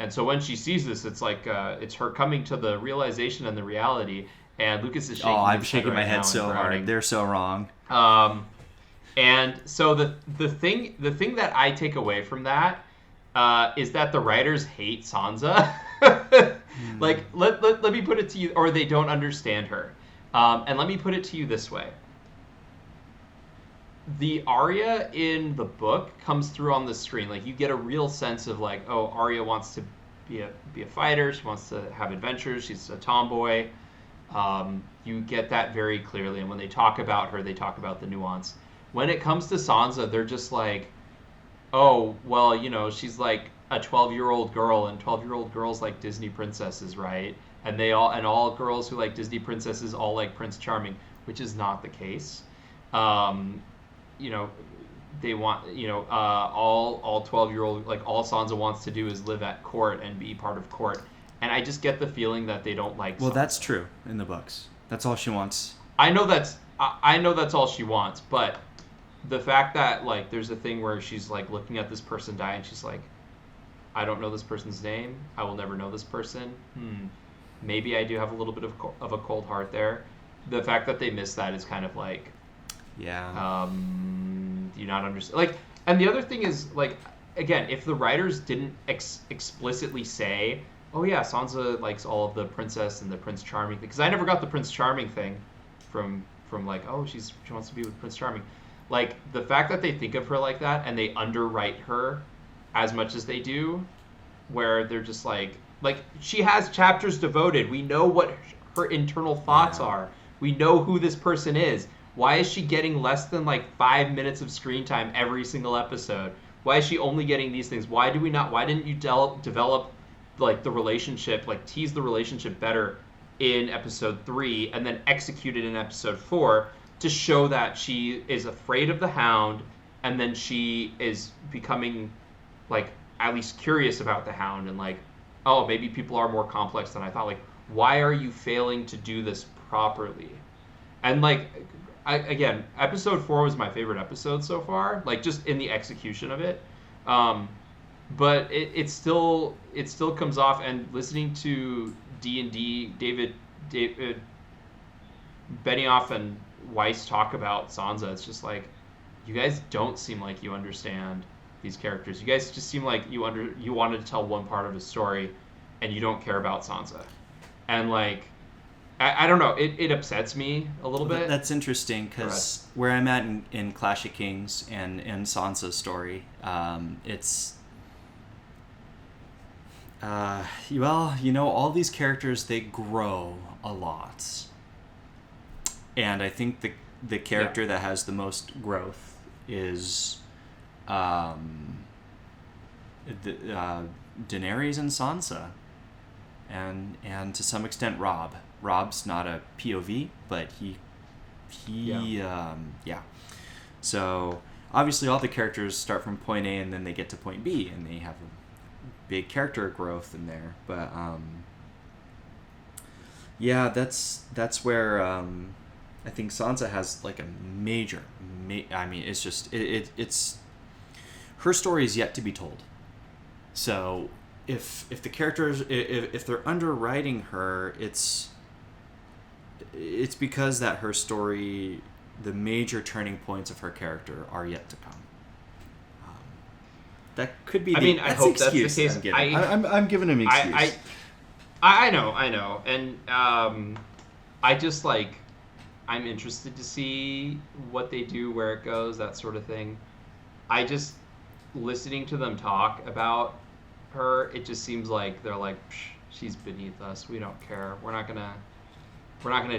so when she sees this, it's like it's her coming to the realization and the reality. And Lucas is shaking. Oh, I'm shaking my head so hard. They're so wrong. And so the thing that I take away from that is that the writers hate Sansa. Like, let me put it to you, or they don't understand her. And let me put it to you this way. The Arya in the book comes through on the screen. Like, you get a real sense of like, oh, Arya wants to be a fighter. She wants to have adventures. She's a tomboy. You get that very clearly, and when they talk about her, they talk about the nuance. When it comes to Sansa, they're just like, oh, well, she's like a 12-year-old girl, and 12-year-old girls like Disney princesses, right? And all girls who like Disney princesses all like Prince Charming, which is not the case. They want, all 12-year-old, like all Sansa wants to do is live at court and be part of court. And I just get the feeling that they don't like Sansa. Well, that's true in the books. That's all she wants. I know that's all she wants, but the fact that like there's a thing where she's like looking at this person die and she's like, I don't know this person's name. I will never know this person. Maybe I do have a little bit of a cold heart there. The fact that they miss that is kind of like, do you not understand? Like, and the other thing is, like, again, if the writers didn't explicitly say, oh yeah, Sansa likes all of the princess and the Prince Charming thing, because I never got the Prince Charming thing from like, oh, she wants to be with Prince Charming. Like, the fact that they think of her like that and they underwrite her as much as they do, where they're just like she has chapters devoted. We know what her internal thoughts are. We know who this person is. Why is she getting less than like 5 minutes of screen time every single episode? Why is she only getting these things? Why didn't you develop like the relationship, like tease the relationship better in episode 3 and then execute it in episode 4 to show that she is afraid of the Hound, and then she is becoming like at least curious about the Hound, and like, oh, maybe people are more complex than I thought. Like, why are you failing to do this properly? And like, again, episode 4 was my favorite episode so far, like just in the execution of it. But it still comes off, and listening to D&D, David Benioff and Weiss talk about Sansa, it's just like, you guys don't seem like you understand these characters. You guys just seem like you wanted to tell one part of a story, and you don't care about Sansa. And like, I don't know, it upsets me a little bit. That's interesting, because where I'm at in Clash of Kings and in Sansa's story, it's all these characters, they grow a lot, and I think the character that has the most growth is Daenerys and Sansa, and to some extent Robb. Robb's not a POV, but he So obviously all the characters start from point A and then they get to point B and they have a big character growth in there. But that's where I think Sansa has like a major. I mean, it's just it's her story is yet to be told. So if the characters if they're underwriting her, it's because that her story, the major turning points of her character are yet to come. That could be. I hope that's the case. I'm giving him an excuse. I know, and I just like. I'm interested to see what they do, where it goes, that sort of thing. I just listening to them talk about her, it just seems like they're like, she's beneath us. We don't care. We're not gonna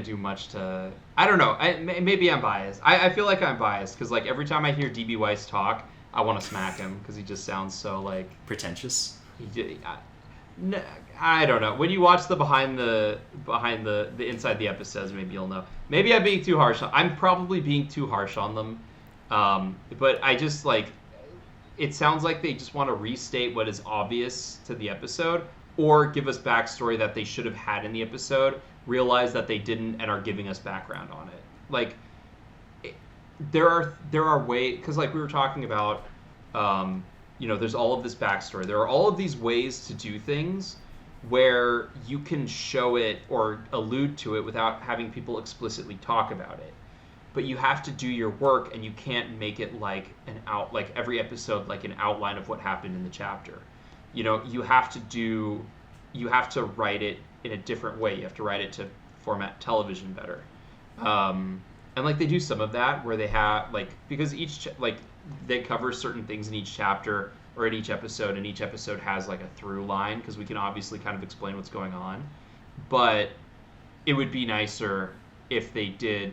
do much to. I don't know. Maybe I'm biased. I feel like I'm biased because like every time I hear DB Weiss talk, I want to smack him because he just sounds so like pretentious. I don't know. When you watch the behind the inside the episodes, maybe you'll know. Maybe I'm being too harsh. I'm probably being too harsh on them. But I just like. It sounds like they just want to restate what is obvious to the episode, or give us backstory that they should have had in the episode. Realize that they didn't and are giving us background on it. Like, there are ways, because like we were talking about, there's all of this backstory. There are all of these ways to do things where you can show it or allude to it without having people explicitly talk about it. But you have to do your work, and you can't make it like every episode like an outline of what happened in the chapter. You have to write it in a different way. You have to write it to format television better. And like they do some of that where they have like, because each they cover certain things in each chapter or in each episode, and each episode has like a through line because we can obviously kind of explain what's going on. But it would be nicer if they did.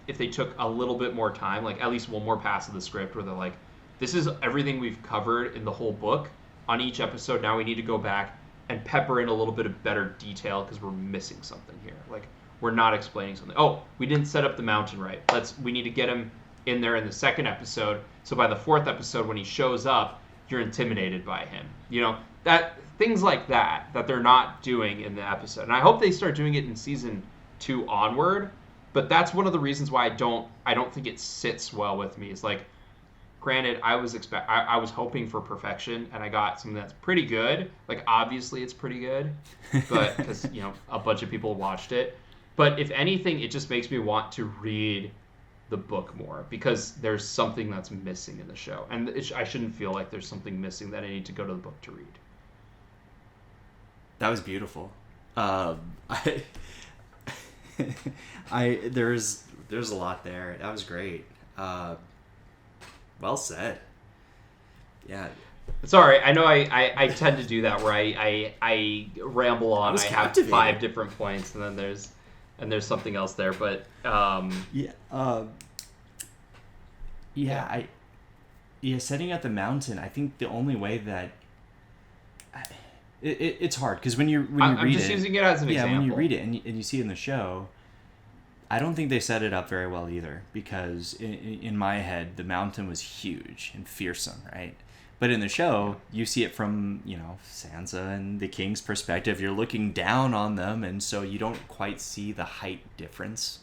If they took a little bit more time, like at least one more pass of the script where they're like, this is everything we've covered in the whole book on each episode. Now we need to go back and pepper in a little bit of better detail because we're missing something here. Like, we're not explaining something. Oh, we didn't set up the mountain right. We need to get him in there in the second episode. So by the fourth episode, when he shows up, you're intimidated by him. That things like that they're not doing in the episode. And I hope they start doing it in season 2 onward. But that's one of the reasons why I don't think it sits well with me. It's like, granted, I was hoping for perfection, and I got something that's pretty good. Like, obviously, it's pretty good, but because a bunch of people watched it. But if anything, it just makes me want to read the book more because there's something that's missing in the show, and I shouldn't feel like there's something missing that I need to go to the book to read. That was beautiful. There's a lot there. That was great. Well said. Yeah. Sorry, I know I tend to do that where I ramble on. I have 5 different points, and then there's something else there. But setting up the mountain. I think the only way that it's hard because when you read it, I'm just using it as an example. Yeah, when you read it and you see it in the show, I don't think they set it up very well either because in my head the mountain was huge and fearsome, right? But in the show, you see it from Sansa and the king's perspective. You're looking down on them, and so you don't quite see the height difference.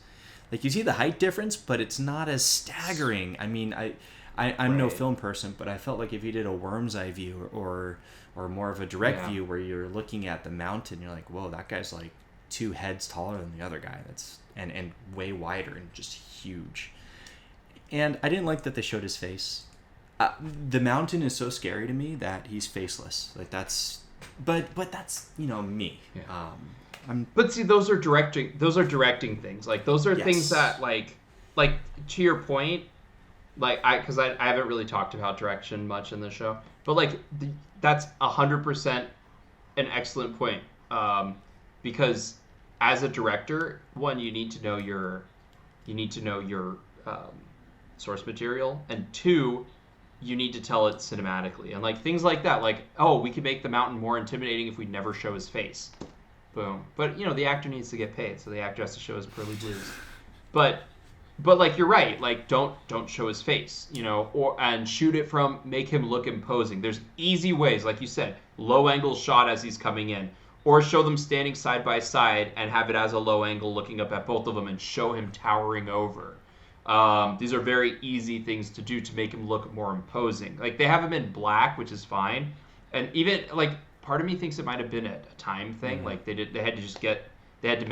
Like you see the height difference, but it's not as staggering. I mean, I'm no film person, but I felt like if you did a worm's eye view or more of a direct view where you're looking at the mountain, you're like, whoa, that guy's like 2 heads taller than the other guy. That's and way wider and just huge. And I didn't like that they showed his face. The mountain is so scary to me that he's faceless. Like that's, but that's me. Yeah. But see, those are directing things. Like those are things that like to your point. Like because I haven't really talked about direction much in the show, but like that's 100% an excellent point. Because as a director, one, you need to know your source material, and 2, you need to tell it cinematically. And like things like that, like, oh, we could make the mountain more intimidating if we never show his face. Boom. But the actor needs to get paid, so the actor has to show his pearly blues. But like you're right, like don't show his face, and shoot it from, make him look imposing. There's easy ways, like you said, low angle shot as he's coming in, or show them standing side by side and have it as a low angle looking up at both of them and show him towering over. These are very easy things to do to make him look more imposing. Like they have him in black, which is fine, and even like part of me thinks it might have been a time thing. Mm-hmm. Like they had to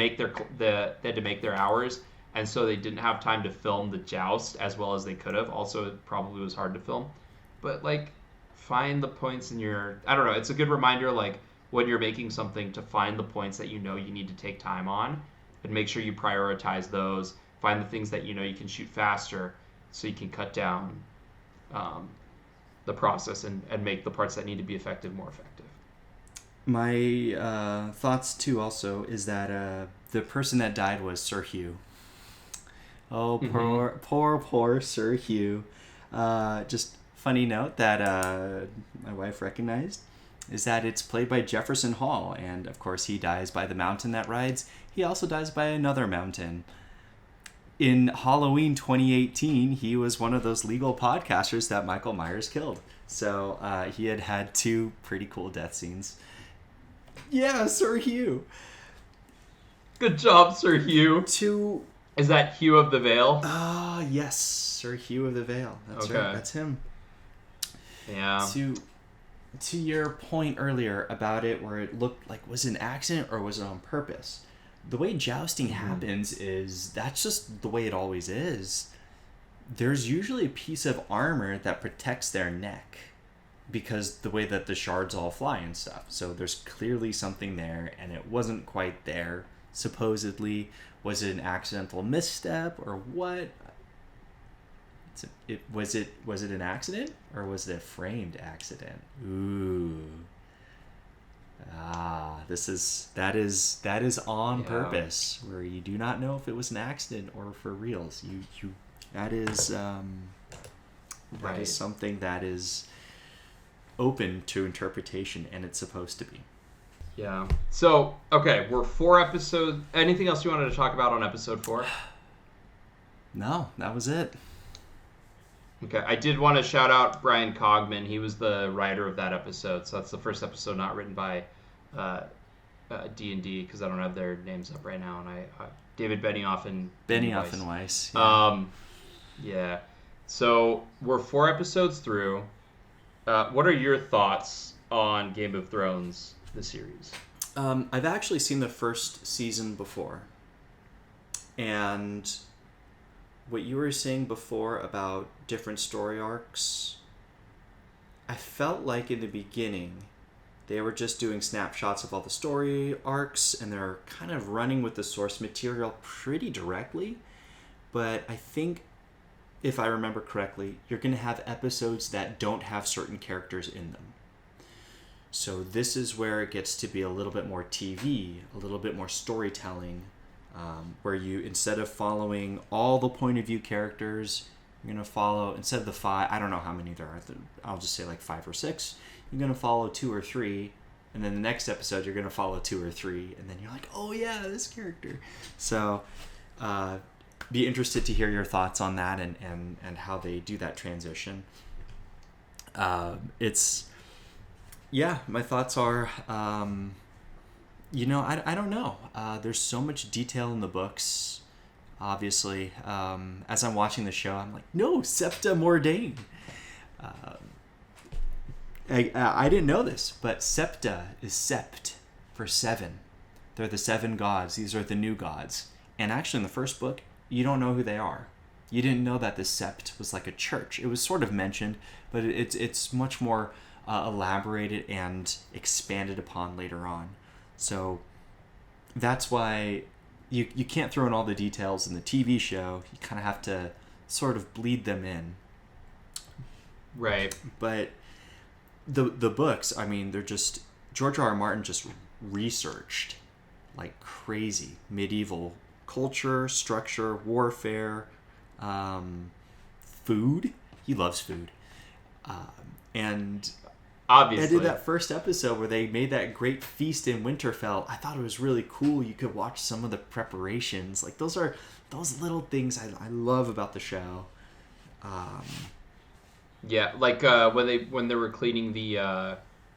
make their hours, and so they didn't have time to film the joust as well as they could have. Also, it probably was hard to film, but like find the points in your. I don't know. It's a good reminder, like when you're making something, to find the points that you need to take time on, and make sure you prioritize those. Find the things that you can shoot faster, so you can cut down the process and make the parts that need to be effective more effective. My thoughts too also is that the person that died was Sir Hugh. Oh, poor Sir Hugh. Just funny note that my wife recognized is that it's played by Jefferson Hall, and of course he dies by the mountain that rides. He also dies by another mountain. In Halloween 2018, he was one of those legal podcasters that Michael Myers killed. So he had 2 pretty cool death scenes. Yeah, Sir Hugh. Good job, Sir Hugh. Is that Hugh of the Vale? Yes, Sir Hugh of the Vale. That's okay. Right. That's him. Yeah. To your point earlier about it, where it looked like, was it an accident or was it on purpose? The way jousting happens is that's just the way it always is. There's usually a piece of armor that protects their neck because the way that the shards all fly and stuff. So there's clearly something there, and it wasn't quite there, supposedly. Was it an accidental misstep or what? Was it an accident or was it a framed accident? Ooh. That is on purpose, where you do not know if it was an accident or for reals. That is something that is open to interpretation, and it's supposed to be. Yeah. So, okay, we're 4 episodes. Anything else you wanted to talk about on episode 4? No, that was it. Okay, I did want to shout out Brian Cogman. He was the writer of that episode, so that's the first episode not written by D&D, because I don't have their names up right now, and I David Benioff and Weiss. Yeah. Yeah. So we're 4 episodes through. What are your thoughts on Game of Thrones, the series? I've actually seen the first season before, and what you were saying before about different story arcs, I felt like in the beginning they were just doing snapshots of all the story arcs, and they're kind of running with the source material pretty directly. But I think, if I remember correctly, you're going to have episodes that don't have certain characters in them. So this is where it gets to be a little bit more TV, a little bit more storytelling, where you, instead of following all the point of view characters, you're going to follow, instead of the 5, I don't know how many there are, I'll just say like 5 or 6, you're going to follow 2 or 3, and then the next episode you're going to follow 2 or 3, and then you're like, oh yeah, this character. So be interested to hear your thoughts on that and how they do that transition. My thoughts are, I don't know. There's so much detail in the books, obviously. As I'm watching the show, I'm like, no, Septa Mordain. I didn't know this, but Septa is sept for 7. They're the 7 gods. These are the new gods. And actually in the first book, you don't know who they are. You didn't know that the sept was like a church. It was sort of mentioned, but it's much more elaborated and expanded upon later on. So that's why you can't throw in all the details in the TV show. You kind of have to sort of bleed them in. Right. But the books, I mean, they're just, George R.R. Martin just researched like crazy medieval culture, structure, warfare, food. He loves food. And Obviously. I did that first episode where they made that great feast in Winterfell. I thought it was really cool. You could watch some of the preparations. Like, those little things I love about the show. Yeah, like when they were cleaning the,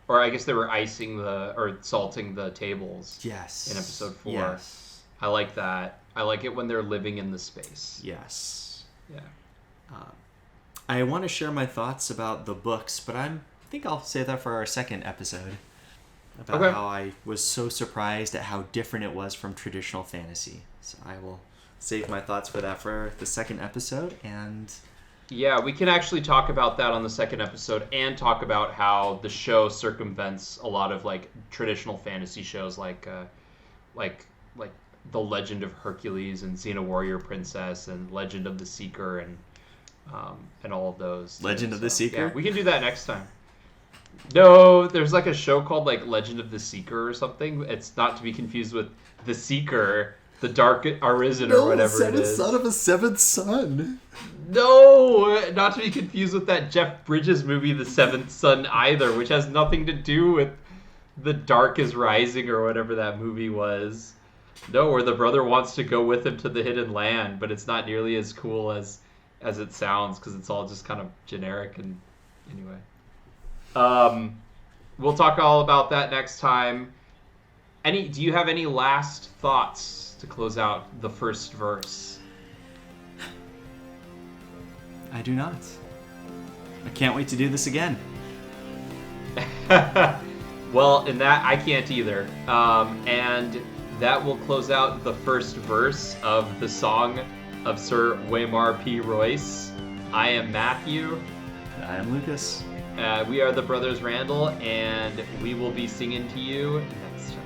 or I guess they were icing or salting the tables. Yes. In episode 4. Yes. I like that. I like it when they're living in the space. Yes. Yeah. I want to share my thoughts about the books, but I think I'll save that for our second episode. About how I was so surprised at how different it was from traditional fantasy. So I will save my thoughts for that for the second episode. And yeah, we can actually talk about that on the second episode and talk about how the show circumvents a lot of like traditional fantasy shows like The Legend of Hercules and Xena Warrior Princess and Legend of the Seeker and all of those. Legend of the Seeker? Yeah, we can do that next time. No, there's like a show called like Legend of the Seeker or something. It's not to be confused with The Seeker, The Dark Arisen or whatever it is. Son of a seventh son. No, not to be confused with that Jeff Bridges movie, The Seventh Son, either, which has nothing to do with The Dark is Rising or whatever that movie was. No, where the brother wants to go with him to the hidden land, but it's not nearly as cool as it sounds because it's all just kind of generic. And anyway, we'll talk all about that next time. Do you have any last thoughts to close out the first verse? I do not. I can't wait to do this again. Well, in that, I can't either. And that will close out the first verse of the song of Sir Waymar P. Royce. I am Matthew. And I am Lucas. We are the Brothers Randall, and we will be singing to you next time.